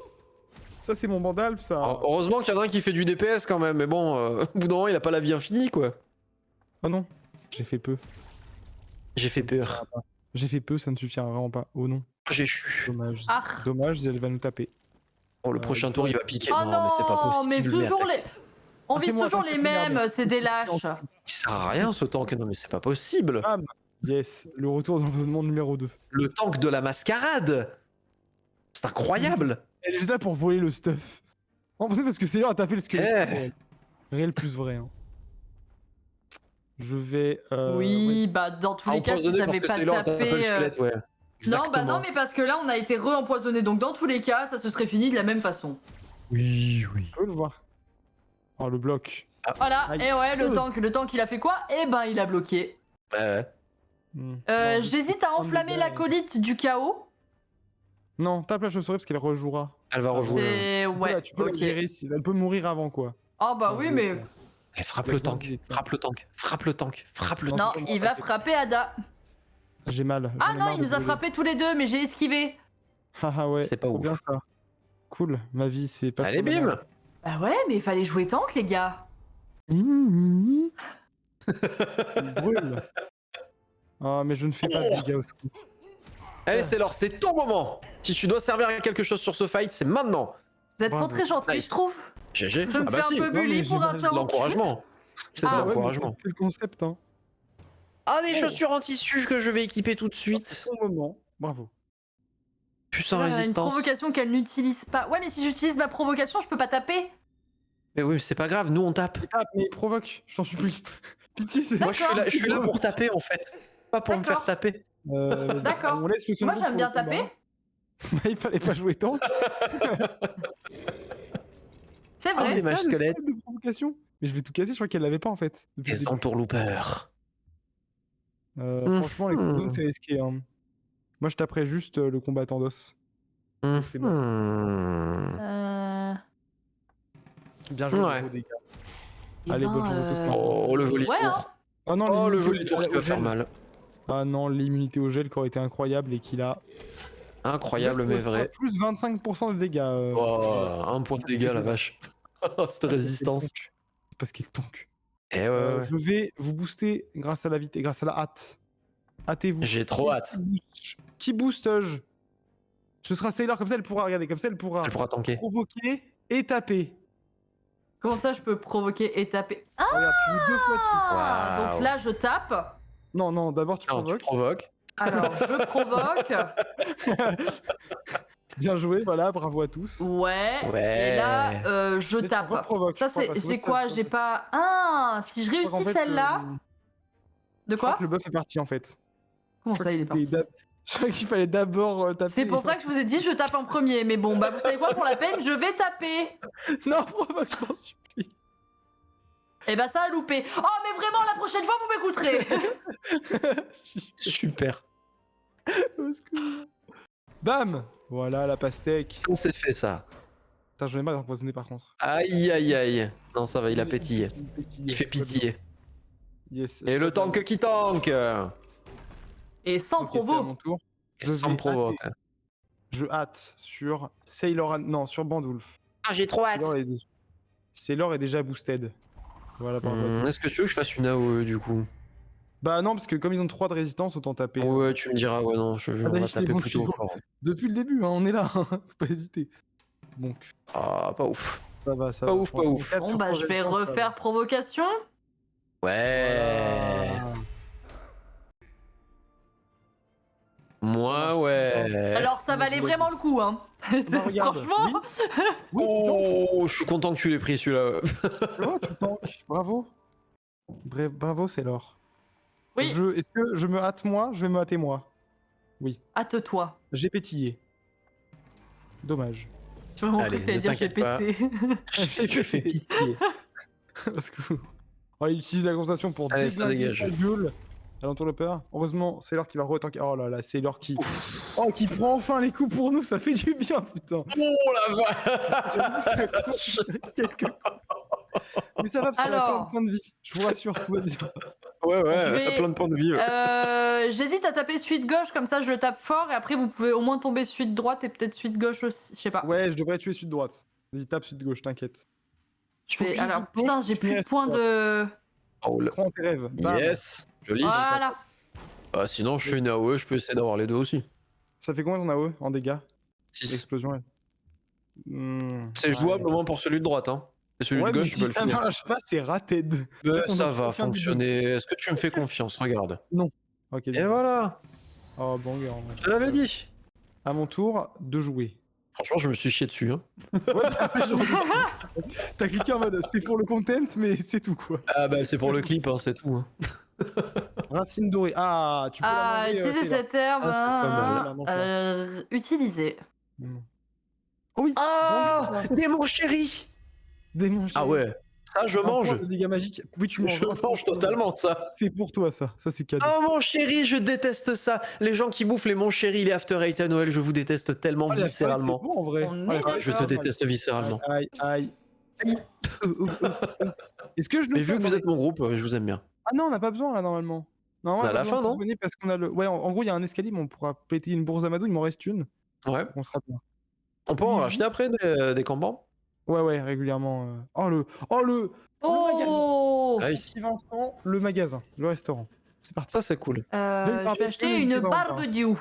S1: Ça, c'est mon bandalf, ça.
S3: Heureusement qu'il y en a un qui fait du DPS quand même, mais bon, au bout d'un moment il a pas la vie infinie quoi.
S1: Oh non. J'ai fait peu.
S3: J'ai fait peur.
S1: J'ai fait peu, ça ne suffira vraiment pas. Oh non.
S3: J'ai chu.
S1: Dommage.
S2: Ah.
S1: Dommage, elle va nous taper.
S3: Oh le prochain tour il va piquer.
S2: Oh
S3: non mais c'est pas possible.
S2: mais toujours
S3: attaque.
S2: les... On
S1: Ah,
S2: vise
S1: c'est moi,
S2: toujours
S1: attends,
S2: les
S1: je peux
S2: mêmes,
S1: regarder.
S2: c'est des lâches.
S3: Il sert à rien ce tank, non mais c'est pas possible.
S1: Bam. Yes, le retour dans le monde numéro 2.
S3: Le tank de la mascarade. C'est incroyable.
S1: Elle est juste là pour voler le stuff. En plus, parce que c'est là à taper le squelette.
S3: Eh.
S1: Réel. Réel plus vrai. Hein. Je vais.
S2: Oui, bah dans tous les cas, si
S3: Empoisonné
S2: j'avais
S3: parce que
S2: pas
S3: c'est là, on tape le
S2: tapé...
S3: squelette, ouais.
S2: Non,
S3: Exactement.
S2: bah non, mais parce que là, on a été re-empoisonné. Donc dans tous les cas, ça se serait fini de la même façon.
S3: Oui, oui.
S1: Je peux le voir. Oh, le bloc.
S2: Voilà,
S1: Aïe.
S2: et ouais, le tank, il a fait quoi? Eh ben, il a bloqué.
S3: Ouais.
S1: Hmm.
S2: J'hésite à enflammer l'acolyte du chaos.
S1: Non, tape la chauve-souris parce qu'elle rejouera.
S3: Elle va rejouer.
S2: C'est...
S1: Voilà,
S2: Ouais,
S1: tu peux la
S2: ok.
S1: gérer si elle peut mourir avant quoi.
S2: Ah bah
S1: Non,
S2: oui,
S1: je
S2: mais...
S1: laisse,
S3: Eh, frappe
S1: Ouais,
S3: le
S1: bien
S3: tank,
S1: dit,
S3: frappe le tank, frappe le tank, frappe le
S1: Non,
S3: tank.
S2: Non, il va frapper Ada.
S1: J'ai mal.
S2: Ah
S1: j'en ai
S2: non,
S1: marre
S2: il
S1: de
S2: nous a
S1: brûler.
S2: frappé tous les deux, mais j'ai esquivé.
S1: Haha, ouais.
S3: C'est pas
S1: trop
S3: ouf.
S1: bien ça. Cool, ma vie, c'est pas
S3: Allez,
S1: trop la
S3: bim.
S1: merde.
S2: Bah ouais, mais il fallait jouer tank, les gars.
S1: Il brûle. Ah, mais je ne fais pas de dégâts au secours.
S3: Allez, c'est l'heure, c'est ton moment. Si tu dois servir à quelque chose sur ce fight, c'est maintenant.
S2: Vous êtes pas
S1: Bravo.
S2: très gentil,
S3: Nice.
S2: je trouve.
S3: GG.
S2: Je me
S3: Ah bah
S2: fais
S3: si,
S2: un peu
S1: non, mais
S2: bully
S1: j'ai
S2: pour un
S1: mal.
S3: c'est de
S2: tank.
S3: l'encouragement. C'est de
S2: Ah,
S1: Ouais, mais
S3: l'encouragement.
S1: c'est le concept, hein.
S3: Ah, des
S1: Oh.
S3: chaussures en tissu que je vais équiper tout de suite.
S1: C'est ton moment. Bravo.
S3: Puissant
S2: Une
S3: résistance.
S2: provocation qu'elle n'utilise pas. Ouais, mais si j'utilise ma provocation, je peux pas taper.
S3: Mais oui, c'est pas grave, nous on tape.
S1: Ah, mais provoque, je t'en supplie. Pitié, c'est.
S3: Moi je suis là pour taper en fait. Pas pour me faire
S2: D'accord.
S3: taper.
S1: Vas-y,
S2: D'accord.
S1: on laisse le
S2: Moi,
S1: second
S2: j'aime
S1: pour
S2: bien
S1: le combat.
S2: taper.
S1: Bah, il fallait pas jouer tant.
S2: C'est
S3: Ah,
S2: vrai.
S3: des mages squelettes.
S1: De provocation. Mais je vais tout casser, je crois qu'elle l'avait pas en fait. Depuis le
S3: Les
S1: début.
S3: entourloupeurs.
S1: Franchement, les combos, c'est risqué. Hein. Moi, je taperais juste le combattant d'os. C'est bon. Bien joué,
S3: Ouais.
S1: gros dégâts.
S2: Eh
S1: Allez,
S2: ben,
S1: bonne journée au toast.
S3: Oh, le joli
S2: Ouais, hein.
S3: tour.
S1: Oh non,
S3: Oh, le
S1: l'immunité
S3: joli
S1: au-
S3: tour qui
S1: au
S3: va faire
S1: gel.
S3: mal.
S1: Ah non, l'immunité au gel qui aurait été incroyable et qu'il a.
S3: Incroyable mais vrai.
S1: Plus 25% de dégâts.
S3: Oh, un point de dégâts la vache. Cette résistance.
S1: C'est parce qu'il est tank.
S3: Eh ouais.
S1: Je vais vous booster grâce à la vitesse, grâce à la hâte. Hâtez-vous.
S3: J'ai trop hâte.
S1: Qui booste-je? Ce sera Sailor, comme ça elle pourra, regardez, comme ça elle pourra
S3: Elle pourra tanker.
S1: provoquer et taper.
S2: Comment ça, je peux provoquer et taper? Ah,
S1: Regarde, tu joues 2 fois dessus.
S3: Waouh.
S2: donc là, je tape.
S1: Non, non, d'abord tu
S3: Non, tu
S1: provoques.
S3: provoques.
S2: Alors, je provoque.
S1: Bien joué, voilà, bravo à tous.
S2: Ouais.
S3: Ouais.
S2: Et là, je
S1: Mais tu
S2: tape.
S1: reprovoques, je
S2: Ça,
S1: crois,
S2: c'est
S1: parce que
S2: c'est
S1: l'autre,
S2: quoi?
S1: ça-
S2: J'ai pas. Ah, si je
S1: je crois qu'en
S2: réussis
S1: fait,
S2: celle-là. De
S1: je crois
S2: quoi?
S1: que le buff est parti en fait.
S2: Comment
S1: Je
S2: ça,
S1: crois
S2: il est
S1: que
S2: parti?
S1: je crois qu'il fallait d'abord taper.
S2: C'est pour ça que je vous ai dit, je tape en premier. Mais bon, bah, vous savez quoi? Pour la peine, je vais taper.
S1: Non, provoque, je t'en supplie.
S2: Et bah, ça a loupé. Oh, mais vraiment, la prochaine fois, vous m'écouterez.
S3: Super.
S1: Au secours. Bam. Voilà la pastèque.
S3: On s'est fait ça.
S1: Putain, j'en ai marre d'empoisonner par contre.
S3: Aïe aïe aïe. Non, ça va, il a pétillé. Il fait pitié.
S1: Yes.
S3: Et le tank qui tank.
S2: Et sans
S1: Ok, c'est à
S2: provo.
S1: mon tour.
S3: Sans me provoque.
S1: Je hâte sur Sailor. Non, sur Bandwolf.
S3: Ah, j'ai trop hâte.
S1: Sailor est déjà boosted. Voilà, par contre.
S3: Est-ce que tu veux que je fasse une AOE du coup?
S1: Bah non, parce que comme ils ont 3 de résistance, autant taper.
S3: Ouais, tu me diras, ouais, non, on va
S1: Daïch, les
S3: taper
S1: bons
S3: plutôt
S1: chevaux.
S3: fort.
S1: Depuis le début, hein, on est là. Faut pas hésiter. Donc,
S3: Ah, pas ouf.
S1: ça va, ça
S3: Pas
S1: va.
S3: ouf, pas
S1: Franchement,
S3: ouf.
S1: 4
S2: Bon,
S1: sur
S2: bah,
S1: 3
S2: je vais
S1: résistance, ça va.
S2: refaire provocation.
S3: Ouais.
S1: Ah.
S3: Moi, ouais.
S2: Alors, ça valait vraiment le coup, hein.
S1: Bah, regarde,
S2: Franchement.
S1: Oui,
S3: Oh, je suis content que tu l'aies pris celui-là.
S1: tu vois, tu tankes. Bravo. Bravo, Sailor.
S2: Oui,
S1: Est-ce que je me hâte moi? Je vais me hâter moi.
S2: hâte-toi.
S1: J'ai pétillé. Dommage.
S2: Je me
S3: Allez,
S2: montrer
S3: ne
S2: et dire j'ai
S3: t'inquiète pas.
S2: pété.
S3: Je fais pitié.
S1: Parce que. Oh, il utilise la conversation pour
S3: Allez, ça
S1: déglinguer
S3: dégage.
S1: sa gueule à l'entourloupeur. Heureusement, Sailor qui va retanker. Oh là là, Sailor qui. Oh, qui prend enfin les coups pour nous, ça fait du bien, putain.
S3: Oh la vache.
S1: Quelques coups. Mais ça va, parce qu'on a plein
S2: Alors.
S1: de points de vie. Je vous rassure, tout va bien.
S3: Ouais,
S2: Je
S3: ouais,
S2: vais-
S3: t'as plein de points de vie. Ouais.
S2: J'hésite à taper suite gauche, comme ça je le tape fort, et après vous pouvez au moins tomber suite droite et peut-être suite gauche aussi, je sais pas.
S1: Ouais, je devrais tuer suite droite. Vas-y, tape suite gauche, t'inquiète.
S2: Je
S1: faut
S2: fais-
S1: que tu
S2: Alors
S1: fasses gauche,
S2: putain, j'ai
S1: tu
S2: plus de
S1: finis
S2: points de.
S3: Oh, le-
S1: Crois en tes rêves. Bam.
S3: Yes, joli.
S2: Voilà.
S3: Ah, sinon, je fais une AOE, je peux essayer d'avoir les deux aussi.
S1: Ça fait combien ton AOE en dégâts?
S3: 6.
S1: Explosion, ouais.
S3: C'est jouable au moins pour celui de droite, hein. Et celui
S1: Ouais,
S3: de
S1: mais
S3: gauche, tu
S1: si
S3: peux le
S1: ça
S3: finir.
S1: marche pas, c'est rated.
S3: Mais
S1: on
S3: ça
S1: a
S3: va
S1: chacun des
S3: fonctionner. Est-ce que tu me fais confiance? Regarde.
S1: Ok.
S3: Et voilà,
S1: Oh, bon, gars, en vrai.
S3: je te l'avais dit.
S1: À mon tour de jouer.
S3: Franchement, je me suis chié dessus. Hein.
S1: Ouais, bah, t'as cliqué en mode c'est pour le content, mais c'est tout quoi.
S3: Ah bah c'est pour le clip, hein, c'est tout. Hein.
S1: Racine dorée. Ah, tu peux la
S2: Ah,
S1: manger.
S2: utiliser
S1: Taylor.
S2: cette herbe.
S3: Ah, c'est pas
S1: mal.
S2: Utiliser.
S1: Oh oui.
S3: Ah,
S1: bon,
S3: démon chéri.
S1: démon.
S3: Ah ouais, ça je
S1: Un
S3: mange.
S1: point de dégâts magiques. Oui, tu manges.
S3: Je mange totalement ça.
S1: C'est pour toi ça. Ça c'est cadeau.
S3: Oh mon chéri, je déteste ça. Les gens qui bouffent les mon chéri, les after eight à Noël, je vous déteste tellement
S1: Ah, la
S3: viscéralement.
S1: folle, c'est bon en vrai.
S2: On
S1: Ah, la
S2: est
S1: folle,
S3: Je te
S2: d'accord.
S3: déteste viscéralement.
S1: Aïe, aïe. Est-ce que je nous
S3: Mais
S1: fais...
S3: vu que vous êtes mon groupe, je vous aime bien.
S1: Ah non, on n'a pas besoin là normalement. Non,
S3: On est à la fin, non?
S1: parce qu'on a le... Ouais, en gros, il y a un escalier, mais on pourra péter une bourse d'Amadou, il m'en reste une.
S3: Ouais.
S1: On sera bien.
S3: On peut en racheter après des campements?
S1: Ouais, régulièrement. Oh le magasin.
S2: Oh
S3: Nice.
S1: Merci Vincent, le magasin, le restaurant. C'est parti.
S3: Ça, c'est cool.
S2: Je vais acheter une barbecue.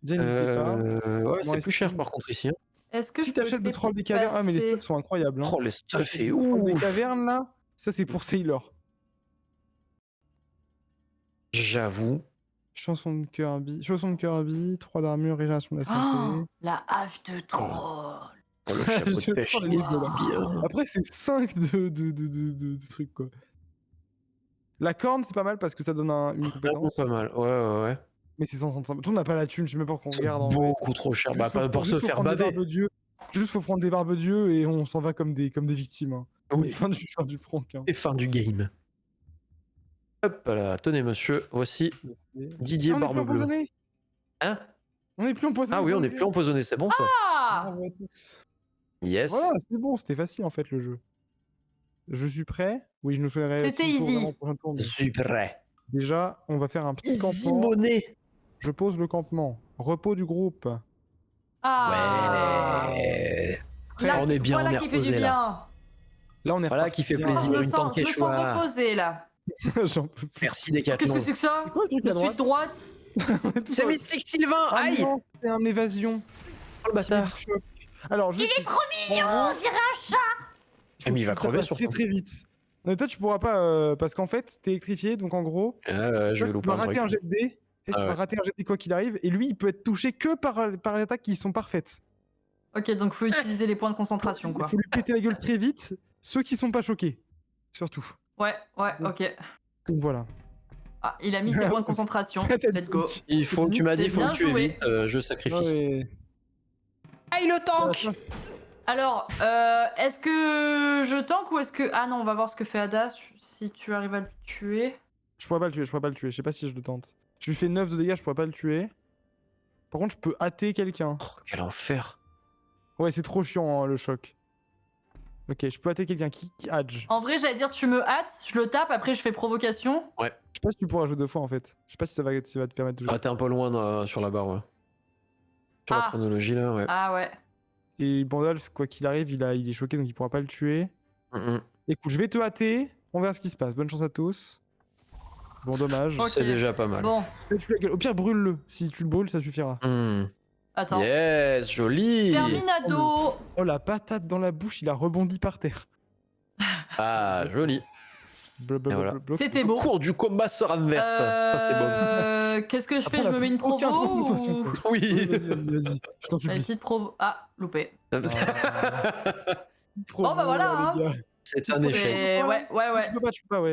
S1: Déjà, n'hésitez pas.
S3: Ouais, c'est
S1: reste
S3: plus cher
S1: une.
S3: par contre ici. Hein.
S2: Est-ce que
S1: Si
S2: je peux
S1: t'achètes le
S2: les
S1: troll des cavernes, ah mais les
S2: passer
S1: stocks sont incroyables. Hein.
S3: Oh, les stuff est
S1: Le troll des
S3: ouf.
S1: cavernes là, ça c'est pour Sailor.
S3: J'avoue.
S1: Chanson de Kirby, 3 d'armure, régénération de la santé.
S2: Oh, la hache de troll.
S3: Oh, le chapeau
S1: Je
S3: de pêche,
S1: prends
S3: il
S1: les
S3: est
S1: deux, là.
S3: si bien.
S1: Après c'est 5 de trucs quoi. La corne c'est pas mal parce que ça donne une
S3: Vraiment
S1: compétence.
S3: pas mal. Ouais.
S1: Mais c'est 135. Tout on n'a pas la thune, je sais même pas qu'on
S3: C'est
S1: regarde en vrai.
S3: beaucoup trop cher.
S1: Juste
S3: Bah, pas pour se
S1: juste faut
S3: faire
S1: prendre des
S3: baver.
S1: barbes d'yeux. Juste faut prendre des barbes d'yeux et on s'en va comme des victimes. Hein.
S3: Oui.
S1: Fin du prank. Hein.
S3: Et fin du game. Hop là, tenez monsieur, voici Didier
S1: Ah, on est plus
S3: Barbe Bleue.
S1: empoisonné.
S3: Hein?
S1: On est plus empoisonné.
S3: Ah oui, on
S1: pour
S3: est
S1: le
S3: plus
S1: jeu.
S3: empoisonné, c'est bon ça.
S2: Ah
S1: Bravo à tous.
S3: Yes.
S1: Voilà, c'est bon, c'était facile en fait le jeu. Je suis prêt. Oui, je nous souhaiterais.
S2: C'était easy.
S3: Je suis prêt.
S1: Déjà, on va faire un petit
S3: Easy
S1: campement.
S3: money.
S1: Je pose le campement. Repos du groupe.
S2: Ah
S3: Ouais.
S1: Après,
S3: on est bien,
S2: voilà
S3: on est
S2: qui fait du
S3: reposé là.
S2: bien.
S1: Là, on est
S3: Voilà
S1: reparti
S3: qui fait
S1: bien.
S3: plaisir.
S2: Je me
S3: Une
S2: sens
S3: tanquechois.
S2: reposée là.
S1: J'en peux plus.
S3: Merci
S2: Qu'est-ce
S3: Decathlon.
S2: que c'est que ça
S1: quoi le truc
S2: Je
S1: à
S2: suis de
S1: droite
S2: droite.
S3: C'est Mystique Sylvain.
S1: Ah
S3: Aïe.
S1: non, c'est un évasion.
S3: Oh le bâtard.
S1: Choc. Alors, juste,
S5: Il est trop mignon, on dirait un chat.
S3: Ah, mais il va crever
S1: très
S3: surtout.
S1: très vite. Mais toi, tu pourras pas parce qu'en fait, t'es électrifié, donc en gros,
S3: Je
S1: toi,
S3: vais
S1: tu
S3: louper
S1: vas
S3: un
S1: rater
S3: truc.
S1: un jet de dés. Et
S3: Ah
S1: tu vas
S3: ouais.
S1: rater un jet de dés quoi qu'il arrive. Et lui, il peut être touché que par les attaques qui sont parfaites.
S2: Ok, donc faut utiliser les points de concentration
S1: Il
S2: quoi.
S1: faut lui péter la gueule très vite. Ceux qui sont pas choqués, surtout.
S2: Ouais, ok.
S1: Donc voilà.
S2: Ah, il a mis ses points de concentration. Let's go.
S3: Il faut, tu m'as dit,
S2: C'est
S3: il faut
S2: bien
S3: que tu
S2: joué.
S3: évites. Je sacrifie.
S1: Ouais.
S3: Aïe le tank.
S2: Alors, est-ce que je tank ou est-ce que... Ah non, on va voir ce que fait Ada, si tu arrives à le tuer.
S1: Je pourrais pas le tuer, je sais pas si je le tente. Je lui fais 9 de dégâts, je pourrais pas le tuer. Par contre, je peux hâter quelqu'un.
S3: Oh, quel enfer.
S1: Ouais, c'est trop chiant hein, le choc. Ok, je peux hâter quelqu'un qui hadge.
S2: En vrai, j'allais dire tu me hâtes, je le tape, après je fais provocation.
S1: Je sais pas si tu pourras jouer 2 fois en fait. Je sais pas si ça va te permettre de jouer.
S3: Ah, t'es un peu loin sur la barre, ouais. Sur la
S2: Ah.
S3: chronologie là, ouais.
S2: Ah ouais.
S1: Et Bandalf, quoi qu'il arrive, il est choqué donc il pourra pas le tuer. Écoute, je vais te hâter. On verra ce qui se passe. Bonne chance à tous. Bon, dommage.
S2: Ok.
S3: C'est déjà pas mal.
S2: Bon,
S1: Fais-tu la gueule. Au pire, brûle-le. Si tu le brûles, ça suffira.
S2: attends.
S3: Yes, joli.
S2: Terminado.
S1: Oh, la patate dans la bouche, il a rebondi par terre.
S3: Ah, joli.
S1: Blablabla.
S3: Et voilà.
S2: C'était beau.
S3: Cours du combat se renverse. Ça, c'est
S2: Qu'est-ce que je
S1: Après,
S2: fais
S1: on
S2: Je
S1: a
S2: me mets une
S1: aucun
S2: provo
S1: point de
S2: ou...
S1: concentration, quoi.
S3: bon. Oui.
S1: Vas-y. Je t'en
S2: Une
S1: supplie.
S2: petite provo... Ah, loupé.
S1: Trop
S2: Bon, bah voilà,
S1: les
S2: hein.
S1: gars.
S3: C'est un échec.
S2: Et ouais.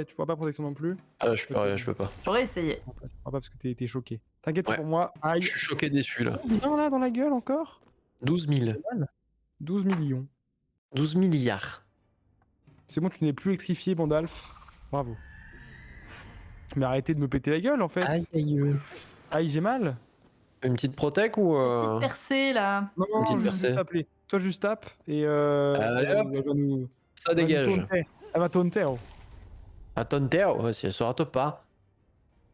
S1: Tu peux pas protection non plus.
S3: Ah, je peux pas.
S2: J'aurais essayé.
S1: Tu pourras pas parce que t'es choqué. T'inquiète,
S3: Ouais.
S1: c'est pour moi. Aïe.
S3: Je suis choqué déçu là.
S1: Bien là dans la gueule encore.
S3: 12 000.
S1: 12 millions.
S3: 12 milliards.
S1: C'est bon, tu n'es plus électrifié, Bandalf. Bravo. Mais arrêtez de me péter la gueule en fait. Aïe, j'ai mal.
S3: Une petite protec ou.
S2: Petite percée là.
S1: Non,
S3: Une petite
S1: je vais
S3: percée.
S1: juste t'appeler. Toi, juste tape et
S3: Allez, hop.
S1: elle va nous-
S3: Ça
S1: elle va nous
S3: dégage.
S1: taunter. Elle va taunter. Oh.
S3: Attends, ouais, si elle se rate pas.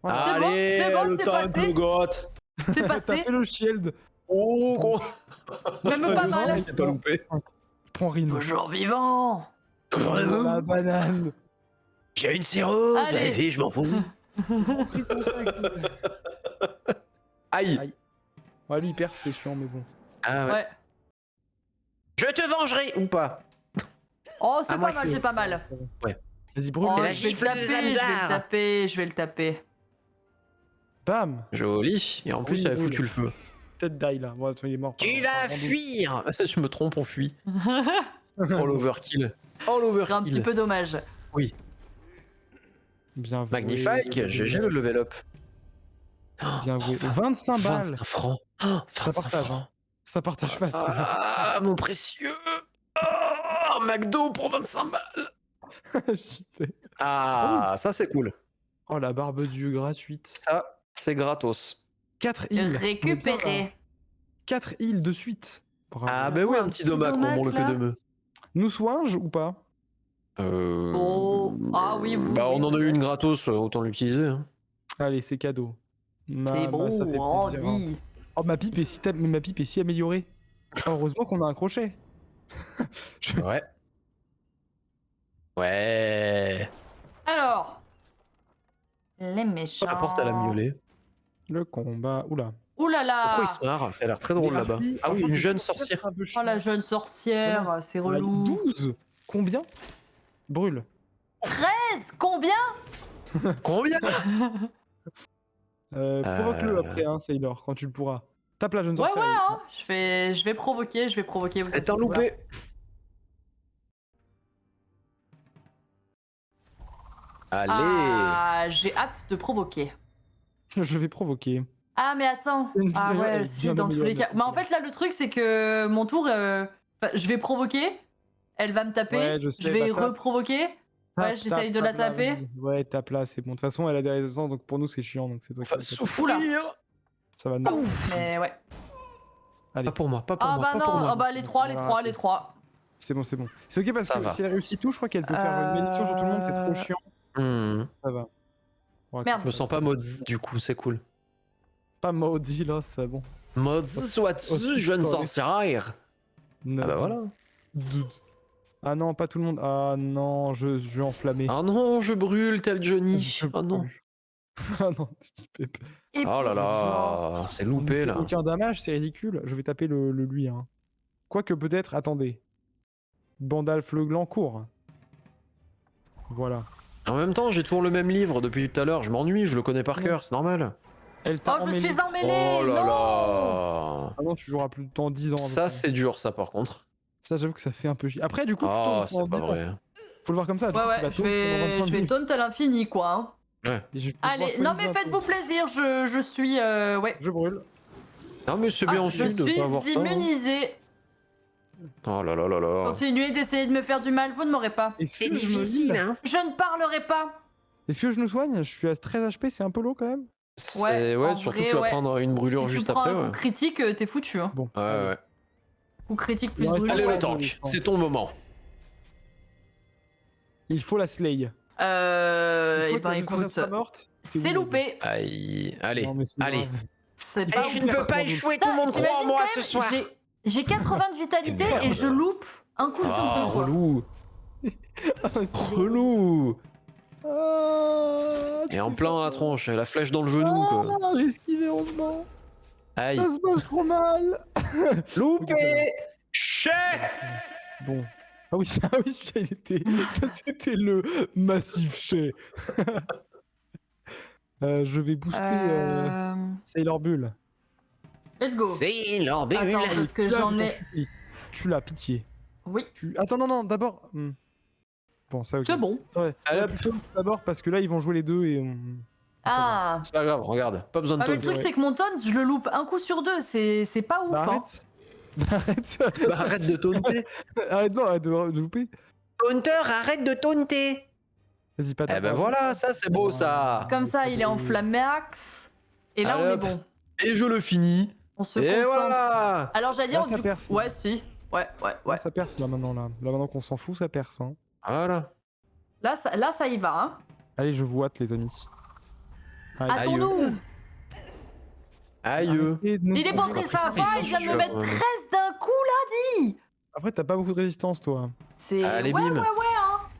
S1: Voilà.
S2: C'est bon,
S3: Allez,
S2: c'est bon,
S3: le
S2: c'est
S3: tank,
S2: passé.
S3: le goth.
S2: C'est passé.
S1: Tapez le shield.
S3: Oh, gros.
S2: Même pas mal.
S3: C'est pas loupé.
S1: Prends Rino.
S2: Toujours vivant.
S1: La banane.
S3: J'ai une cirrhose,
S2: Allez.
S3: la vie, je m'en fous. Aïe.
S1: Aïe. Ouais, lui, il perd, c'est chiant, mais bon.
S3: Ah ouais.
S2: Ouais.
S3: Je te vengerai ou pas.
S2: Oh, c'est
S3: Ah,
S2: pas
S3: moi,
S2: mal,
S3: je-
S2: c'est pas mal.
S1: Vas-y, brûle.
S2: Oh,
S3: la
S2: je vais le
S3: gifle de
S2: taper, je vais le
S3: Zamzar.
S2: taper, je vais le taper.
S1: Bam.
S3: Joli. Et en plus,
S1: Oui,
S3: elle a
S1: roule.
S3: foutu le feu.
S1: Tête d'ail là. Bon, il est mort.
S3: Tu
S1: Par-
S3: vas
S1: par-
S3: fuir. Je me trompe, on fuit. Oh l'overkill. Oh
S2: C'est un petit
S3: l'overkill.
S2: peu dommage.
S1: Bien joué.
S3: Magnifique. GG le level up.
S1: Bien joué. 25 balles.
S3: 25 francs. Oh,
S1: Ça
S3: 25
S1: partage.
S3: francs.
S1: Hein. Ça partage fast.
S3: Ah, mon précieux. Oh, McDo pour 25 balles. Ah, ça c'est cool.
S1: Oh, la barbe Dieu gratuite.
S3: Ça, c'est gratos.
S1: 4 heals.
S2: Récupérer.
S1: 4 heals de suite. Bravo.
S3: Ah, bah oui, un petit dommage pour mon le que
S2: là.
S3: de me.
S1: Nous soigne ou pas?
S2: Oh. Ah oui, vous.
S3: Bah,
S2: oui,
S3: on en a eu une
S2: peut-être.
S3: gratos, autant l'utiliser. Hein.
S1: Allez, c'est cadeau.
S2: C'est bon,
S1: ça fait
S2: on
S1: plaisir, hein.
S2: dit.
S1: Oh, mais ma pipe est si améliorée. Heureusement qu'on a un crochet.
S3: Ouais. Ouais.
S2: Alors. Les méchants.
S3: La porte à la miaulée.
S1: Le combat. Oula.
S2: Ouh là
S3: Pourquoi
S2: là.
S3: il se marre? Ça a l'air très drôle
S1: Les
S3: là-bas.
S1: harpies,
S3: Ah oui,
S1: franchement,
S3: une
S1: les
S3: jeune
S1: sorcières,
S3: sorcière.
S1: c'est un peu
S2: Oh
S1: chiant.
S2: la jeune sorcière, c'est relou.
S1: 12. Combien? Brûle.
S2: 13. Combien?
S3: Combien?
S1: Provoque-le après, hein, Sailor, quand tu le pourras. Tape la jeune
S2: Ouais,
S1: sorcière.
S2: ouais, hein. Je vais provoquer, vous
S3: C'est
S2: inquiétez
S3: un
S2: pas.
S3: loupé. Allez.
S2: Ah, j'ai hâte de provoquer.
S1: Je vais provoquer.
S2: Ah, mais attends.
S1: Une
S2: Ah
S1: vidéo, elle
S2: ouais,
S1: est
S2: si,
S1: bien
S2: dans tous les
S1: améliorée,
S2: cas. Bah, en fait, là, le truc, c'est que mon tour, je vais provoquer. Elle va me taper.
S1: Ouais, je sais,
S2: je vais
S1: bah, tape.
S2: reprovoquer. Ouais, j'essaye de la
S1: tape là,
S2: taper.
S1: vas-y. Ouais, tape là, c'est bon. De toute façon, elle a des résistants, donc pour nous, c'est chiant. Donc c'est toi qui
S3: Va
S1: vas taper.
S3: souffrir.
S1: Ça va nous.
S2: Mais ouais.
S1: Allez,
S3: Pas pour moi, pas pour
S2: Ah
S3: moi,
S2: bah
S3: pas
S2: non,
S3: pour moi.
S2: ah bah les trois.
S1: c'est bon, c'est bon. C'est ok parce
S3: Ça
S1: que
S3: va.
S1: si elle réussit tout, je crois qu'elle peut faire une bénédiction sur tout le monde, c'est trop chiant. Ça va. Ouais,
S2: Merde.
S3: Je me sens pas maudit du coup, c'est cool.
S1: Pas maudit là, c'est bon.
S3: Maudit sois-tu, jeune sorcière. Ah bah voilà.
S1: Dude. Ah non, pas tout le monde. Ah non, je vais enflammer.
S3: Ah non, je brûle tel Johnny.
S1: Je
S3: Ah non.
S1: brûle. Ah non, Pep.
S2: Et
S3: Oh là
S2: puis,
S3: là, c'est
S1: On ne
S3: loupé
S1: fait
S3: là.
S1: aucun damage, c'est ridicule. Je vais taper le lui. Hein. Quoique peut-être, attendez. Bandal Fleuglan court. Voilà.
S3: En même temps, j'ai toujours le même livre depuis tout à l'heure. Je m'ennuie, je le connais par cœur, c'est normal.
S1: Elle t'a
S2: Oh, je
S1: emmêlé.
S2: suis emmêlée.
S3: Oh là
S2: non.
S3: là.
S1: Ah non, tu joueras plus de temps 10 ans. à peu
S3: Ça,
S1: près.
S3: c'est dur, ça par contre.
S1: Ça, j'avoue que ça fait un peu chier. Après, du coup, tu
S3: Oh,
S1: tombes
S3: c'est pas vrai.
S1: Faut le voir comme ça. du
S2: Ouais,
S1: coup, tu
S2: ouais,
S1: vas
S2: je
S1: taunt pendant 25
S2: vais
S1: minutes.
S2: taunt à l'infini, quoi. Hein.
S1: Et je vais
S2: Allez,
S1: pouvoir
S2: non mais
S1: soigner un
S2: faites-vous
S1: peu.
S2: plaisir, je suis... ouais.
S1: Je brûle.
S3: Non, mais c'est bien
S2: Ah,
S3: aussi
S2: je
S3: de
S2: suis
S3: pas avoir ça. hein.
S2: immunisée.
S3: Oh là là là là.
S2: Continuez d'essayer de me faire du mal, vous ne m'aurez pas.
S1: Est-ce que je me heal
S3: hein.
S2: Je ne parlerai pas.
S1: Est-ce que je nous soigne? Je suis à 13 HP, c'est un peu low quand même.
S3: Ouais,
S2: en
S3: surtout
S2: vrai,
S3: tu vas
S2: ouais.
S3: prendre une brûlure
S2: Si
S3: juste
S2: tu prends
S3: après.
S2: un coup
S3: Ouais,
S2: critique, t'es foutu. Hein.
S1: Bon.
S3: ouais. ouais.
S2: Coup critique plus
S1: Il reste-
S2: brûlure.
S3: Allez,
S1: ouais.
S3: le tank, c'est ton moment.
S1: Il faut la slay.
S2: Et
S1: Une fois
S2: ben
S1: que la
S2: écoute,
S1: sorcière sera morte,
S2: c'est
S1: win.
S2: loupé.
S3: Aïe, allez,
S1: Non, mais c'est
S3: allez.
S1: grave.
S2: C'est
S3: Et
S2: pas
S3: je
S2: ouf.
S3: ne peux pas échouer, tout le monde croit en
S2: T'imagines
S3: moi
S2: quand
S3: ce
S2: même,
S3: soir.
S2: J'ai 80 de vitalité
S3: Merde.
S2: et je loupe un coup sur
S3: Ah,
S2: deux. Quoi.
S3: relou,
S1: Ah, c'est
S3: relou.
S1: Ah, tu
S3: Et en
S1: fais
S3: plein
S1: ça.
S3: à la tronche, la flèche dans le genou, quoi.
S1: Ah, j'ai esquivé heureusement.
S3: Aïe.
S1: Ça se passe trop mal.
S3: Loupé. Chais.
S1: Bon. Ah oui, celui-là, il était. Ça, c'était le massif chais. Je vais booster Sailor Bull.
S2: Let's go.
S3: C'est
S2: Attends, parce que
S1: Tu l'as,
S2: j'en
S1: je t'en
S2: ai...
S1: supplie. Tu l'as, pitié.
S2: Oui,
S1: Attends, non, d'abord. Bon, ça, ok.
S2: c'est bon.
S1: Ouais,
S3: Allez, hop.
S1: plutôt d'abord parce que là, ils vont jouer les deux et on.
S2: Ah,
S3: C'est pas grave, regarde, pas besoin de
S2: ah mais le
S3: taunt.
S2: truc c'est que mon taunt, je le loupe un coup sur deux, c'est pas ouf.
S1: Bah,
S2: hein.
S1: arrête.
S3: Bah, arrête de taunter.
S1: Arrête, non, arrête de louper.
S3: Taunter, arrête de taunter.
S1: Vas-y, pas
S3: Eh ben
S1: d'abord.
S3: voilà, ça c'est beau ça.
S2: Comme ça, il est en flamme max. Et là,
S3: Allez,
S2: on est
S3: hop.
S2: bon.
S3: Et je le finis.
S2: On se
S3: Et
S2: concentre.
S3: voilà.
S2: Alors, j'allais dire.
S1: Là, ça
S2: du-
S1: perce.
S2: Ouais, si. Ouais.
S1: Ça perce là maintenant. Là maintenant qu'on s'en fout, ça perce. Hein.
S3: Voilà.
S2: Là, ça y va. Hein.
S1: Allez, je vous hâte, les amis. Aïe.
S2: Attends-nous.
S3: Aïe.
S1: Arrêtez de nous
S2: Il est
S1: bouger.
S2: porté, ça
S3: il
S2: va.
S3: faut
S2: Il vient de me
S3: sûr,
S2: mettre
S3: ouais.
S2: 13 d'un coup là, dit.
S1: Après, t'as pas beaucoup de résistance, toi.
S2: C'est.
S3: Allez,
S2: ouais,
S3: bim.
S2: hein.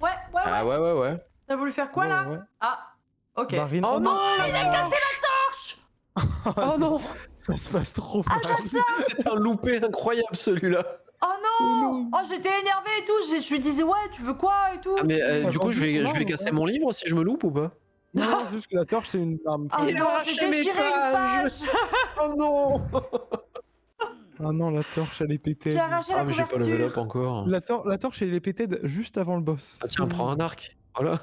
S2: Ouais.
S3: Ah ouais.
S2: T'as voulu faire quoi là
S1: Ouais.
S2: Ah. Ok.
S1: Bah, rien-
S3: Oh non,
S2: il a cassé la torche.
S3: Oh non.
S1: Ça se passe trop mal.
S3: C'est un loupé incroyable celui-là.
S2: Oh non.
S1: Oh non.
S2: Oh, j'étais énervée et tout. Je lui disais, ouais, tu veux quoi et tout.
S3: Ah mais
S1: Ah,
S3: du coup je vais
S1: non,
S3: casser
S1: ouais.
S3: mon livre si je me loupe ou pas?
S1: Non, c'est juste que la torche, c'est une arme.
S2: Ah
S3: Il a
S2: non,
S3: arraché
S2: j'ai
S3: mes
S2: déchiré une
S3: pages.
S2: page.
S3: Oh non.
S1: Ah non, la torche, elle est pétée.
S2: J'ai arraché la
S3: Ah mais j'ai pas level
S2: couverture.
S3: up encore.
S1: La torche, elle est pétée juste avant le boss.
S3: Ah, tiens, prends un arc. Voilà.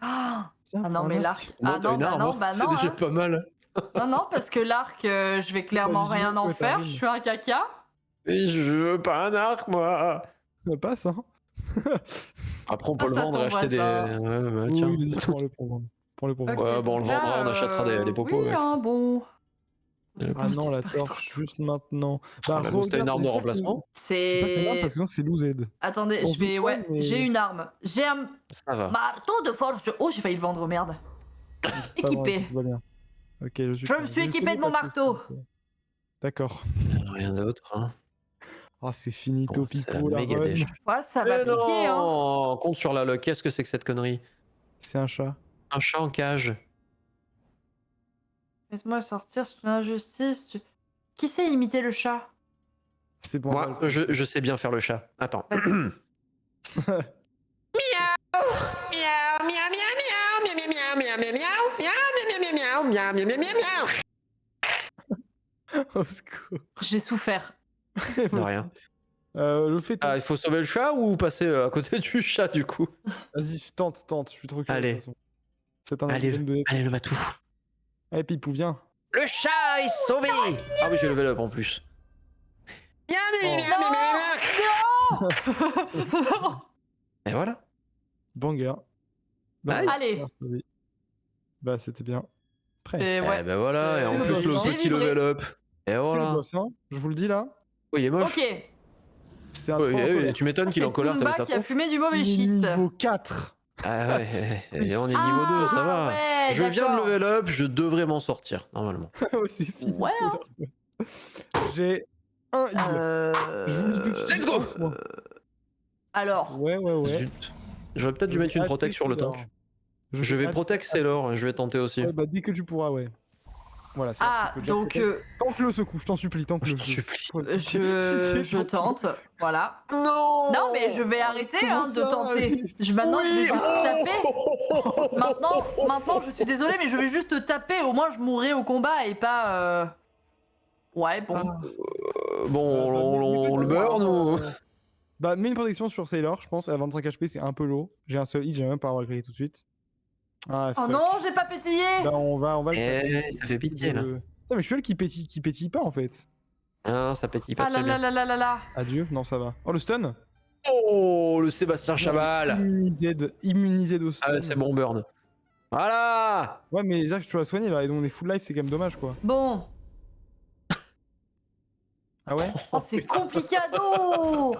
S2: Ah
S1: Tiens,
S2: non,
S1: prends
S2: mais
S1: un
S2: l'arc.
S3: Au moins,
S2: Ah
S3: t'as
S2: non,
S3: une
S2: bah
S3: arme,
S2: non,
S3: hein.
S2: bah
S3: C'est
S2: non.
S3: déjà
S2: hein.
S3: pas mal.
S2: Non, parce que l'arc, je vais clairement
S1: Bah,
S2: rien en
S1: vigilance, ouais,
S2: faire.
S1: t'as
S2: Je
S1: raison.
S2: suis un caca.
S3: Mais je veux pas un arc moi.
S1: Ça passe, hein.
S3: Après on peut
S2: Ah,
S3: le
S2: ça
S3: vendre et
S2: tombe,
S3: acheter des.
S2: ça.
S3: Ouais, tiens.
S1: Oui, vas-y, prends-le pour vendre. Prends-le pour vendre.
S3: Ouais, bon, on le
S2: donc là,
S3: vendra, on achètera des popeaux,
S2: Oui,
S3: ouais.
S2: hein, bon.
S1: Ah non, la torche, juste maintenant.
S3: Bah, la mousse, t'as une arme de remplacement.
S1: C'est pas que c'est une arme
S2: C'est.
S1: parce que sinon c'est losed.
S2: Attendez,
S1: Bon,
S2: je vais.
S1: doucement,
S2: Ouais,
S1: mais-
S2: j'ai une arme. J'ai un
S3: Ça va.
S2: marteau de forge de. Oh, j'ai failli le vendre, merde.
S1: Pas vraiment,
S2: Équipé.
S1: tout va bien. Ok, je suis.
S2: Je me suis équipé de mon marteau.
S1: D'accord.
S3: Rien d'autre. Hein.
S1: Ah, c'est finito,
S3: Bon, c'est la
S1: pipo, la
S3: méga
S1: run.
S3: dèche.
S2: Ouais, ça va
S3: Mais
S2: piquer, hein.
S3: non, compte sur la luck. Qu'est-ce que c'est que cette connerie?
S1: C'est un chat.
S3: Un chat en cage.
S2: Laisse-moi sortir, c'est une injustice. Qui sait imiter le chat?
S1: C'est bon.
S3: Moi, je sais bien faire le chat. Attends.
S2: Vas-y.
S1: Au secours.
S2: J'ai souffert.
S3: De rien.
S1: Le fait.
S3: Ah, il faut sauver le chat ou passer à côté du chat du coup?
S1: Vas-y, tente. Je suis trop curieux.
S3: Allez.
S1: de toute façon. C'est un
S3: Allez,
S1: algorithme de.
S3: allez, le matou.
S1: Allez, Pipou, viens.
S3: Le chat est sauvé. Ah oui, j'ai level up en plus. Et voilà.
S1: Banger. Bah,
S3: Nice.
S2: Allez.
S1: oui. Bah, c'était bien. Prêt.
S2: Et ouais.
S3: Eh ben voilà, et en
S1: C'est
S3: plus
S1: le
S3: le
S1: boss, hein.
S3: petit
S2: J'ai vibré.
S3: level up. Et
S1: C'est le
S3: voilà.
S1: boss, hein. Je vous le dis là.
S3: Oui, il est moche.
S2: Ok.
S1: C'est un
S3: Ouais,
S1: trop en
S3: ouais,
S1: colère.
S3: tu m'étonnes qu'il est en
S2: C'est
S3: colère, t'as vu
S2: Pumba
S3: ça
S2: qui a fumé du mauvais
S1: Il est
S2: shit.
S1: niveau 4.
S3: Ah ouais, et on est niveau 2, ça va.
S2: Ouais,
S3: Je viens de
S2: d'accord.
S3: level up, je devrais m'en sortir, normalement.
S1: Ouais, c'est fini.
S2: Ouais, hein.
S1: J'ai un heal. Je vous le dis tout de suite,
S3: Let's go.
S1: lance-moi.
S2: Alors,
S1: Ouais.
S3: Zut. J'aurais peut-être dû
S1: Je
S3: mettre
S1: vais
S3: une protect sur le
S1: Sailor.
S3: tank. Je vais protect Sailor, je vais tenter aussi.
S1: Ouais, bah, dès que tu pourras, ouais. Voilà, c'est
S2: ah, donc
S1: Tente-le ce coup, je t'en supplie,
S3: Je
S1: tente-le.
S3: t'en supplie.
S2: je tente, voilà.
S3: Non.
S2: Non, mais je vais arrêter
S1: Comment
S2: hein, de
S1: ça
S2: tenter. Maintenant, je vais juste taper. Maintenant, je suis désolée, mais je vais juste taper. Au moins, je mourrai au combat et pas. Ouais, bon.
S1: Ah.
S3: Bon, on le burn ou...
S1: Bah, mets une protection sur Sailor, je pense. À 25 HP, c'est un peu low. J'ai un seul hit, j'ai même pas à recréer tout de suite. Ah,
S2: Oh
S1: fuck.
S2: non, j'ai pas pétillé.
S1: Bah, on va le taper.
S3: Eh, ça fait pitié là.
S1: Putain, mais je suis le qui pétille pas en fait.
S3: Ah, ça pétille pas
S2: Ah là
S3: très
S2: là
S3: bien.
S2: là là là là.
S1: Adieu, non, ça va. Oh, le stun.
S3: Oh, le Sébastien Chaval.
S1: Immunisé de stun.
S3: Ah, c'est bon burn. Voilà.
S1: Ouais, mais les arcs, tu dois soigner là, et donc on est full life, c'est quand même dommage quoi.
S2: Bon.
S1: Ah ouais.
S2: Oh, c'est complicado. Oh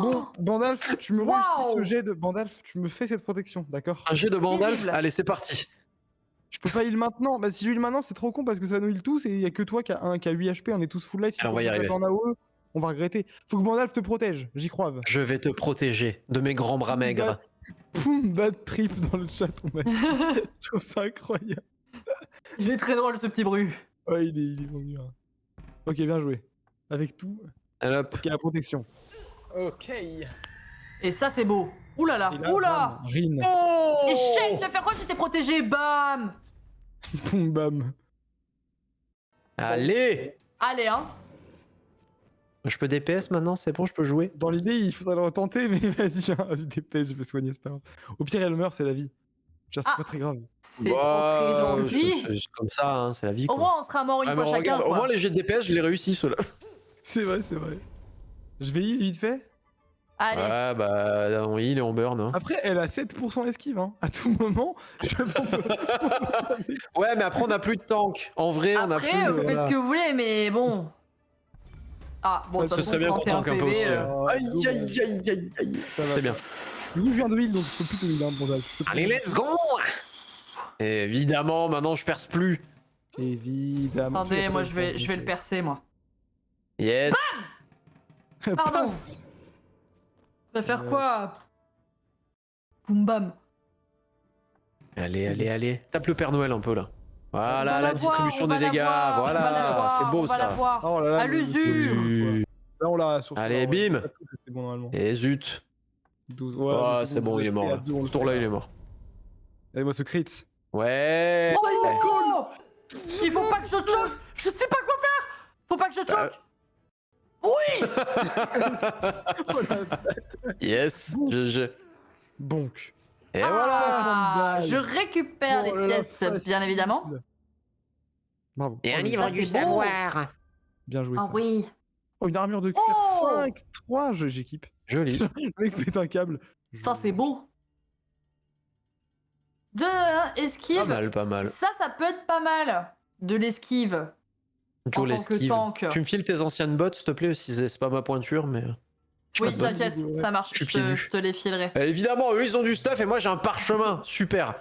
S1: Bon, Bandalf, tu me
S2: Waouh.
S1: réussis ce jet de Bandalf, tu me fais cette protection, d'accord?
S3: Un jet de Bandalf.
S2: Terrible.
S3: Allez, c'est parti.
S1: Je peux pas heal maintenant. Bah, si je heal maintenant, c'est trop con parce que ça nous heal tous et il y a que toi qui a 8 HP, on est tous full life. Si
S3: Alors, on va y
S1: tape
S3: arriver.
S1: en AOE, on va regretter. Faut que Bandalf te protège, j'y crois.
S3: Je vais te protéger de mes grands bras maigres.
S1: Poum, bad trip dans le chat, on m'a dit. Je trouve ça incroyable.
S2: Il est très drôle ce petit bruit.
S1: Ouais, il est bon dur. Ok, bien joué. Avec tout,
S3: Allez, hop.
S1: ok, la protection. Ok.
S2: Et ça, c'est beau. Ouh là là.
S1: Et là,
S2: Ouh là.
S1: bam, Rin.
S3: Oh
S2: Échec de faire quoi? J'étais protégé. Bam.
S1: Poum, bam.
S3: Allez.
S2: Allez, hein.
S3: Je peux DPS maintenant, c'est bon, je peux jouer.
S1: Dans l'idée, il faudrait le retenter, mais vas-y, hein, vas-y, dépêche, je vais soigner, c'est pas grave. Au pire, elle meurt, c'est la vie. C'est
S2: Ah.
S1: pas très grave.
S2: C'est pas très gentil.
S3: C'est comme ça, hein, c'est la vie.
S2: Au
S3: Quoi.
S2: moins, on sera mort une
S3: Ah,
S2: fois
S3: mais
S2: chacun.
S3: regarde, au
S2: quoi.
S3: moins les jets de DPS, je les réussis ceux-là.
S1: C'est vrai, c'est vrai. Je vais heal vite fait.
S2: Allez.
S3: Ouais, bah on heal et on burn. Hein.
S1: Après, elle a 7% esquive, hein. À tout moment, je peux...
S3: Ouais, mais après on a plus de tank. En vrai, on a
S2: Après,
S3: plus.
S2: vous faites ce que vous voulez, mais bon. Ah, bon, de
S1: Ce
S2: toute
S3: serait
S2: façon,
S3: bien qu'on
S2: 31
S3: tank un peu
S2: PV,
S3: aussi, hein.
S1: Oh,
S3: Aïe,
S1: dommage.
S3: aïe, aïe, aïe, aïe.
S1: Ça va.
S3: C'est bien.
S1: Du coup, je viens de heal, donc je peux plus te heal, hein, bon, je peux
S3: Allez,
S1: plus-
S3: let's go. Évidemment, maintenant je perce plus.
S1: Évidemment.
S2: Attendez, moi, je vais le percer, moi.
S3: Yes.
S2: Pardon. On va faire quoi? Boum bam.
S3: Allez, allez, allez. Tape le Père Noël un peu là. Voilà,
S2: On va
S3: la
S2: voir,
S3: distribution
S2: on va
S3: des
S2: la
S3: dégâts.
S2: voir, on va la
S3: Voilà,
S2: voir,
S3: c'est beau
S2: on va la
S3: ça.
S2: voir.
S1: Oh là là,
S2: À
S1: le-
S2: l'usure.
S1: Là, on l'a sur
S3: Allez,
S1: ouais,
S3: bim.
S1: c'est bon normalement.
S3: Et zut.
S1: 12.
S3: Oh, c'est bon, il est mort là. Ce tour-là, il est mort.
S1: Allez, moi, ce crit.
S3: Ouais.
S2: Oh, il faut pas que je choque. Je sais pas quoi faire. Faut pas que je choque. Oui.
S3: Yes. GG.
S1: Bonk.
S3: Et
S2: Ah,
S3: voilà.
S1: balles.
S2: je récupère
S1: Oh là
S2: les
S1: là,
S2: pièces, bien
S1: facile.
S2: évidemment.
S1: Bravo.
S3: Et un
S1: Oh,
S3: livre
S2: ça,
S3: du
S2: c'est beau.
S3: savoir.
S1: Bien joué.
S2: Ah
S1: ça.
S2: oui.
S1: Oh, une armure de cuir
S2: Oh
S1: 5, 3, j'équipe.
S3: Joli.
S1: Le mec pète un câble.
S2: Ça, c'est beau. 2, 1, esquive.
S3: Pas mal, pas mal.
S2: Ça peut être pas mal. De l'esquive.
S3: Joe
S2: En tant que
S3: l'esquive.
S2: tank.
S3: Tu me files tes anciennes bottes, s'il te plaît, si c'est pas ma pointure, mais. j'ai pas
S2: Oui,
S3: de bottes.
S2: t'inquiète,
S1: Ouais.
S2: ça marche.
S3: Je suis
S2: Je
S3: pieds
S2: te,
S3: nus.
S2: je te les filerai.
S3: Évidemment, eux ils ont du stuff et moi j'ai un parchemin. Super.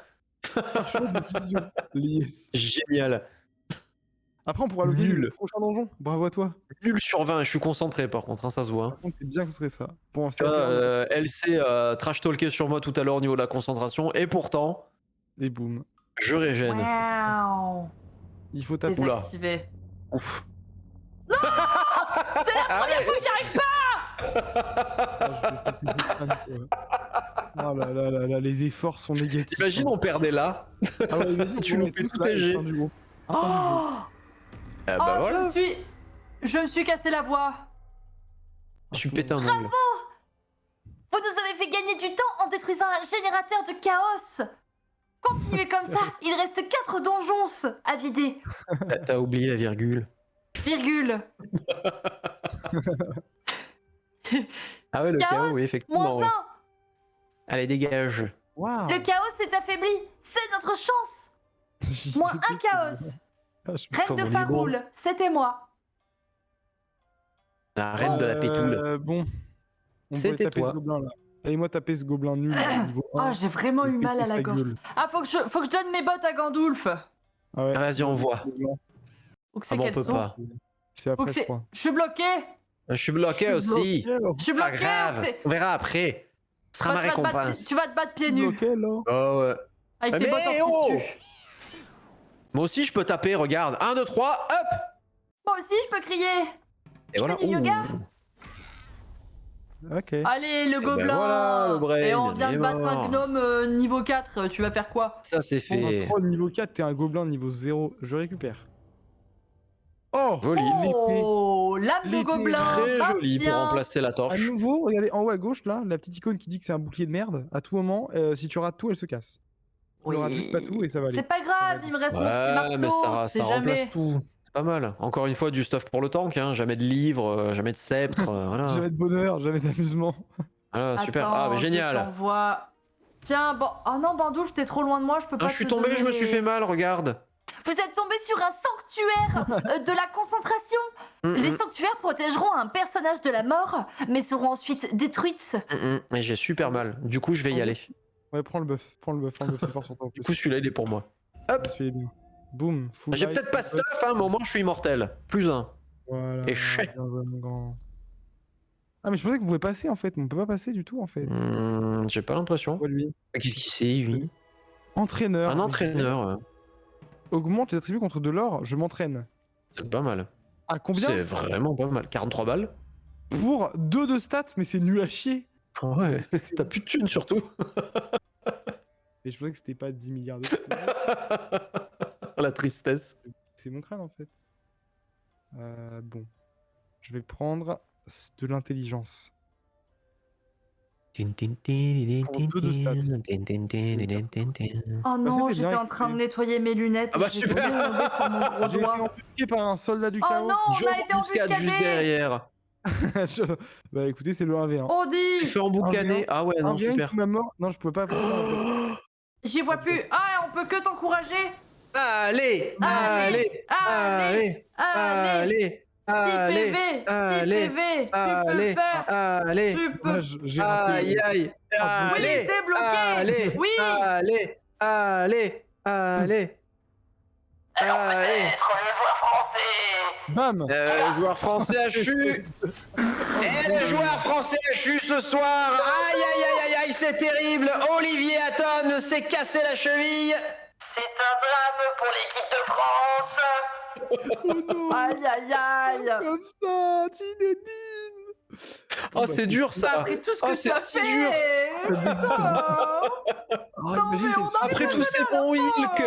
S1: Parchemin de vision. Yes.
S3: Génial.
S1: Après, on pourra localiser
S3: Nul.
S1: le prochain donjon. Bravo à toi.
S3: Nul sur 20, je suis concentré par contre, hein, ça se voit. hein.
S1: Par contre, c'est bien que ce serait ça. Bon, c'est
S3: Tu vois,
S1: à faire.
S3: LC trash talké sur moi tout à l'heure au niveau de la concentration et pourtant,
S1: Et boum.
S3: je régène.
S2: Waouh.
S1: Il faut taper.
S3: Oula.
S2: Désactivé.
S3: Ouf.
S2: C'est la
S3: Ah
S2: première
S3: ouais.
S2: fois que j'y arrive pas.
S1: Oh là là là là, les efforts sont négatifs.
S3: Imagine on perdait là.
S1: Ah ouais, imagine,
S3: tu
S1: on
S3: nous
S1: est
S3: fais
S1: tous
S3: tout
S1: là,
S3: TG.
S1: fin du groupe.
S2: Oh,
S3: Ah
S2: oh,
S3: bah voilà.
S2: je me suis cassé la voix.
S3: Je suis pété un ongle.
S5: Vous nous avez fait gagner du temps en détruisant un générateur de chaos. Continuez comme ça, il reste 4 donjons à vider.
S3: T'as oublié la virgule.
S5: Virgule.
S3: Ah ouais, le
S5: Chaos,
S3: chaos, oui, effectivement.
S5: Moins
S3: ouais.
S5: 1.
S3: Allez, dégage.
S1: Waouh.
S5: Le chaos s'est affaibli. C'est notre chance. Moins 1 chaos. Reine
S3: Comme
S5: de
S3: on dit, bon.
S5: Faroul, c'était moi.
S3: La reine de la pétoule.
S1: Bon. On
S3: C'était
S1: pourrait taper
S3: toi.
S1: ce gobelin là. Allez-moi taper ce gobelin nul niveau 1.
S2: Oh, j'ai vraiment eu mal à la gorge. Ah, faut que je donne mes bottes à Gandulf.
S1: Ah ouais.
S3: Ah, vas-y, on voit.
S2: Où que
S3: Ah
S2: c'est
S3: bon, on
S2: qu'elles
S3: peut
S2: sont
S3: pas.
S1: C'est
S2: Où
S1: après,
S2: que
S1: je
S2: c'est
S1: crois.
S2: Je suis bloquée.
S3: Je suis bloqué aussi.
S2: Je suis
S3: Pas
S2: bloquée.
S3: grave.
S2: où que c'est
S3: On verra après. Ce sera ma
S2: Tu vas te battre-
S3: récompense.
S2: Tu vas te battre pieds nus.
S1: Bloqué là.
S3: Oh ouais.
S2: Avec
S3: Mais
S2: tes bottes en
S3: oh
S2: tissu.
S3: Moi aussi, je peux taper, regarde. 1, 2, 3, hop.
S5: Moi aussi, je peux crier.
S3: Et voilà.
S5: fais du yoga
S1: Ok.
S2: Allez, le
S3: ben
S2: gobelin.
S3: voilà, le brain,
S2: Et on vient
S3: il
S2: de
S3: est
S2: battre un
S3: mort.
S2: gnome niveau 4. Tu vas faire quoi?
S3: Ça, c'est
S1: Pour un
S3: fait.
S1: troll niveau 4, t'es un gobelin niveau 0. Je récupère. Oh,
S3: Joli.
S2: Oh, lame de
S1: L'épée
S2: gobelin.
S3: Très
S2: bah
S3: joli pour
S2: tiens.
S3: remplacer la
S1: À
S3: torche.
S1: nouveau, regardez en haut à gauche là, la petite icône qui dit que c'est un bouclier de merde. À tout moment, si tu rates tout, elle se casse. Tu ne rates juste pas tout et ça va aller.
S2: C'est pas grave, il me reste mon petit
S3: Ouais, mais
S2: marteau.
S3: ça
S2: C'est
S3: remplace
S2: jamais.
S3: tout. C'est pas mal. Encore une fois, du stuff pour le tank. Hein. Jamais de livres, jamais de sceptre. Voilà.
S1: Jamais de bonheur, jamais d'amusement.
S3: Voilà, super.
S2: Attends,
S3: Ah, mais
S2: je
S3: génial.
S2: t'envoie. Tiens, bon. Oh non, Bandouf, t'es trop loin de moi, je peux pas.
S3: Ah, je suis
S2: te
S3: tombé,
S2: donner
S3: je me suis
S2: les-
S3: fait mal, regarde.
S5: Vous êtes tombé sur un sanctuaire de la concentration. Les sanctuaires protégeront un personnage de la mort, mais seront ensuite détruites.
S3: Mais j'ai super mal. Du coup, je vais y aller.
S1: Ouais, prends le buff, c'est fort sur toi en plus.
S3: Du coup, celui-là, il est pour moi. Hop.
S1: Celui-là est bien. Boum, full
S3: J'ai
S1: life,
S3: peut-être pas
S1: full buff.
S3: stuff, hein, mais au moins, je suis immortel. Plus 1.
S1: Voilà.
S3: Et chais.
S1: bien joué, mon grand. Ah, mais je pensais qu'on pouvait passer en fait, mais on peut pas passer du tout en fait.
S3: J'ai pas l'impression.
S1: Quoi, lui
S3: Qu'est-ce qu'il c'est, lui?
S1: Entraîneur.
S3: Un entraîneur.
S1: Augmente les attributs contre de l'or, je m'entraîne.
S3: C'est pas mal.
S1: À combien?
S3: C'est vraiment pas mal. 43 balles.
S1: Pour 2 de stats, mais c'est nul à chier.
S3: Ouais, t'as plus de thunes surtout.
S1: Et je pensais que c'était pas 10 milliards de
S3: La tristesse.
S1: C'est mon crâne en fait. Bon. Je vais prendre de l'intelligence.
S3: Pour
S1: deux de stats.
S2: Oh non,
S1: c'était bien
S2: j'étais en train de nettoyer mes lunettes.
S3: Ah bah,
S2: et j'ai
S3: super.
S2: tombé sur mon gros
S1: J'ai été
S2: doigt.
S1: embusqué par un soldat du
S2: Oh
S1: chaos.
S2: non, on
S3: Joe
S2: a été
S3: embuscade juste
S2: embuscadés.
S3: derrière.
S1: Bah écoutez, c'est le 1v1.
S2: On
S3: C'est
S2: dit.
S3: fait emboucaner. Ah ouais, non,
S1: 1v1
S3: super.
S1: qui m'a mort. Non, je pouvais pas.
S2: J'y vois plus. Ah, on peut que t'encourager.
S3: Allez, allez, allez, allez,
S2: 6
S3: allez,
S2: PV, 6
S3: allez,
S2: PV, tu peux
S3: allez,
S2: le faire.
S3: allez.
S2: Tu peux.
S1: J'ai raté.
S3: Aïe, aïe,
S2: Oui,
S3: allez,
S2: c'est bloqué.
S3: allez,
S2: Oui.
S3: allez, allez, allez, allez.
S1: Bam.
S3: Joueur français HU.
S6: Et le joueur français HU ce soir, aïe aïe aïe aïe aïe, c'est terrible, Olivier Hatton s'est cassé la cheville.
S7: C'est un drame pour l'équipe de France.
S1: Oh non.
S2: Aïe, aïe, aïe.
S1: Comme ça, Tinedine.
S3: Oh, c'est dur ça.
S2: Après tout ce que
S3: Oh,
S2: tu
S3: c'est
S2: as
S3: si
S2: fait.
S3: dur.
S1: Oh, imagine
S2: mais
S1: quel
S2: on a
S1: souffle.
S3: Après tous ces bons heals que...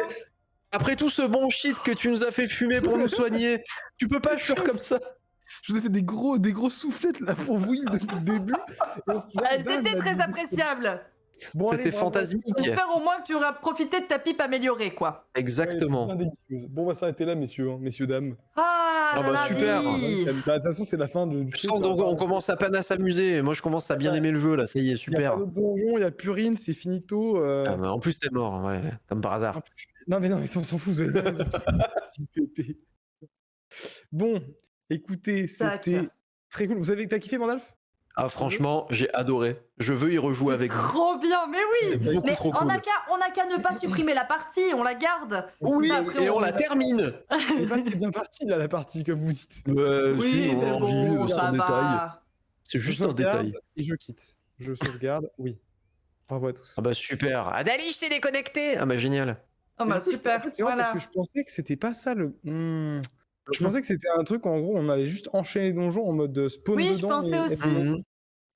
S3: Après tout ce bon shit que tu nous as fait fumer pour nous soigner, tu peux pas fuir comme ça.
S1: Je vous ai fait des gros soufflettes là pour vous depuis le début. Et au final,
S2: Elles
S1: bam,
S2: étaient
S1: la
S2: très
S1: vidéo.
S2: appréciables.
S1: Bon, allez,
S3: C'était
S1: bravo.
S3: fantasmique.
S2: J'espère au moins que tu auras profité de ta pipe améliorée, quoi.
S3: Exactement.
S1: Ouais, bien délicieuse. Bon, on va s'arrêter là, messieurs, hein, messieurs, dames.
S2: Ah,
S3: Ah
S2: la
S3: bah,
S2: la
S3: super.
S2: vie.
S1: Bah, de toute façon, c'est la fin de.
S3: Je sens qu'on commence à peine à s'amuser. Moi, je commence à bien aimer le jeu là. Ça y est,
S1: Il y a
S3: super.
S1: pas d'autre donjon, il y a Purine, c'est finito.
S3: Ah, mais en plus, t'es mort, ouais, comme par hasard.
S1: Non, mais on s'en fout, vous avez raison. JPP. Bon, écoutez,
S2: Tac.
S1: c'était très cool. T'as kiffé, Mandalf?
S3: Ah, franchement, j'ai adoré. Je veux y rejouer avec vous.
S2: Trop bien, mais
S3: C'est
S2: oui.
S3: beaucoup
S2: Mais
S3: trop
S2: on
S3: cool.
S2: n'a qu'à ne pas supprimer la partie, on la garde.
S3: Oui,
S2: Après,
S3: et on la termine.
S1: Et bah, c'est bien parti, là, la partie, comme vous dites.
S3: Oui,
S2: mais
S3: on
S2: bon,
S3: vit
S2: ça
S3: sans détail.
S2: va.
S3: C'est
S1: Je
S3: juste un
S1: sauvegarde
S3: détail.
S1: Et je quitte. Je sauvegarde, oui. Bravo à tous.
S3: Ah bah super. Adalish s'est déconnecté. Ah bah génial.
S2: Oh
S1: Mais
S2: bah
S1: du coup,
S2: super,
S1: c'est marrant
S2: voilà.
S1: parce que je pensais que c'était pas ça le. Je pensais que c'était un truc, en gros, on allait juste enchaîner les donjons en mode spawn
S2: Oui, je
S1: dedans.
S2: pensais aussi.
S3: Mhm.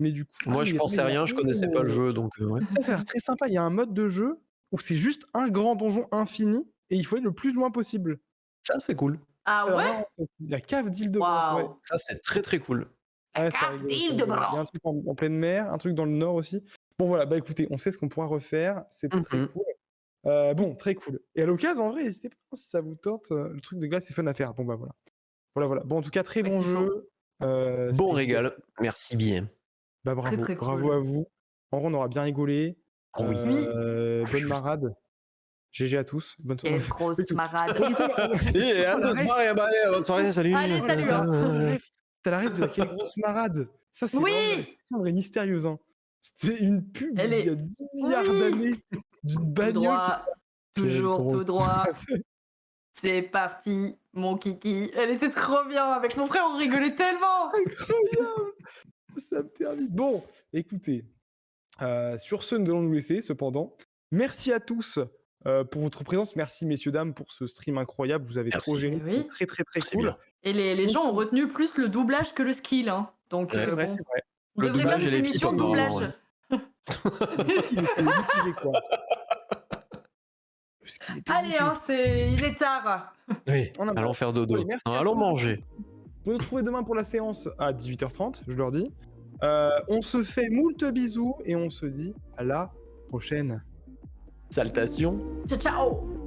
S1: Mais du coup.
S3: Moi, je pensais rien, je connaissais pas le jeu, donc ouais.
S1: Ça a l'air très sympa. Il y a un mode de jeu où c'est juste un grand donjon infini et il faut aller le plus loin possible.
S3: Ça, c'est cool.
S2: Ah
S1: Ça a l'air
S2: ouais.
S1: marrant, ça aussi. La cave d'île de Brant, ouais.
S2: Waouh.
S3: Ça, c'est très très cool.
S1: Ouais, ça
S2: cave
S1: rigole,
S2: d'île
S1: ça
S2: de
S1: rigole.
S2: Brant.
S1: Il y a un truc en pleine mer, un truc dans le nord aussi. Bon voilà, bah écoutez, on sait ce qu'on pourra refaire. C'était très
S3: Mhm.
S1: cool. Bon, très cool. Et à l'occasion, en vrai, n'hésitez pas si ça vous tente. Le truc de glace, c'est fun à faire. Bon bah voilà. Voilà. Bon, en tout cas, très
S2: Ouais,
S1: bon
S2: c'est chaud.
S1: jeu.
S3: Bon
S1: C'était
S3: régal. Merci bien.
S1: Bah bravo,
S2: très
S1: bravo
S2: cool.
S1: à vous. En vrai, on aura bien rigolé.
S3: Oui.
S1: Bonne marade. GG à tous. Bonne soirée.
S2: Quelle grosse marade.
S3: Et à tous, bonne soirée, salut.
S2: Allez, salut, hein.
S1: T'as la rêve de la quelle grosse marade. Ça, c'est
S2: Oui.
S1: vraiment une vraie mystérieuse. Hein. C'était une pub
S2: Elle
S1: il y a
S2: est-
S1: 10 milliards
S2: Oui.
S1: d'années d'une
S2: Tout
S1: bagnole.
S2: droit, toujours
S1: Quelle
S2: tout
S1: grosse
S2: droit.
S1: marade.
S2: C'est parti, mon kiki. Elle était trop bien. Avec mon frère, on rigolait tellement.
S1: Incroyable. Ça me termine. Bon, écoutez. Sur ce, nous allons nous laisser, cependant. Merci à tous pour votre présence. Merci, messieurs, dames, pour ce stream incroyable. Vous avez
S3: Merci.
S1: trop géré.
S2: Oui.
S1: C'était très, très, très
S3: C'est
S1: cool.
S3: bien.
S2: Et les gens ont retenu plus le doublage que le skill. Hein. Donc,
S1: C'est vrai,
S2: bon.
S1: c'est vrai.
S2: On
S3: Le
S2: devrait faire
S3: doublage et
S2: des
S3: les
S2: émissions
S3: titres,
S2: doublage.
S3: apparemment,
S1: Il était mitigé, quoi. Parce qu'il était
S2: Allez,
S1: goûté.
S2: hein, il est tard.
S3: Oui,
S1: On a-
S3: allons faire dodo.
S1: Oui, merci
S3: Non,
S1: à
S3: allons
S1: tous.
S3: manger.
S1: Vous nous retrouvez demain pour la séance à 18h30, je leur dis. On se fait moult bisous et on se dit à la prochaine.
S3: Salutations.
S2: Ciao, ciao.